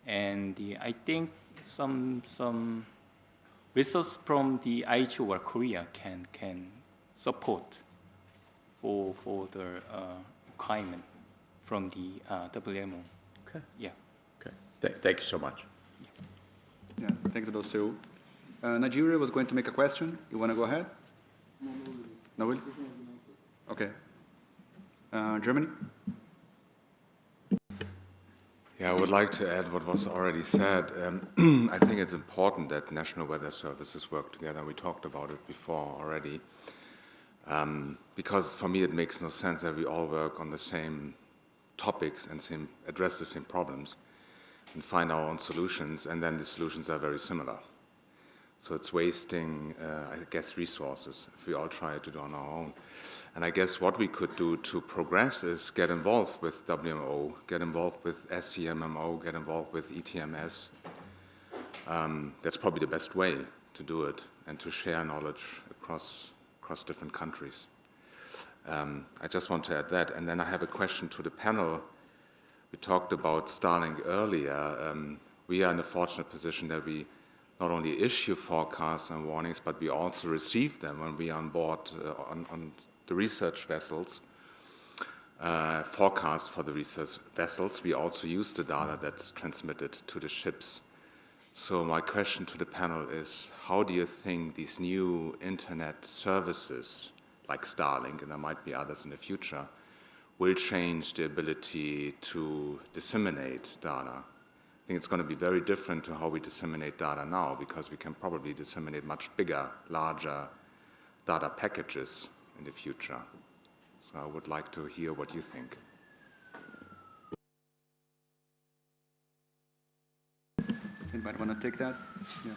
And I think some resource from the IHO or Korea can support for the requirement from the WMO. Okay. Yeah. Okay. Thank you so much. Yeah. Thank you, Dr. Nigeria was going to make a question. You want to go ahead? No, really? Okay. Germany. Yeah, I would like to add what was already said. I think it's important that national weather services work together. We talked about it before already. Because for me it makes no sense that we all work on the same topics and address the same problems and find our own solutions, and then the solutions are very similar. So it's wasting, I guess, resources if we all try to do it on our own. And I guess what we could do to progress is get involved with WMO, get involved with SCMMO, get involved with ETMS. That's probably the best way to do it and to share knowledge across different countries. I just want to add that. And then I have a question to the panel. We talked about Starlink earlier. We are in a fortunate position that we not only issue forecasts and warnings, but we also receive them when we are on board on the research vessels, forecast for the research vessels. We also use the data that's transmitted to the ships. So my question to the panel is, how do you think these new internet services, like Starlink, and there might be others in the future, will change the ability to disseminate data? I think it's going to be very different to how we disseminate data now, because we can probably disseminate much bigger, larger data packages in the future. So I would like to hear what you think. Does anybody want to take that? Yeah.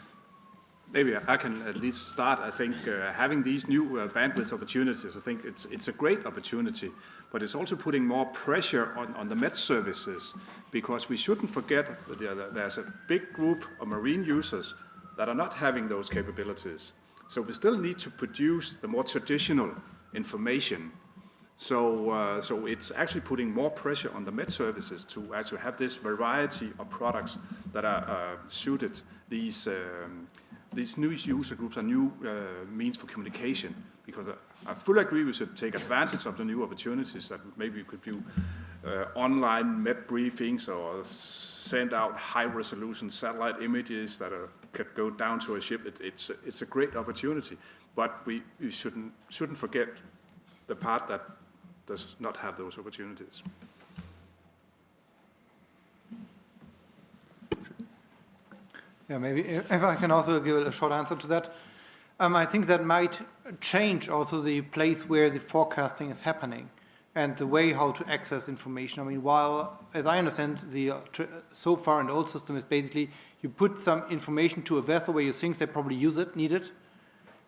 Maybe I can at least start. I think having these new bandwidth opportunities, I think it's a great opportunity, but it's also putting more pressure on the Met services, because we shouldn't forget that there's a big group of marine users that are not having those capabilities. So we still need to produce the more traditional information. So it's actually putting more pressure on the Met services to actually have this variety of products that are suited these new user groups are new means for communication, because I fully agree we should take advantage of the new opportunities that maybe we could do online Met briefings or send out high-resolution satellite images that could go down to a ship. It's a great opportunity, but we shouldn't forget the part that does not have those opportunities. Yeah, maybe if I can also give a short answer to that. I think that might change also the place where the forecasting is happening and the way how to access information. I mean, while, as I understand, so far in the old system is basically you put some information to a vessel where you think they probably need it,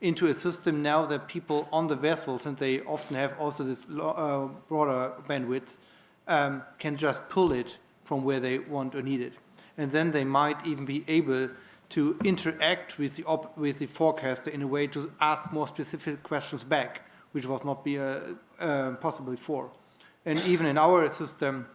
into a system now that people on the vessel, since they often have also this broader bandwidth, can just pull it from where they want or need it. And then they might even be able to interact with the forecaster in a way to ask more specific questions back, which was not possible before. And even in our system,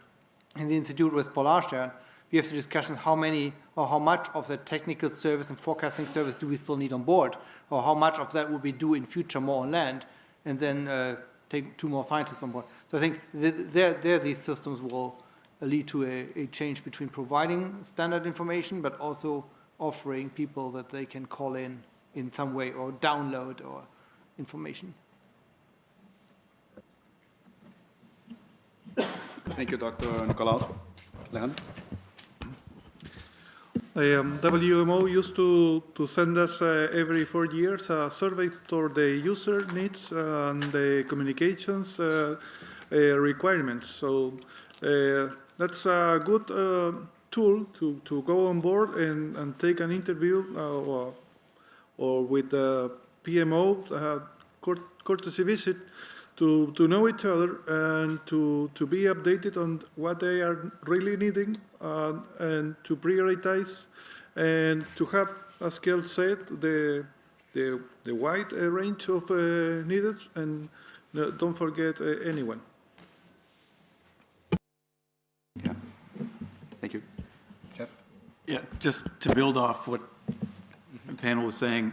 in the Institute with Polarstern, we have the discussion how many or how much of the technical service and forecasting service do we still need on board, or how much of that will we do in future more on land, and then take 2 more scientists on board. So I think these systems will lead to a change between providing standard information, but also offering people that they can call in some way or download or information. Thank you, Dr. Nicolaus. Lehan? WMO used to send us every 4 years a survey for the user needs and the communications requirements. So that's a good tool to go on board and take an interview or with the PMO, courtesy visit, to know each other and to be updated on what they are really needing and to prioritize and to have, as Kjell said, the wide range of needed, and don't forget anyone. Yeah. Thank you. Jeff? Yeah, just to build off what the panel was saying,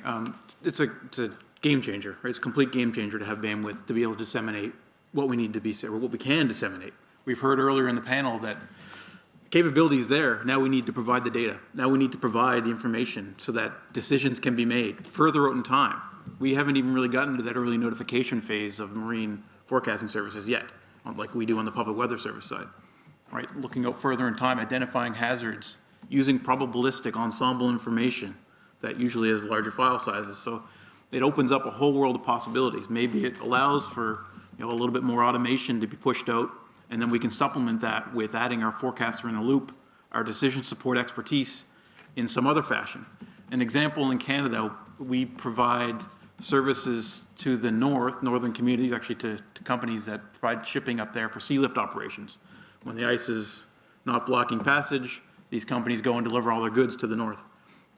it's a game changer, right? It's a complete game changer to have bandwidth to be able to disseminate what we need to be, or what we can disseminate. We've heard earlier in the panel that capability is there. Now we need to provide the data. Now we need to provide the information so that decisions can be made further out in time. We haven't even really gotten to that early notification phase of marine forecasting services yet. like we do on the Public Weather Service side, right? Looking out further in time, identifying hazards, using probabilistic ensemble information that usually has larger file sizes. So it opens up a whole world of possibilities. Maybe it allows for a little bit more automation to be pushed out, and then we can supplement that with adding our forecaster in the loop, our decision support expertise in some other fashion. An example in Canada, we provide services to the northern communities, actually to companies that provide shipping up there for sea lift operations. When the ice is not blocking passage, these companies go and deliver all their goods to the north.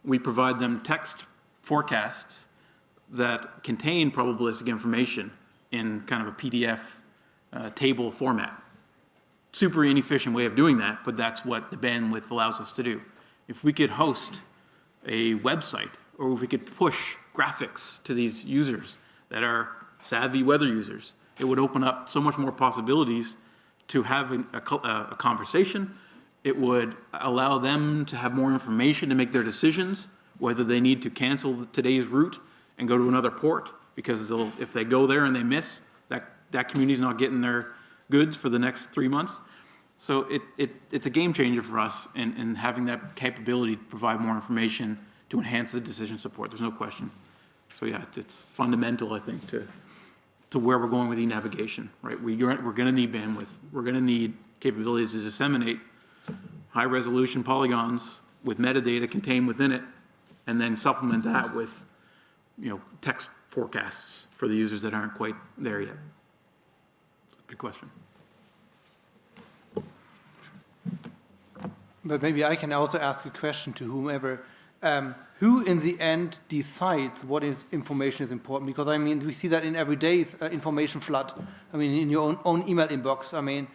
We provide them text forecasts that contain probabilistic information in kind of a PDF table format. Super inefficient way of doing that, but that's what the bandwidth allows us to do. If we could host a website, or if we could push graphics to these users that are savvy weather users, it would open up so much more possibilities to have a conversation. It would allow them to have more information to make their decisions, whether they need to cancel today's route and go to another port, because if they go there and they miss, that community's not getting their goods for the next 3 months. So it's a game changer for us in having that capability to provide more information to enhance the decision support. There's no question. So yeah, it's fundamental, I think, to where we're going with e-navigation, right? We're going to need bandwidth. We're going to need capabilities to disseminate high-resolution polygons with metadata contained within it, and then supplement that with, text forecasts for the users that aren't quite there yet. Good question. But maybe I can also ask a question to whomever. Who in the end decides what information is important? Because I mean, we see that in every day's information flood. I mean, in your own email inbox. I mean,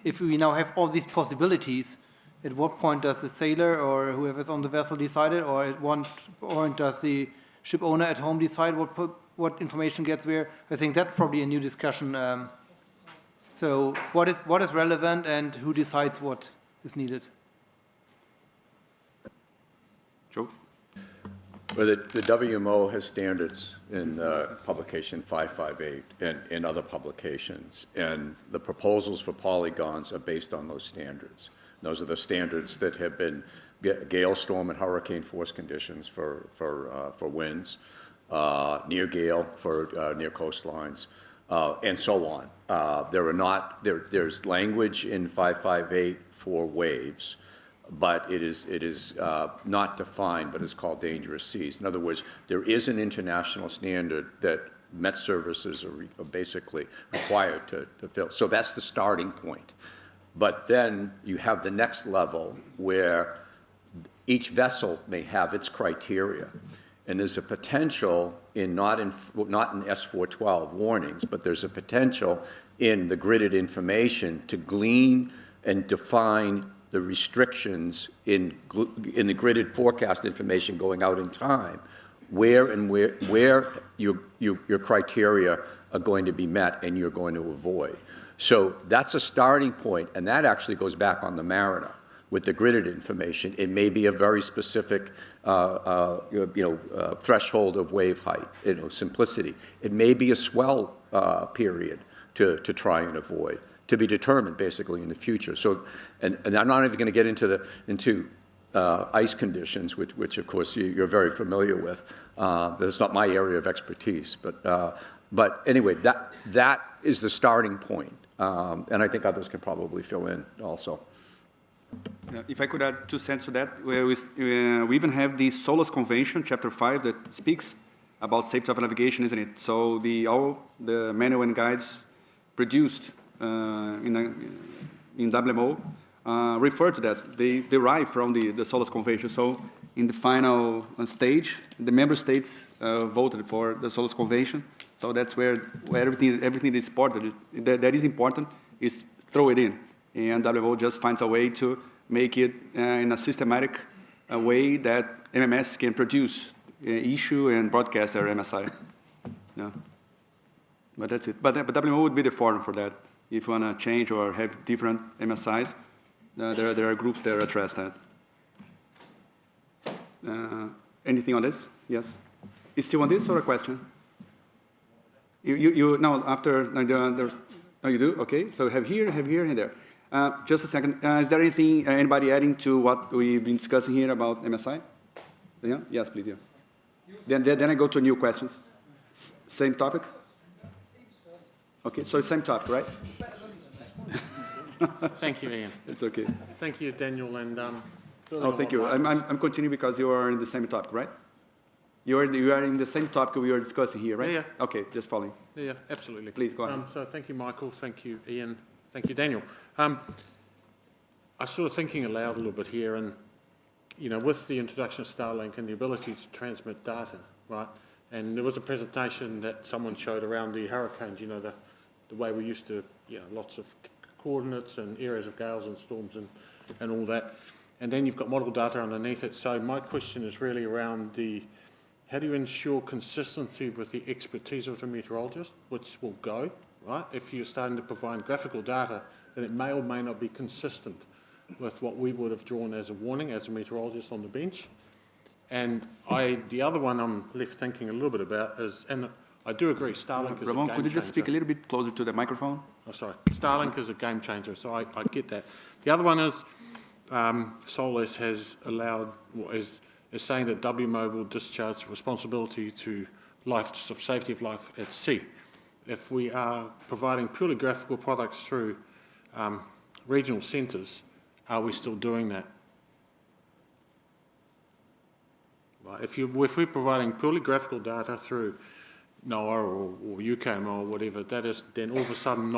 if we now have all these possibilities, at what point does the sailor or whoever's on the vessel decide it, or at what point does the ship owner at home decide what information gets where? I think that's probably a new discussion. So what is relevant, and who decides what is needed? Joe? Well, the WMO has standards in publication 558 and in other publications, and the proposals for polygons are based on those standards. Those are the standards that have been gale, storm, and hurricane force conditions for winds, near gale for near coastlines, and so on. There's language in 558 for waves, but it is not defined, but it's called dangerous seas. In other words, there is an international standard that Met services are basically required to fill. So that's the starting point. But then you have the next level where each vessel may have its criteria. And there's a potential not in S412 warnings, but there's a potential in the gridded information to glean and define the restrictions in the gridded forecast information going out in time, where your criteria are going to be met and you're going to avoid. So that's a starting point, and that actually goes back on the Mariner with the gridded information. It may be a very specific threshold of wave height, simplicity. It may be a swell period to try and avoid, to be determined basically in the future. So, and I'm not even going to get into ice conditions, which of course you're very familiar with. That's not my area of expertise, but anyway, that is the starting point, and I think others can probably fill in also. If I could add 2 cents to that, where we even have the SOLAS Convention, Chapter 5, that speaks about safety of navigation, isn't it? So all the manual and guides produced in WMO refer to that. They derive from the SOLAS Convention. So in the final stage, the member states voted for the SOLAS Convention. So that's where everything is important. That is important is throw it in. And WMO just finds a way to make it in a systematic way that MMS can produce, issue and broadcast their MSI. Yeah. But that's it. But WMO would be the forum for that. If you want to change or have different MSIs, there are groups that address that. Anything on this? Yes? Is still on this or a question? No, after there's Oh, you do? Okay. So have here, and there. Just a second. Is there anything, anybody adding to what we've been discussing here about MSI? Yeah? Yes, please. Yeah. Then I go to new questions. Same topic? Okay, so same topic, right? Thank you, Ian. It's okay. Thank you, Daniel, and Oh, thank you. I'm continuing because you are in the same topic, right? You are in the same topic we are discussing here, right? Yeah. Okay, just following. Yeah, absolutely. Please go ahead. So thank you, Michael. Thank you, Ian. Thank you, Daniel. I was sort of thinking aloud a little bit here, and you know, with the introduction of Starlink and the ability to transmit data, right? And there was a presentation that someone showed around the hurricanes. You know, the way we used to, you know, lots of coordinates and areas of gales and storms and all that. And then you've got model data underneath it. So my question is really around how do you ensure consistency with the expertise of the meteorologist, which will go, right? If you're starting to provide graphical data, then it may or may not be consistent with what we would have drawn as a warning as a meteorologist on the bench. And the other one I'm left thinking a little bit about is, and I do agree, Starlink is Ramon, a game could you just speak a changer. little bit closer to the microphone? Oh, sorry. Starlink is a game changer, so I get that. The other one is SOLAS has allowed, is saying that WMO will discharge responsibility to safety of life at sea. If we are providing purely graphical products through regional centres, are we still doing that? Right. If we're providing purely graphical data through NOAA or UKMO or whatever, that is then all of a sudden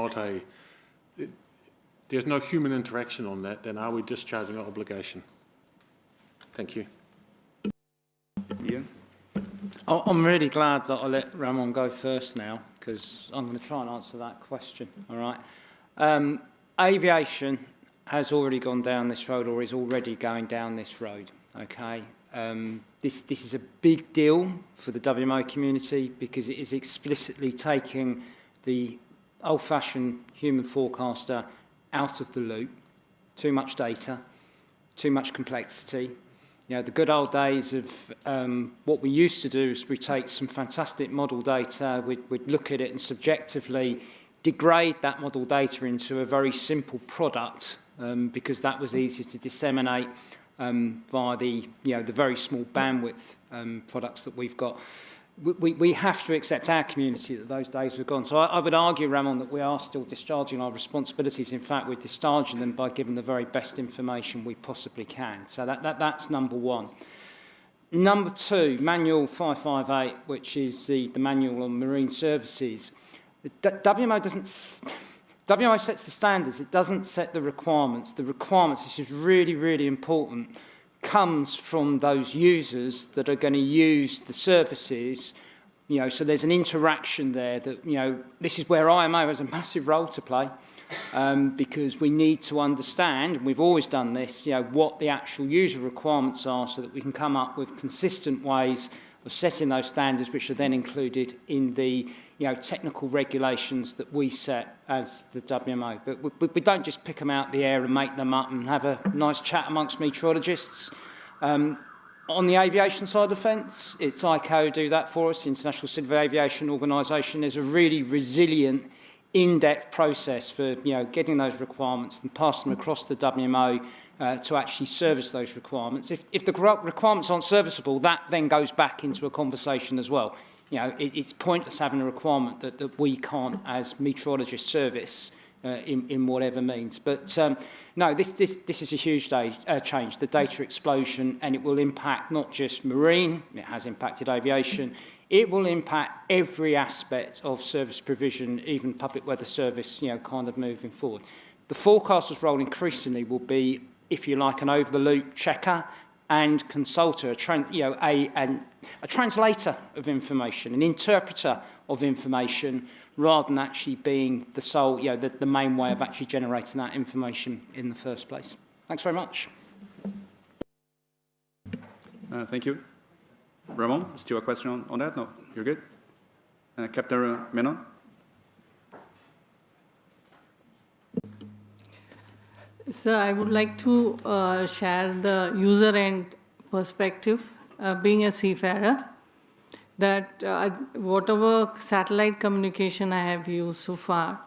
there's no human interaction on that, then are we discharging our obligation? Thank you. Yeah. I'm really glad that I let Ramon go first now, because I'm going to try and answer that question, all right? Aviation has already gone down this road or is already going down this road, okay? This is a big deal for the WMO community because it is explicitly taking the old-fashioned human forecaster out of the loop. Too much data, too much complexity. You know, the good old days of what we used to do is we take some fantastic model data, we'd look at it and subjectively degrade that model data into a very simple product because that was easy to disseminate via the very small bandwidth products that we've got. We have to accept our community that those days are gone. So I would argue, Ramon, that we are still discharging our responsibilities. In fact, we're discharging them by giving the very best information we possibly can. So that's number one. Number two, Manual 558, which is the manual on marine services. WMO sets the standards. It doesn't set the requirements. The requirements, this is really, really important, comes from those users that are going to use the services, you know, so there's an interaction there that, you know, this is where IMO has a massive role to play because we need to understand, and we've always done this, you know, what the actual user requirements are so that we can come up with consistent ways of setting those standards which are then included in the, you know, technical regulations that we set as the WMO. But we don't just pick them out the air and make them up and have a nice chat amongst meteorologists. On the aviation side of the fence, it's ICAO do that for us, the International Civil Aviation Organisation. There's a really resilient, in-depth process for, you know, getting those requirements and passing them across the WMO to actually service those requirements. If the requirements aren't serviceable, that then goes back into a conversation as well. You know, it's pointless having a requirement that we can't, as meteorologists, service in whatever means. But no, this is a huge change, the data explosion, and it will impact not just marine, it has impacted aviation, it will impact every aspect of service provision, even public weather service, you know, kind of moving forward. The forecaster's role increasingly will be, if you like, an over-the-loop checker and consulter, a translator of information, an interpreter of information, rather than actually being the sole, you know, the main way of actually generating that information in the first place. Thanks very much. Thank you. Ramon, still a question on that? No, you're good. Captain Menon? So I would like to share the user end perspective, being a seafarer, that whatever satellite communication I have used so far,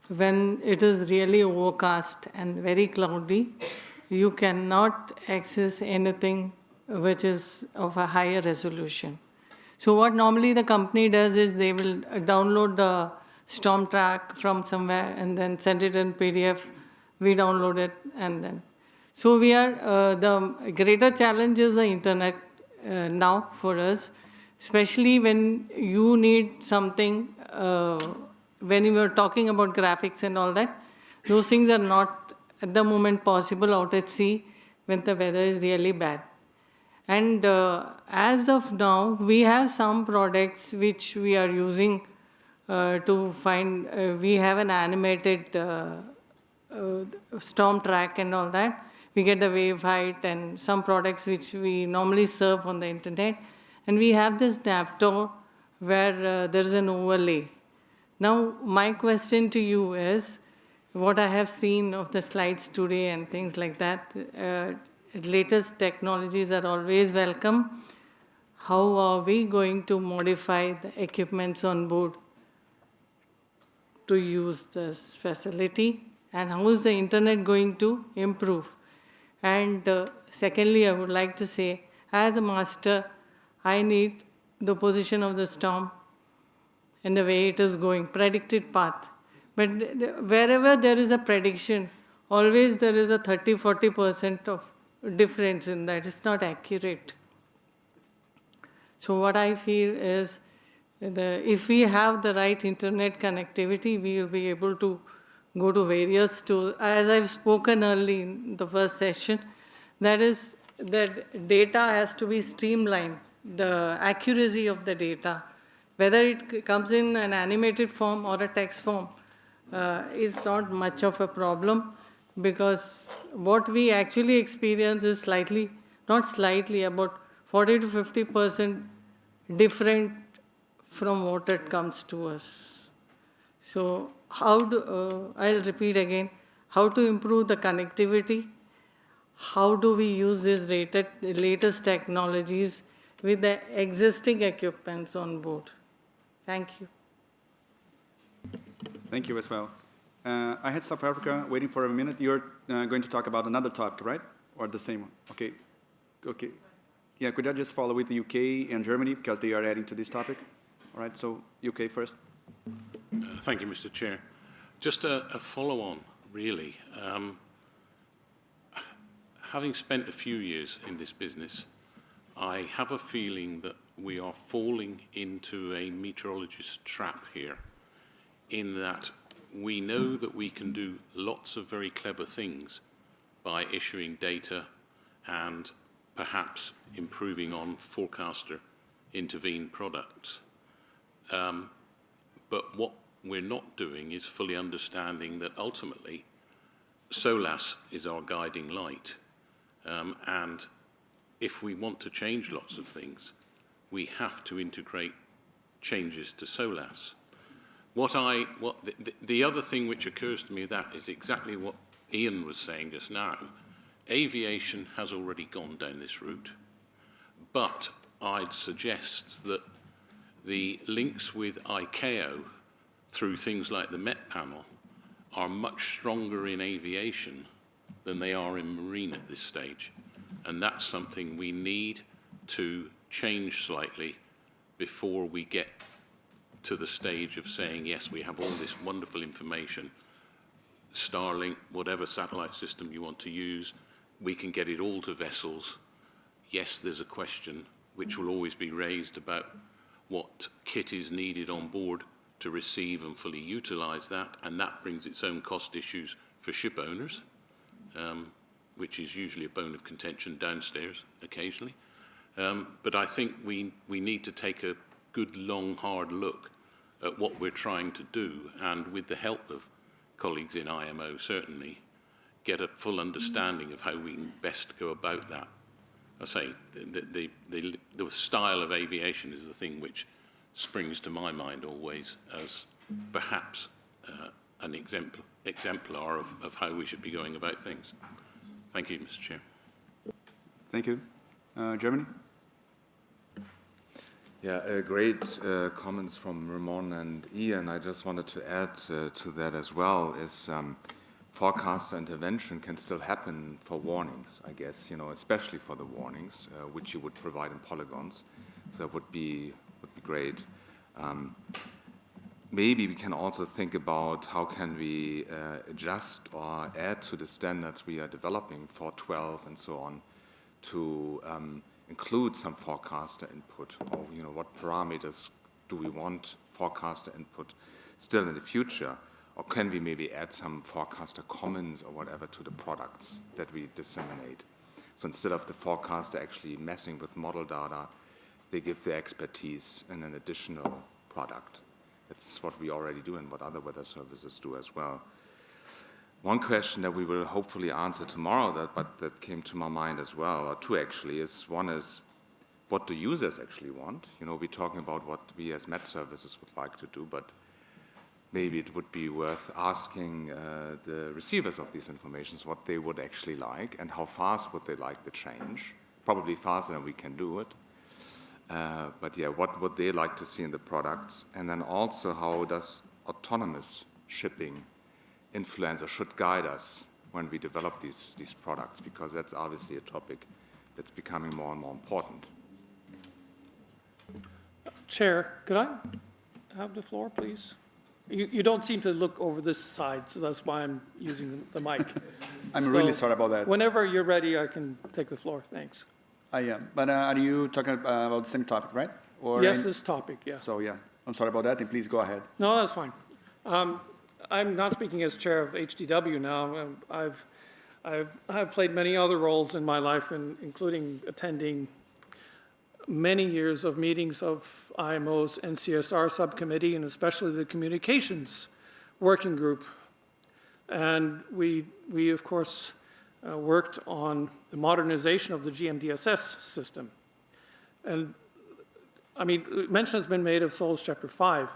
when it is really overcast and very cloudy, you cannot access anything which is of a higher resolution. So what normally the company does is they will download the storm track from somewhere and then send it in PDF. We download it and then. So we are, the greater challenge is the internet now for us, especially when you need something, when you were talking about graphics and all that, those things are not at the moment possible out at sea when the weather is really bad. And as of now, we have some products which we are using to find, we have an animated storm track and all that. We get the wave height and some products which we normally serve on the internet. And we have this NAVTOR where there is an overlay. Now, my question to you is, what I have seen of the slides today and things like that, latest technologies are always welcome. How are we going to modify the equipments on board to use this facility? And how is the internet going to improve? And secondly, I would like to say, as a master, I need the position of the storm and the way it is going, predicted path. But wherever there is a prediction, always there is a 30-40% of difference in that. It's not accurate. So what I feel is, if we have the right internet connectivity, we will be able to go to various tools. As I've spoken early in the first session, that is that data has to be streamlined, the accuracy of the data. Whether it comes in an animated form or a text form is not much of a problem, because what we actually experience is slightly, not slightly, about 40 to 50% different from what it comes to us. So how do, I'll repeat again, how to improve the connectivity, how do we use these latest technologies with the existing equipments on board. Thank you. Thank you as well. I had South Africa waiting for a minute. You're going to talk about another topic, right? Or the same one? Okay. Okay. Yeah, could I just follow with the UK and Germany, because they are adding to this topic? All right, so UK first. Thank you, Mr. Chair. Just a follow-on, really. Having spent a few years in this business, I have a feeling that we are falling into a meteorologist's trap here, in that we know that we can do lots of very clever things by issuing data and perhaps improving on forecaster intervened products. But what we're not doing is fully understanding that ultimately SOLAS is our guiding light. And if we want to change lots of things, we have to integrate changes to SOLAS. The other thing which occurs to me that is exactly what Ian was saying just now. Aviation has already gone down this route, but I'd suggest that the links with ICAO through things like the Met panel are much stronger in aviation than they are in marine at this stage. And that's something we need to change slightly before we get to the stage of saying, yes, we have all this wonderful information, Starlink, whatever satellite system you want to use, we can get it all to vessels. Yes, there's a question which will always be raised about what kit is needed on board to receive and fully utilize that, and that brings its own cost issues for ship owners, which is usually a bone of contention downstairs occasionally. But I think we need to take a good, long, hard look at what we're trying to do, and with the help of colleagues in IMO, certainly, get a full understanding of how we can best go about that. I say, the style of aviation is the thing which springs to my mind always as perhaps an exemplar of how we should be going about things. Thank you, Mr. Chair. Thank you. Germany? Yeah, great comments from Ramon and Ian. I just wanted to add to that as well is forecast intervention can still happen for warnings, I guess, especially for the warnings, which you would provide in polygons. So that would be great. Maybe we can also think about how can we adjust or add to the standards we are developing for 12 and so on to include some forecaster input, or what parameters do we want forecaster input still in the future, or can we maybe add some forecaster comments or whatever to the products that we disseminate? So instead of the forecaster actually messing with model data, they give their expertise in an additional product. That's what we already do and what other weather services do as well. One question that we will hopefully answer tomorrow, but that came to my mind as well, or two actually, is one is what do users actually want? We're talking about what we as Met services would like to do, but maybe it would be worth asking the receivers of these informations what they would actually like and how fast would they like the change. Probably faster than we can do it. But yeah, what would they like to see in the products? And then also, how does autonomous shipping influence or should guide us when we develop these products? Because that's obviously a topic that's becoming more and more important. Chair, could I have the floor, please? You don't seem to look over this side, so that's why I'm using the mic. I'm really sorry about that. Whenever you're ready, I can take the floor. Thanks. I am. But are you talking about the same topic, right? Or yes, this topic, yeah. So, yeah. I'm sorry about that, and please go ahead. No, that's fine. I'm not speaking as chair of HDW now. I've played many other roles in my life, including attending many years of meetings of IMO's NCSR subcommittee, and especially the communications working group. And we of course, worked on the modernization of the GMDSS system. And I mean, mention has been made of SOLAS Chapter 5.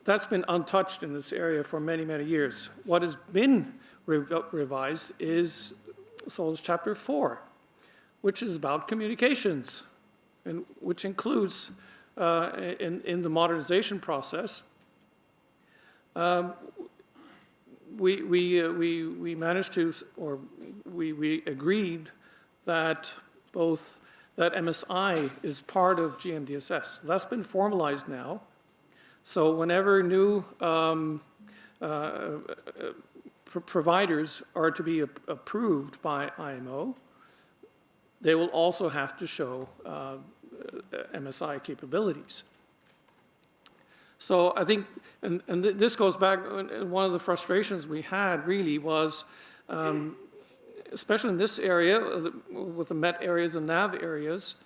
That's been untouched in this area for many, many years. What has been revised is SOLAS Chapter 4, which is about communications, and which includes, in the modernization process, we managed to, or we agreed that that MSI is part of GMDSS. That's been formalized now. So whenever new providers are to be approved by IMO, they will also have to show MSI capabilities. So I think, and this goes back, and one of the frustrations we had really was, especially in this area, with the MET areas and NAV areas,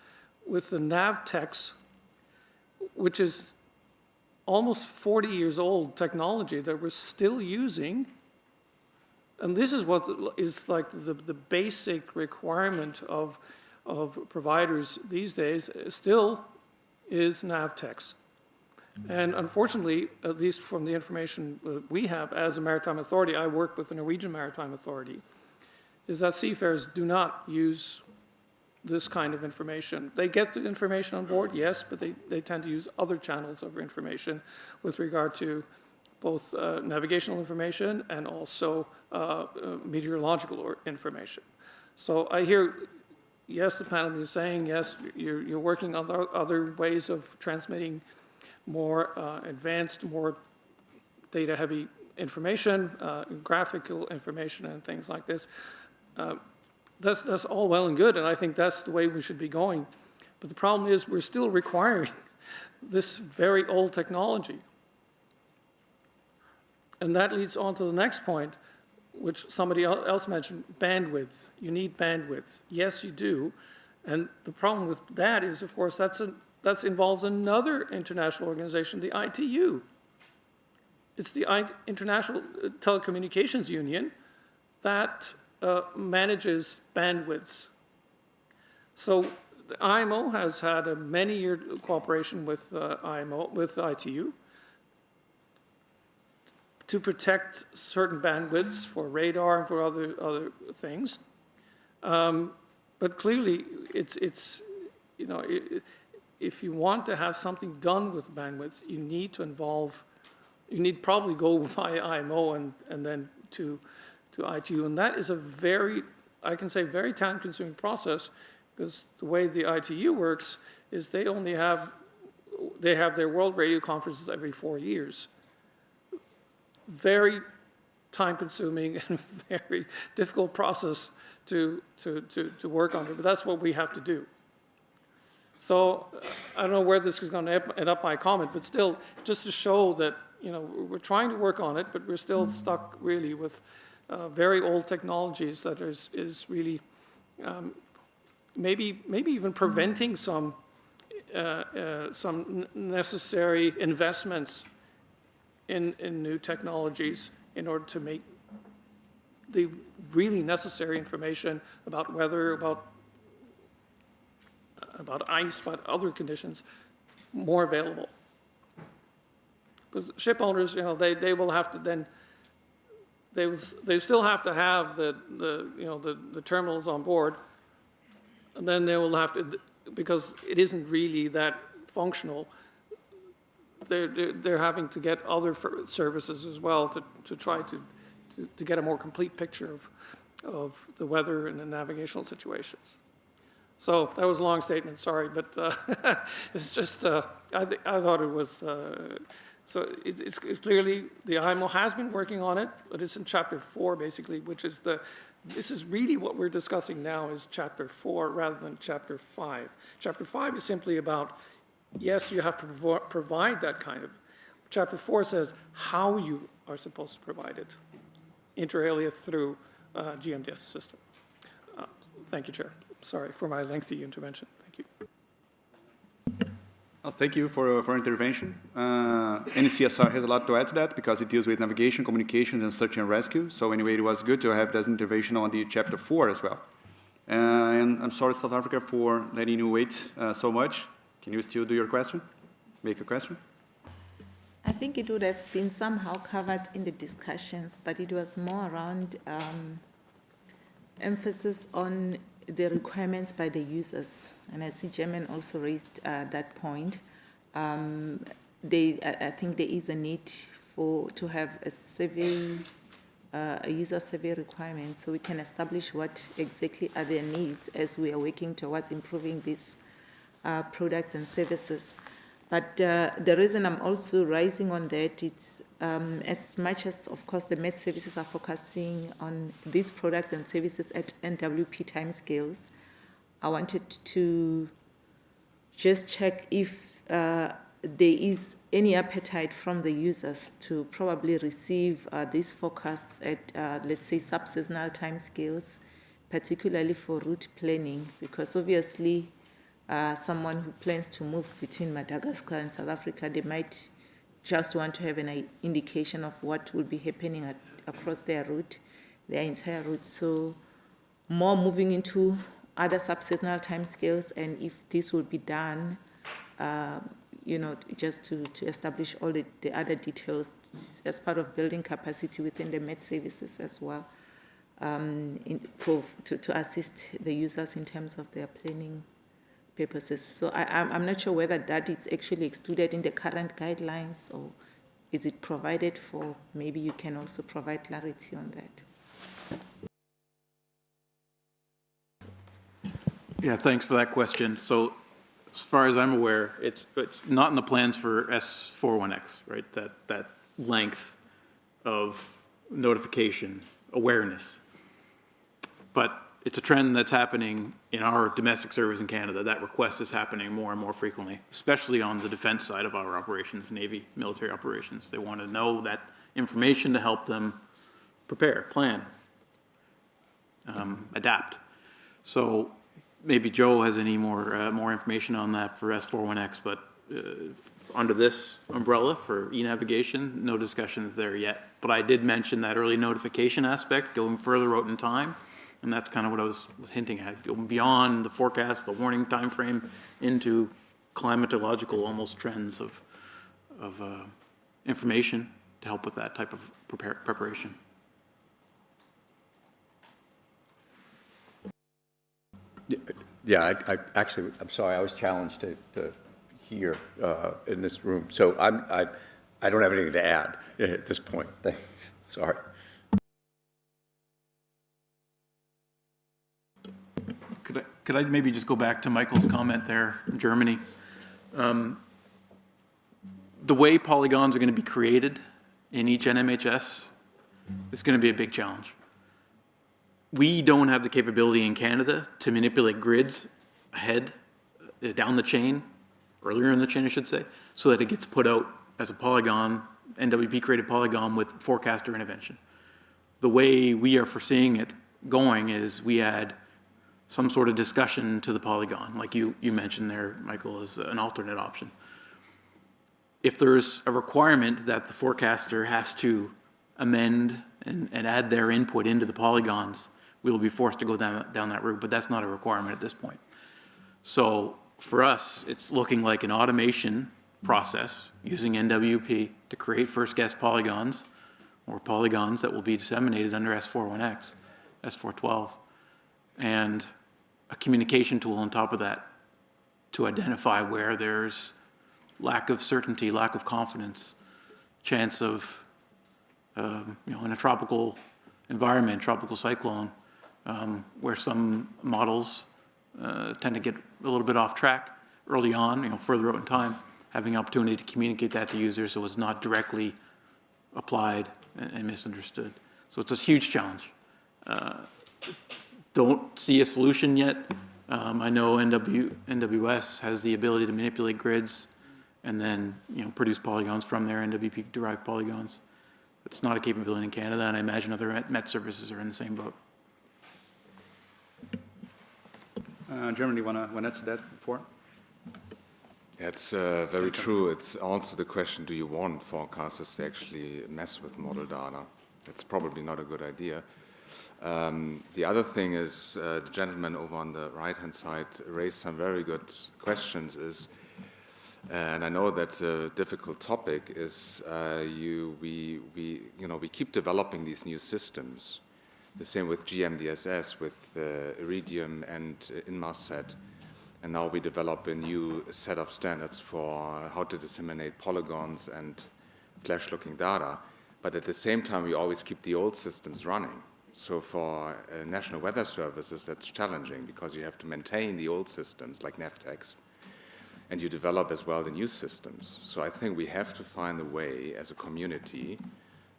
with the NAV techs, which is almost 40 years old technology that we're still using. And this is what is like the basic requirement of providers these days, still is NAV techs. And unfortunately, at least from the information that we have as a maritime authority, I work with the Norwegian Maritime Authority, is that seafarers do not use this kind of information. They get the information on board, yes, but they tend to use other channels of information with regard to both navigational information and also meteorological information. So I hear, yes, the panel is saying, yes, you're working on other ways of transmitting more advanced, more data-heavy information, graphical information and things like this. That's all well and good, and I think that's the way we should be going. But the problem is we're still requiring this very old technology. And that leads on to the next point, which somebody else mentioned, bandwidth. You need bandwidth. Yes, you do. And the problem with that is, of course, that involves another international organization, the ITU. It's the International Telecommunications Union that manages bandwidths. So the IMO has had a many-year cooperation with ITU to protect certain bandwidths for radar and for other things. But clearly, it's if you want to have something done with bandwidth, you need to involve, you need probably go via IMO and then to ITU. And that is a very, I can say, very time-consuming process, because the way the ITU works is they have their World Radio Conferences every 4 years. Very time-consuming and very difficult process to work on, but that's what we have to do. So I don't know where this is going to end up my comment, but still, just to show that, you know, we're trying to work on it, but we're still stuck really with very old technologies that is really maybe even preventing some necessary investments in new technologies in order to make the really necessary information about weather, about ice, about other conditions more available. Because ship owners, you know, they will have to then, they still have to have the terminals on board, and then they will have to, because it isn't really that functional, they're having to get other services as well to try to get a more complete picture of the weather and the navigational situations. So that was a long statement, sorry, but it's just, I thought it was, so it's clearly, the IMO has been working on it, but it's in Chapter 4, basically, which is this is really what we're discussing now is Chapter 4 rather than Chapter 5. Chapter 5 is simply about, yes, you have to provide that kind of. Chapter 4 says how you are supposed to provide it, inter alia through GMDS system. Thank you, Chair. Sorry for my lengthy intervention. Thank you. Thank you for intervention. NCSR has a lot to add to that because it deals with navigation, communications, and search and rescue. So anyway, it was good to have that intervention on the Chapter 4 as well. And I'm sorry, South Africa, for letting you wait so much. Can you still do your question? Make a question? I think it would have been somehow covered in the discussions, but it was more around emphasis on the requirements by the users. And I see German also raised that point. I think there is a need to have a survey, a user survey requirement, so we can establish what exactly are their needs as we are working towards improving these products and services. But the reason I'm also rising on that, it's as much as, of course, the Met services are focusing on these products and services at NWP timescales, I wanted to just check if there is any appetite from the users to probably receive these forecasts at, let's say, sub-seasonal timescales, particularly for route planning, because obviously someone who plans to move between Madagascar and South Africa, they might just want to have an indication of what will be happening across their route, their entire route. So more moving into other sub-seasonal timescales, and if this will be done, you know, just to establish all the other details as part of building capacity within the Met services as well, to assist the users in terms of their planning purposes. So I'm not sure whether that is actually excluded in the current guidelines, or is it provided for? Maybe you can also provide clarity on that. Yeah, thanks for that question. So as far as I'm aware, it's not in the plans for S41X, right? That length of notification awareness. But it's a trend that's happening in our domestic service in Canada. That request is happening more and more frequently, especially on the defense side of our operations, Navy, military operations. They want to know that information to help them prepare, plan, adapt. So maybe Joe has any more information on that for S41X, but under this umbrella for e-navigation, no discussions there yet. But I did mention that early notification aspect, going further out in time. And that's kind of what I was hinting at, going beyond the forecast, the warning time frame, into climatological almost trends of information to help with that type of preparation. Yeah, I'm sorry, I was challenged to here in this room. So I don't have anything to add at this point. Thanks. Sorry. Could I maybe just go back to Michael's comment there from Germany? The way polygons are going to be created in each NMHS is going to be a big challenge. We don't have the capability in Canada to manipulate grids ahead, down the chain, earlier in the chain, I should say, so that it gets put out as a polygon, NWP created polygon with forecaster intervention. The way we are foreseeing it going is we add some sort of discussion to the polygon, like you mentioned there, Michael, as an alternate option. If there's a requirement that the forecaster has to amend and add their input into the polygons, we will be forced to go down that route, but that's not a requirement at this point. So for us, it's looking like an automation process using NWP to create first guess polygons or polygons that will be disseminated under S41X, S412, and a communication tool on top of that to identify where there's lack of certainty, lack of confidence, chance of, in a tropical environment, tropical cyclone, where some models tend to get a little bit off track early on, further out in time, having opportunity to communicate that to users so it's not directly applied and misunderstood. So it's a huge challenge. Don't see a solution yet. I know NWS has the ability to manipulate grids and then produce polygons from their NWP-derived polygons. It's not a capability in Canada, and I imagine other Met services are in the same boat. Germany, want to answer that before? It's very true. It's also the question, do you want forecasters to actually mess with model data? It's probably not a good idea. The other thing is, the gentleman over on the right-hand side raised some very good questions, and I know that's a difficult topic, is we keep developing these new systems. The same with GMDSS, with Iridium and Inmarsat. And now we develop a new set of standards for how to disseminate polygons and flash-looking data. But at the same time, we always keep the old systems running. So for national weather services, that's challenging because you have to maintain the old systems like NAVTEX, and you develop as well the new systems. So I think we have to find a way as a community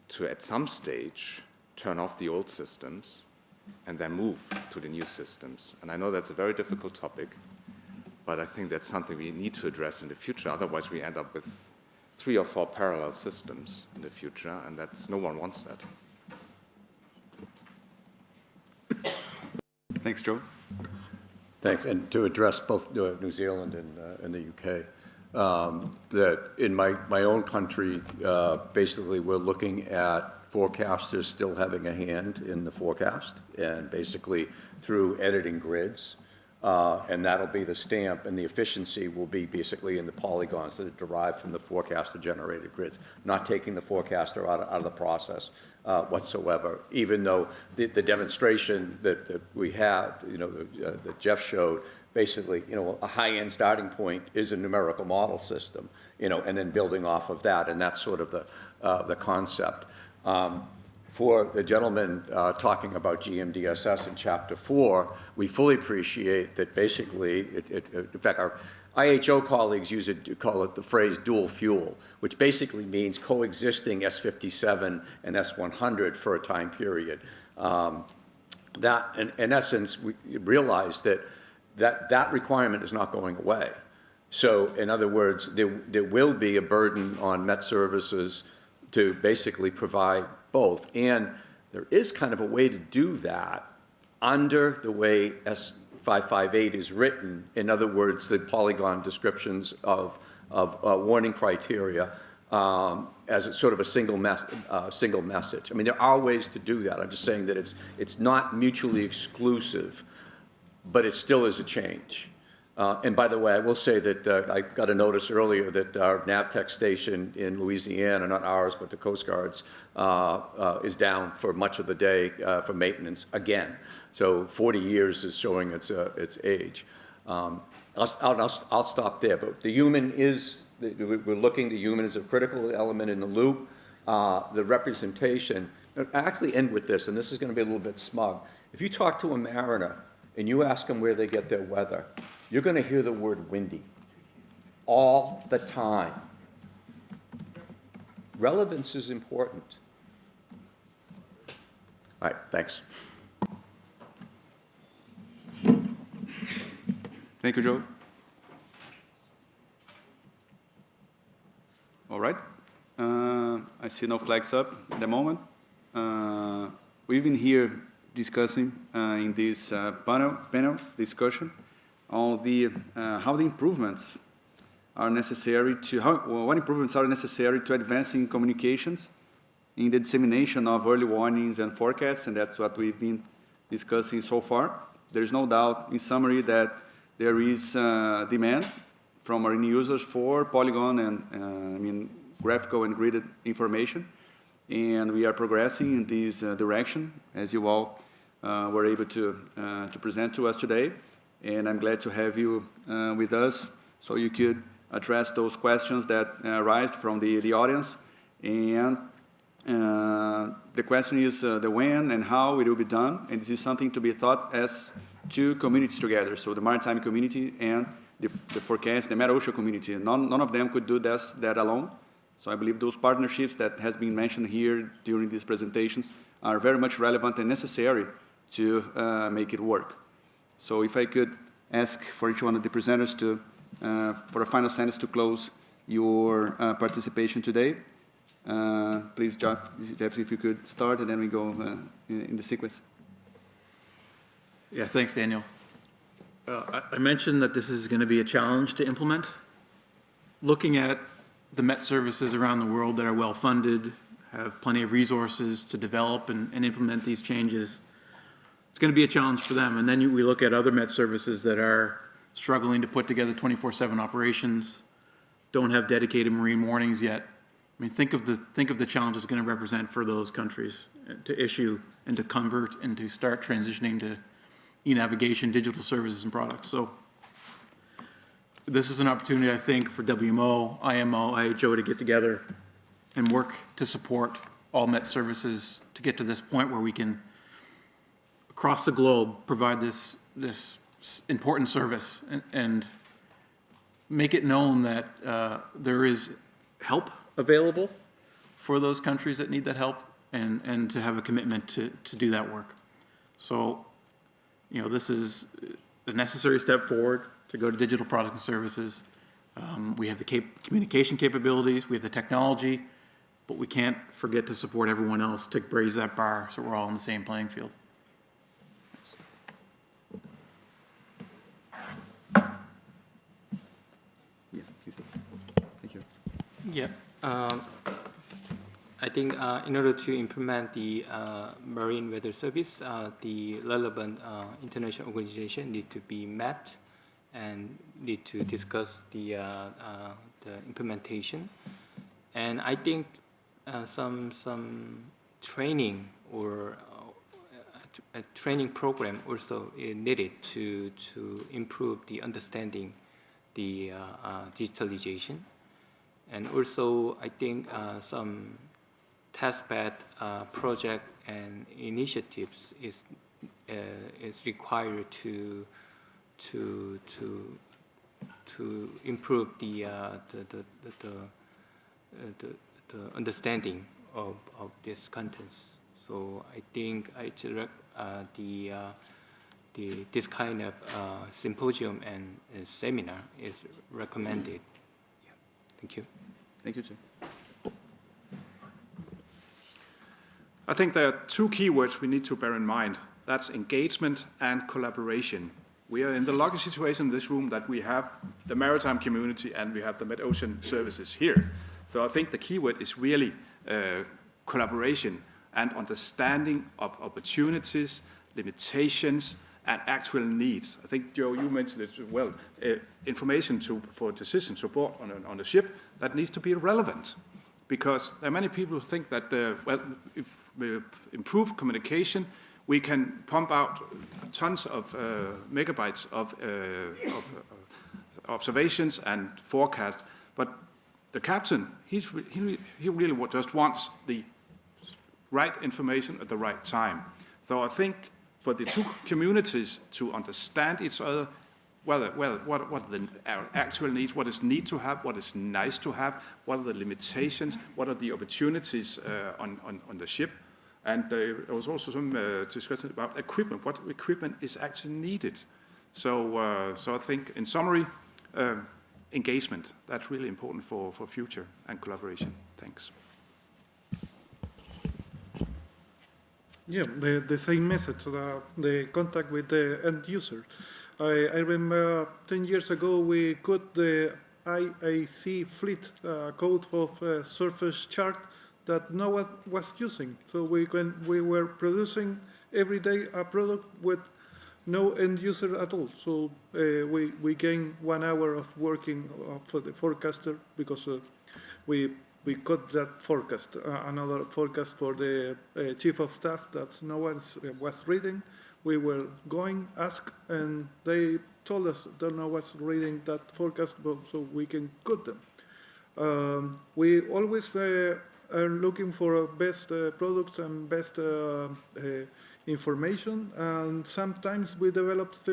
to, at some stage, turn off the old systems and then move to the new systems. And I know that's a very difficult topic, but I think that's something we need to address in the future. Otherwise, we end up with 3 or 4 parallel systems in the future, and no one wants that. Thanks, Joe. Thanks. And to address both New Zealand and the UK, that in my own country, basically we're looking at forecasters still having a hand in the forecast, and basically through editing grids, and that'll be the stamp, and the efficiency will be basically in the polygons that are derived from the forecaster-generated grids, not taking the forecaster out of the process whatsoever, even though the demonstration that we have, that Jeff showed, basically, a high-end starting point is a numerical model system, and then building off of that, and that's sort of the concept. For the gentleman talking about GMDSS in Chapter 4, we fully appreciate that basically, in fact, our IHO colleagues call it the phrase dual fuel, which basically means coexisting S57 and S100 for a time period. That, in essence, we realize that requirement is not going away. So, in other words, there will be a burden on Met services to basically provide both. And there is kind of a way to do that under the way S558 is written. In other words, the polygon descriptions of warning criteria as a sort of a single message. I mean, there are ways to do that. I'm just saying that it's not mutually exclusive, but it still is a change. And by the way, I will say that I got a notice earlier that our NAVTEX station in Louisiana, not ours, but the Coast Guard's, is down for much of the day for maintenance again. So 40 years is showing its age. I'll stop there, but the human is, we're looking, the human is a critical element in the loop. The representation, I actually end with this, and this is going to be a little bit smug. If you talk to a mariner and you ask them where they get their weather, you're going to hear the word windy all the time. Relevance is important. All right, thanks. Thank you, Joe. All right. I see no flags up at the moment. We've been here discussing in this panel discussion on the how the improvements are necessary to what improvements are necessary to advancing communications in the dissemination of early warnings and forecasts, and that's what we've been discussing so far. There is no doubt, in summary, that there is demand from marine users for polygon and graphical and gridded information, and we are progressing in this direction, as you all were able to present to us today. And I'm glad to have you with us so you could address those questions that arise from the audience. And the question is the when and how it will be done, and this is something to be thought as two communities together, so the maritime community and the forecast, the Meta-Ocean community. None of them could do that alone. So I believe those partnerships that has been mentioned here during these presentations are very much relevant and necessary to make it work. So if I could ask for each one of the presenters to, for a final sentence to close your participation today. Please, Jeff, if you could start, and then we go in the sequence. Yeah, thanks, Daniel. I mentioned that this is going to be a challenge to implement. Looking at the Met services around the world that are well-funded, have plenty of resources to develop and implement these changes, it's going to be a challenge for them. And then we look at other Met services that are struggling to put together 24/7 operations, don't have dedicated marine warnings yet. I mean, think of the challenge it's going to represent for those countries to issue and to convert and to start transitioning to e-navigation, digital services and products. So this is an opportunity, I think, for WMO, IMO, IHO to get together and work to support all Met services to get to this point where we can, across the globe, provide this important service and make it known that there is help available for those countries that need that help, and to have a commitment to do that work. So, you know, this is a necessary step forward to go to digital products and services. We have the communication capabilities, we have the technology, but we can't forget to support everyone else to raise that bar so we're all on the same playing field. Yes, please. Thank you. Yeah. I think in order to implement the marine weather service, the relevant international organization need to be met and need to discuss the implementation. And I think some training or a training program also is needed to improve the understanding the digitalization. And also, I think some testbed project and initiatives is required to improve the understanding of these contents. So I think this kind of symposium and seminar is recommended. Yeah. Thank you. Thank you, Jim. I think there are two keywords we need to bear in mind. That's engagement and collaboration. We are in the lucky situation in this room that we have the maritime community and we have the Met-Ocean services here. So I think the keyword is really collaboration and understanding of opportunities, limitations, and actual needs. I think, Joe, you mentioned it as well. Information for decision support on a ship, that needs to be relevant. Because there are many people who think that, well, if we improve communication, we can pump out tons of megabytes observations and forecast, but the captain, he really just wants the right information at the right time. So I think for the two communities to understand each other, what are our actual needs, what is need to have, what is nice to have, what are the limitations, what are the opportunities on the ship. And there was also some discussion about equipment, what equipment is actually needed. So I think, in summary, engagement, that's really important for future and collaboration. Thanks. Yeah, the same message, the contact with the end user. I remember 10 years ago we got the IAC fleet code of surface chart that no one was using. So we were producing every day a product with no end user at all. So we gained 1 hour of working for the forecaster because we got that forecast, another forecast for the chief of staff that no one was reading. We were going, ask, and they told us that no one was reading that forecast, so we can cut them. We always are looking for best products and best information, and sometimes we developed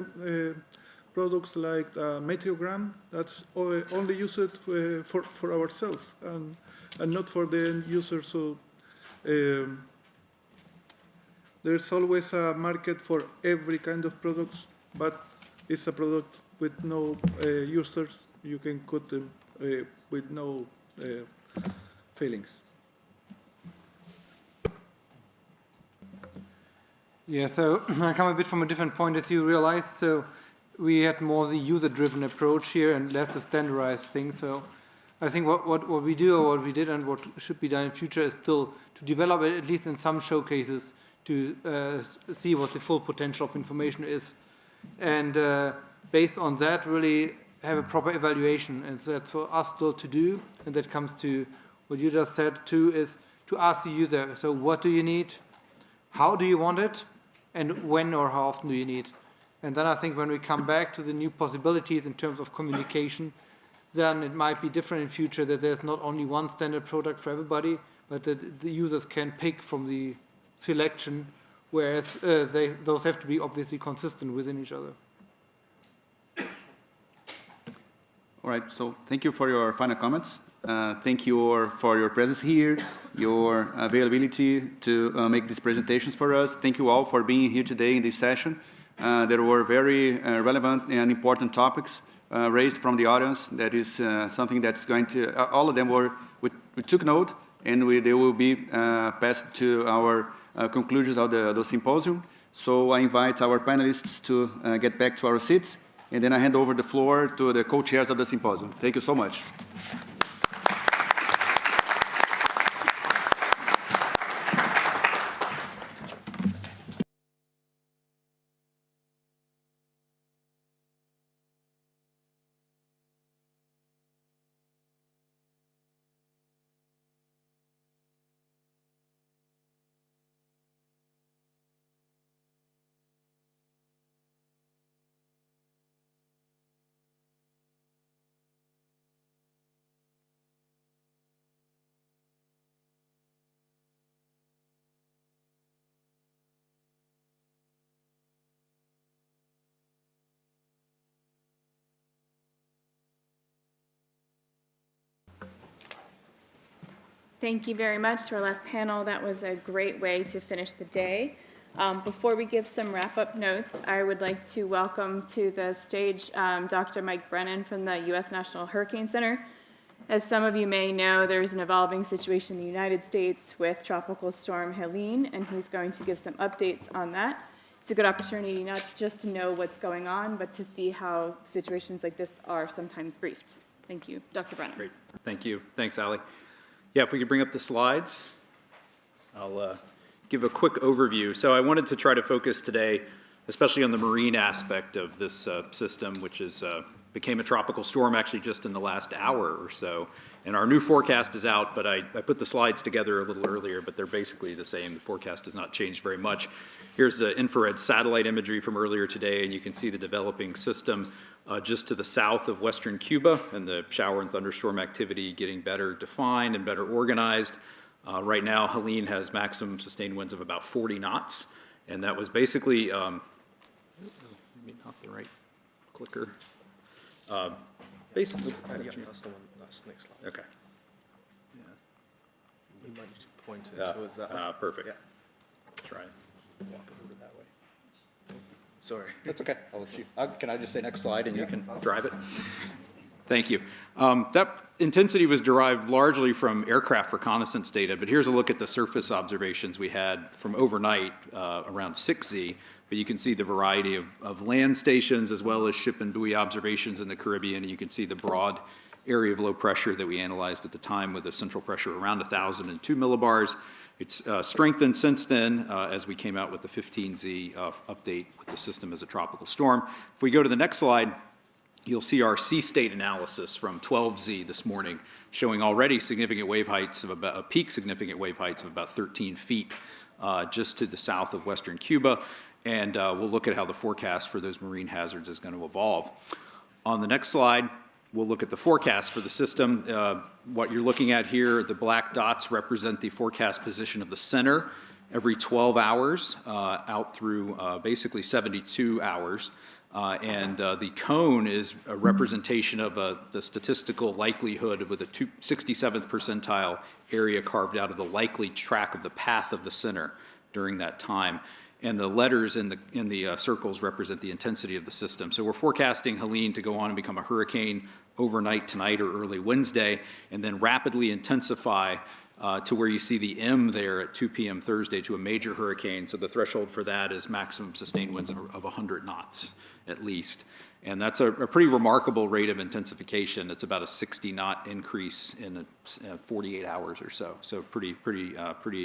products like Meteogram that's only used for ourselves and not for the end user. So there's always a market for every kind of products, but it's a product with no users. You can cut them with no feelings. Yeah, so I come a bit from a different point, as you realize. So we had more the user-driven approach here and less a standardized thing. So I think what we do, or what we did, and what should be done in future is still to develop it, at least in some showcases, to see what the full potential of information is. And based on that, really have a proper evaluation. And so that's for us still to do. And that comes to what you just said too, is to ask the user, so what do you need? How do you want it? And when or how often do you need? And then I think when we come back to the new possibilities in terms of communication, then it might be different in future, that there's not only one standard product for everybody, but that the users can pick from the selection, whereas those have to be obviously consistent within each other. All right, so thank you for your final comments. Thank you for your presence here, your availability to make these presentations for us. Thank you all for being here today in this session. There were very relevant and important topics raised from the audience. That is something that's going to, all of them were, we took note, and they will be passed to our conclusions of the symposium. So I invite our panelists to get back to our seats, and then I hand over the floor to the co-chairs of the symposium. Thank you so much. Thank you very much to our last panel. That was a great way to finish the day. Before we give some wrap-up notes, I would like to welcome to the stage Dr. Mike Brennan from the U.S. National Hurricane Center. As some of you may know, there's an evolving situation in the United States with Tropical Storm Helene, and he's going to give some updates on that. It's a good opportunity not just to know what's going on, but to see how situations like this are sometimes briefed. Thank you. Dr. Brennan. Great. Thank you. Thanks, Ali. Yeah, if we could bring up the slides, I'll give a quick overview. So I wanted to try to focus today, especially on the marine aspect of this system, which is became a tropical storm actually just in the last hour or so. And our new forecast is out, but I put the slides together a little earlier, but they're basically the same. The forecast has not changed very much. Here's the infrared satellite imagery from earlier today, and you can see the developing system. just to the south of western Cuba, and the shower and thunderstorm activity getting better defined and better organized. Right now, Helene has maximum sustained winds of about 40 knots, and that was basically, maybe not the right clicker. Basically, yeah, that's the one. That's next slide. okay. We might need to point it towards that way. Perfect. Yeah. Try and walk over that way. Sorry. That's okay. I'll let you. Can I just say next slide and you can drive it? Thank you. That intensity was derived largely from aircraft reconnaissance data, but here's a look at the surface observations we had from overnight around 6Z. But you can see the variety of land stations as well as ship and buoy observations in the Caribbean, and you can see the broad area of low pressure that we analyzed at the time with a central pressure around 1,002 millibars. It's strengthened since then as we came out with the 15Z update with the system as a tropical storm. If we go to the next slide, you'll see our sea state analysis from 12Z this morning, showing already significant wave heights of about peak significant wave heights of about 13 feet just to the south of western Cuba. And we'll look at how the forecast for those marine hazards is going to evolve. On the next slide, we'll look at the forecast for the system. What you're looking at here, the black dots represent the forecast position of the center every 12 hours out through basically 72 hours. The cone is a representation of the statistical likelihood with a 67th percentile area carved out of the likely track of the path of the center during that time. And the letters in the circles represent the intensity of the system. So we're forecasting Helene to go on and become a hurricane overnight tonight or early Wednesday, and then rapidly intensify to where you see the M there at 2 p.m. Thursday to a major hurricane. So the threshold for that is maximum sustained winds of 100 knots at least. And that's a pretty remarkable rate of intensification. It's about a 60-knot increase in 48 hours or so. So pretty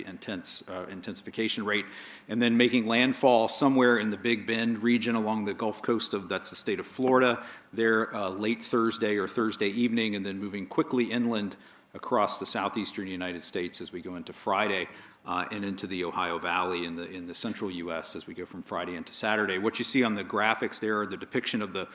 intense intensification rate. And then making landfall somewhere in the Big Bend region along the Gulf Coast that's the state of Florida, there late Thursday or Thursday evening, and then moving quickly inland across the southeastern United States as we go into Friday. And into the Ohio Valley in the central U.S. as we go from Friday into Saturday. What you see on the graphics there are the depiction of the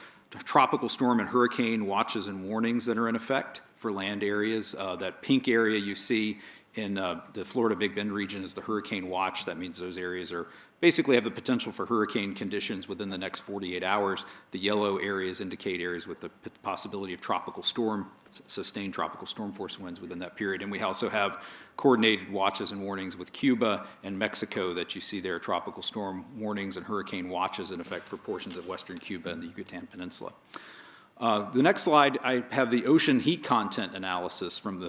tropical storm and hurricane watches and warnings that are in effect for land areas. That pink area you see in the Florida Big Bend region is the hurricane watch. That means those areas are basically have the potential for hurricane conditions within the next 48 hours. The yellow areas indicate areas with the possibility of sustained tropical storm force winds within that period. And we also have coordinated watches and warnings with Cuba and Mexico that you see there, tropical storm warnings and hurricane watches in effect for portions of western Cuba and the Yucatan Peninsula. The next slide, I have the ocean heat content analysis from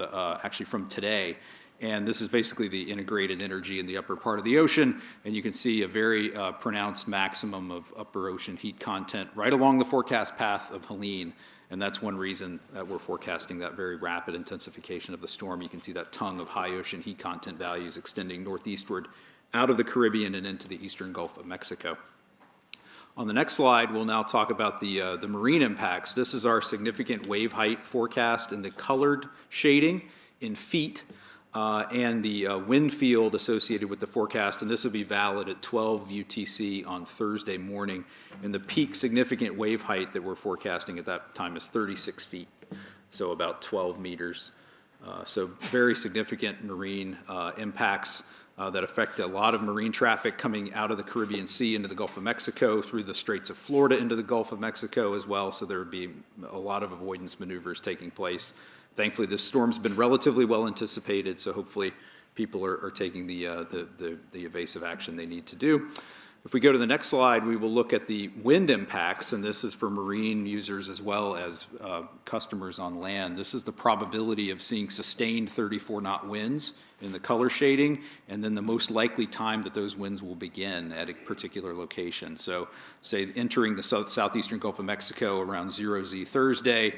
actually from today. And this is basically the integrated energy in the upper part of the ocean. And you can see a very pronounced maximum of upper ocean heat content right along the forecast path of Helene. And that's one reason that we're forecasting that very rapid intensification of the storm. You can see that tongue of high ocean heat content values extending northeastward out of the Caribbean and into the eastern Gulf of Mexico. On the next slide, we'll now talk about the marine impacts. This is our significant wave height forecast in the colored shading in feet. And the wind field associated with the forecast, and this will be valid at 12 UTC on Thursday morning. And the peak significant wave height that we're forecasting at that time is 36 feet, so about 12 meters. So very significant marine impacts that affect a lot of marine traffic coming out of the Caribbean Sea into the Gulf of Mexico, through the Straits of Florida into the Gulf of Mexico as well. So there would be a lot of avoidance maneuvers taking place. Thankfully, this storm's been relatively well anticipated, so hopefully people are taking the evasive action they need to do. If we go to the next slide, we will look at the wind impacts, and this is for marine users as well as customers on land. This is the probability of seeing sustained 34-knot winds in the color shading, and then the most likely time that those winds will begin at a particular location. So, say entering the southeastern Gulf of Mexico around 0Z Thursday,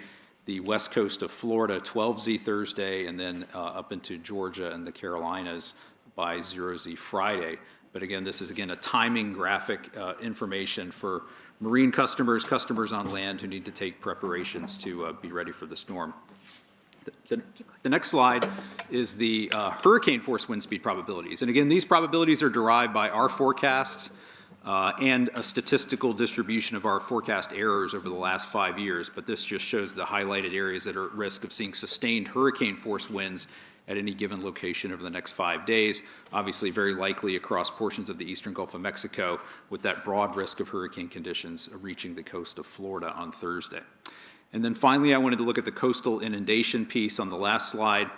the west coast of Florida, 12Z Thursday, and then up into Georgia and the Carolinas by 0Z Friday. But again, this is again a timing graphic information for marine customers on land who need to take preparations to be ready for the storm. The next slide is the hurricane force wind speed probabilities. And again, these probabilities are derived by our forecasts and a statistical distribution of our forecast errors over the last 5 years. But this just shows the highlighted areas that are at risk of seeing sustained hurricane force winds at any given location over the next 5 days. Obviously very likely across portions of the eastern Gulf of Mexico, with that broad risk of hurricane conditions reaching the coast of Florida on Thursday. And then finally, I wanted to look at the coastal inundation piece on the last slide.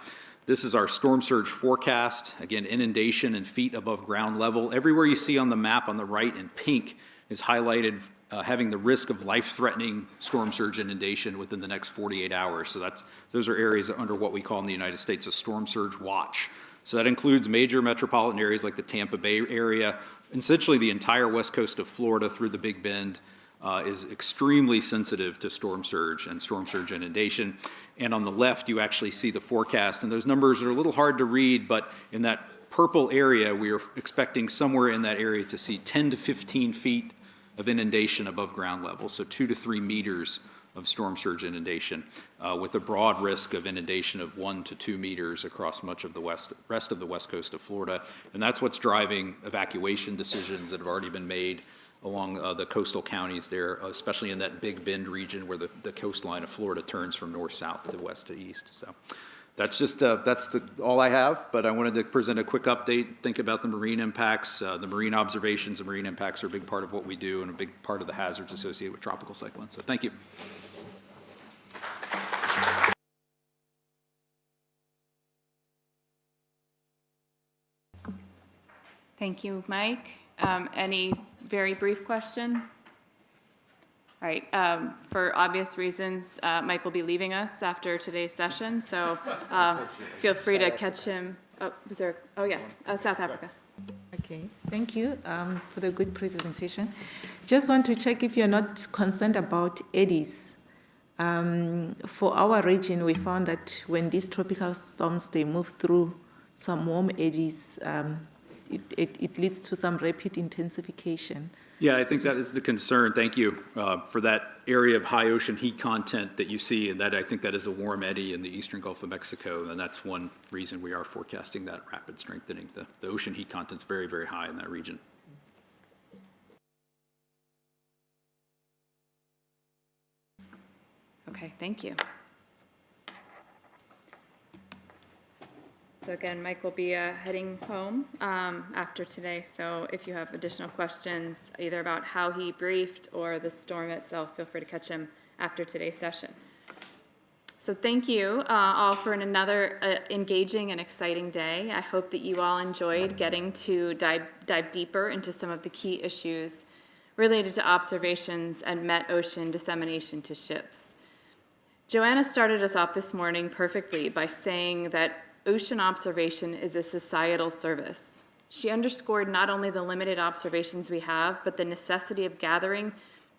This is our storm surge forecast. Again, inundation in feet above ground level. Everywhere you see on the map on the right in pink is highlighted having the risk of life-threatening storm surge inundation within the next 48 hours. So those are areas under what we call in the United States a storm surge watch. So that includes major metropolitan areas like the Tampa Bay area. Essentially the entire west coast of Florida through the Big Bend is extremely sensitive to storm surge and storm surge inundation. And on the left, you actually see the forecast. And those numbers are a little hard to read, but in that purple area, we are expecting somewhere in that area to see 10 to 15 feet of inundation above ground level, so 2 to 3 meters of storm surge inundation, with a broad risk of inundation of 1 to 2 meters across much of the rest of the west coast of Florida. And that's what's driving evacuation decisions that have already been made along the coastal counties there, especially in that Big Bend region where the coastline of Florida turns from north-south to west to east. So that's just all I have, but I wanted to present a quick update, think about the marine impacts. The marine observations and marine impacts are a big part of what we do and a big part of the hazards associated with tropical cyclones. So thank you. Thank you, Mike. Any very brief question? All right, for obvious reasons, Mike will be leaving us after today's session, so feel free to catch him. Oh, was there, oh yeah, South Africa. Okay, thank you for the good presentation. Just want to check if you're not concerned about eddies. For our region, we found that when these tropical storms, they move through some warm eddies, it leads to some rapid intensification. Yeah, I think that is the concern. Thank you for that area of high ocean heat content that you see, and that I think that is a warm eddy in the eastern Gulf of Mexico, and that's one reason we are forecasting that rapid strengthening. The ocean heat content's very, very high in that region. Okay, thank you. So again, Mike will be heading home after today, so if you have additional questions, either about how he briefed or the storm itself, feel free to catch him after today's session. So thank you all for another engaging and exciting day. I hope that you all enjoyed getting to dive deeper into some of the key issues related to observations and met ocean dissemination to ships. Joanna started us off this morning perfectly by saying that ocean observation is a societal service. She underscored not only the limited observations we have, but the necessity of gathering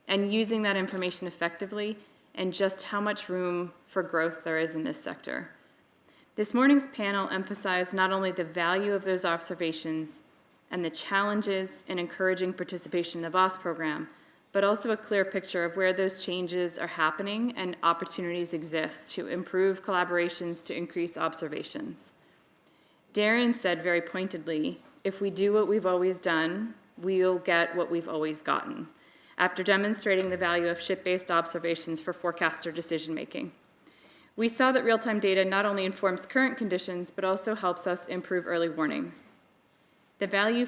and using that information effectively, and just how much room for growth there is in this sector. This morning's panel emphasized not only the value of those observations and the challenges in encouraging participation in the VOS program, but also a clear picture of where those changes are happening and opportunities exist to improve collaborations to increase observations. Darren said very pointedly, if we do what we've always done, we'll get what we've always gotten, after demonstrating the value of ship-based observations for forecaster decision-making. We saw that real-time data not only informs current conditions, but also helps us improve early warnings. The value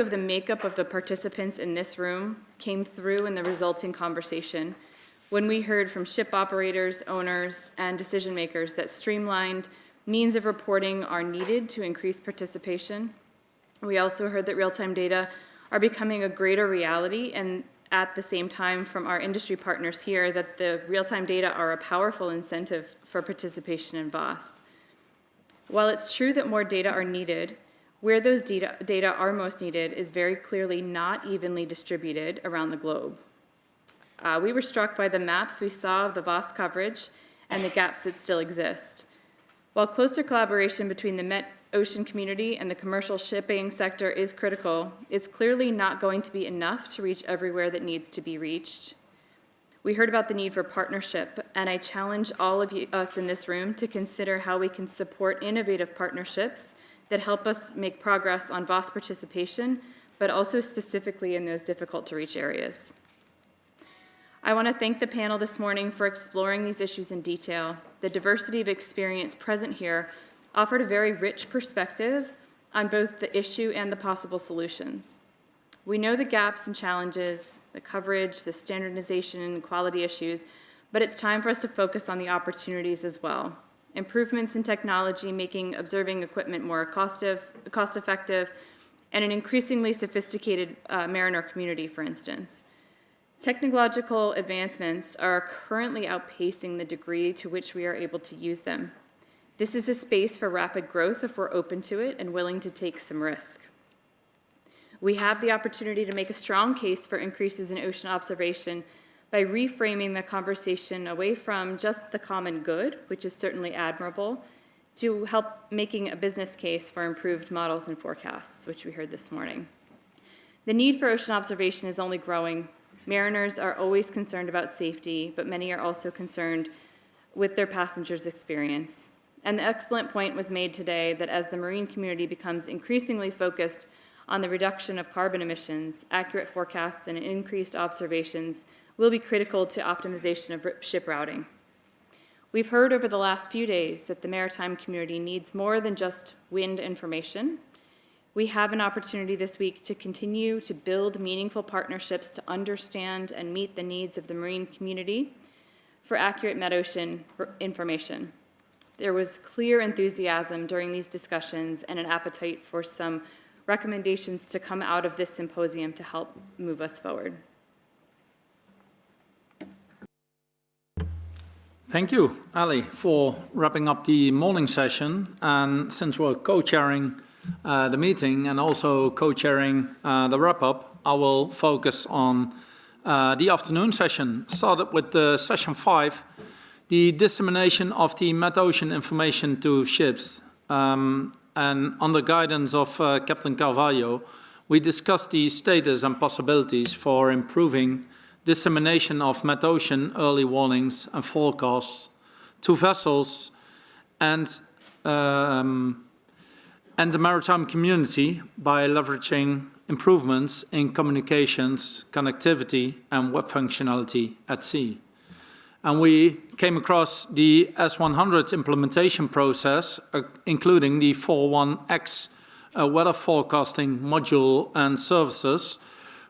of the makeup of the participants in this room came through in the resulting conversation when we heard from ship operators, owners, and decision makers that streamlined means of reporting are needed to increase participation. We also heard that real-time data are becoming a greater reality, and at the same time from our industry partners here that the real-time data are a powerful incentive for participation in VOS. While it's true that more data are needed, where those data are most needed is very clearly not evenly distributed around the globe. We were struck by the maps we saw of the VOS coverage and the gaps that still exist. While closer collaboration between the Met Ocean community and the commercial shipping sector is critical, it's clearly not going to be enough to reach everywhere that needs to be reached. We heard about the need for partnership, and I challenge all of us in this room to consider how we can support innovative partnerships that help us make progress on VOS participation, but also specifically in those difficult to reach areas. I want to thank the panel this morning for exploring these issues in detail. The diversity of experience present here offered a very rich perspective on both the issue and the possible solutions. We know the gaps and challenges, the coverage, the standardization and quality issues, but it's time for us to focus on the opportunities as well. Improvements in technology making observing equipment more cost-effective, and an increasingly sophisticated mariner community, for instance. Technological advancements are currently outpacing the degree to which we are able to use them. This is a space for rapid growth if we're open to it and willing to take some risk. We have the opportunity to make a strong case for increases in ocean observation by reframing the conversation away from just the common good, which is certainly admirable, to help making a business case for improved models and forecasts, which we heard this morning. The need for ocean observation is only growing. Mariners are always concerned about safety, but many are also concerned with their passengers' experience. And the excellent point was made today that as the marine community becomes increasingly focused on the reduction of carbon emissions, accurate forecasts and increased observations will be critical to optimization of ship routing. We've heard over the last few days that the maritime community needs more than just wind information. We have an opportunity this week to continue to build meaningful partnerships to understand and meet the needs of the marine community for accurate metocean information. There was clear enthusiasm during these discussions and an appetite for some recommendations to come out of this symposium to help move us forward. Thank you, Ali, for wrapping up the morning session. And since we're co-chairing the meeting and also co-chairing the wrap-up, I will focus on the afternoon session. Started with session 5, the dissemination of the metocean information to ships. And under guidance of Captain Carvalho, we discussed the status and possibilities for improving dissemination of metocean early warnings and forecasts to vessels and the maritime community by leveraging improvements in communications, connectivity, and web functionality at sea. And we came across the S100 implementation process, including the 41X weather forecasting module and services,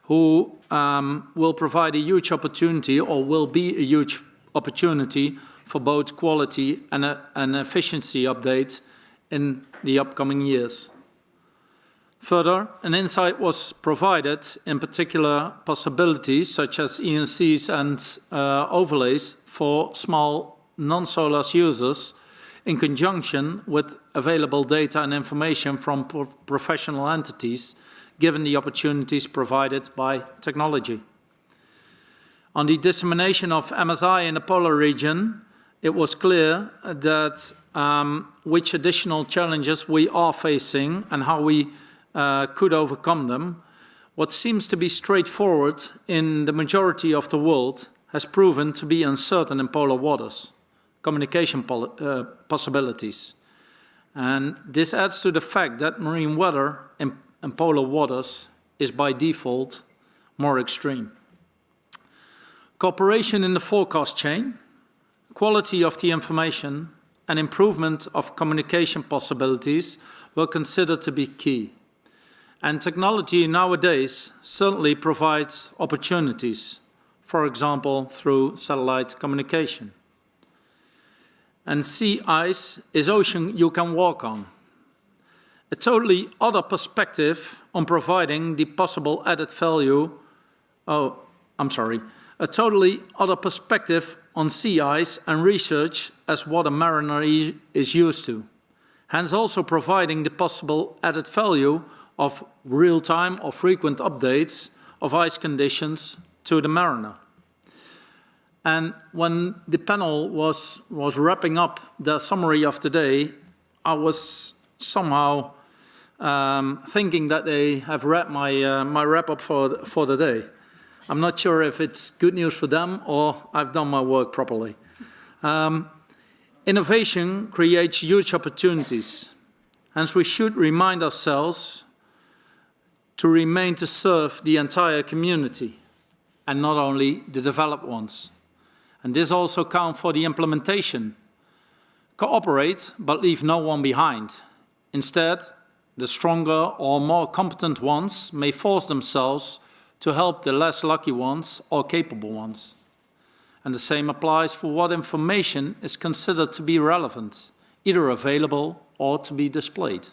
who will provide a huge opportunity, or will be a huge opportunity, for both quality and an efficiency update in the upcoming years. Further, an insight was provided, in particular possibilities such as ENCs and overlays for small non-SOLAS users in conjunction with available data and information from professional entities, given the opportunities provided by technology. On the dissemination of MSI in the polar region, it was clear that which additional challenges we are facing and how we could overcome them. What seems to be straightforward in the majority of the world has proven to be uncertain in polar waters, communication possibilities. And this adds to the fact that marine weather in polar waters is by default more extreme. Cooperation in the forecast chain, quality of the information, and improvement of communication possibilities were considered to be key. And technology nowadays certainly provides opportunities, for example, through satellite communication. And sea ice is ocean you can walk on. A totally other perspective on providing the possible added value, a totally other perspective on sea ice and research as what a mariner is used to. Hence also providing the possible added value of real-time or frequent updates of ice conditions to the mariner. And when the panel was wrapping up the summary of today, I was somehow thinking that they have read my wrap-up for the day. I'm not sure if it's good news for them or I've done my work properly. Innovation creates huge opportunities. Hence we should remind ourselves to remain to serve the entire community and not only the developed ones. And this also counts for the implementation. Cooperate, but leave no one behind. Instead, the stronger or more competent ones may force themselves to help the less lucky ones or capable ones. And the same applies for what information is considered to be relevant, either available or to be displayed.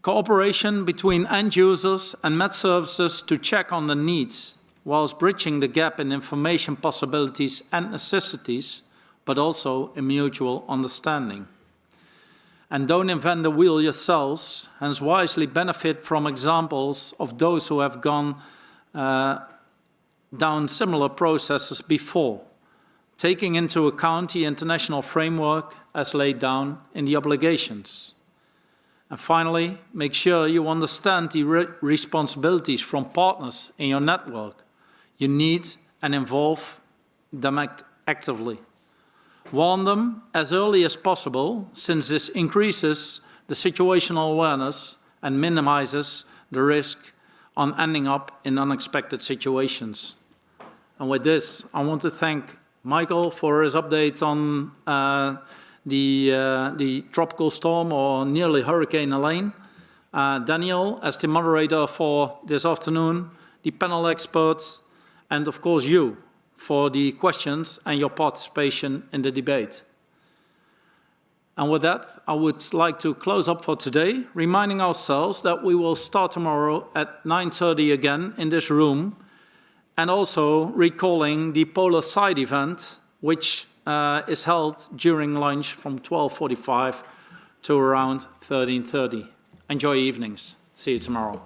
Cooperation between end users and Met services to check on the needs, whilst bridging the gap in information possibilities and necessities, but also in mutual understanding. And don't invent the wheel yourselves, hence wisely benefit from examples of those who have gone down similar processes before, taking into account the international framework as laid down in the obligations. And finally, make sure you understand the responsibilities from partners in your network. You need and involve them actively. Warn them as early as possible, since this increases the situational awareness and minimizes the risk on ending up in unexpected situations. And with this, I want to thank Michael for his update on the tropical storm, or nearly Hurricane Elaine. Daniel, as the moderator for this afternoon, the panel experts, and of course you, for the questions and your participation in the debate. And with that, I would like to close up for today, reminding ourselves that we will start tomorrow at 9:30 again in this room, and also recalling the Polar Side event, which is held during lunch from 12:45 to around 13:30. Enjoy your evenings. See you tomorrow.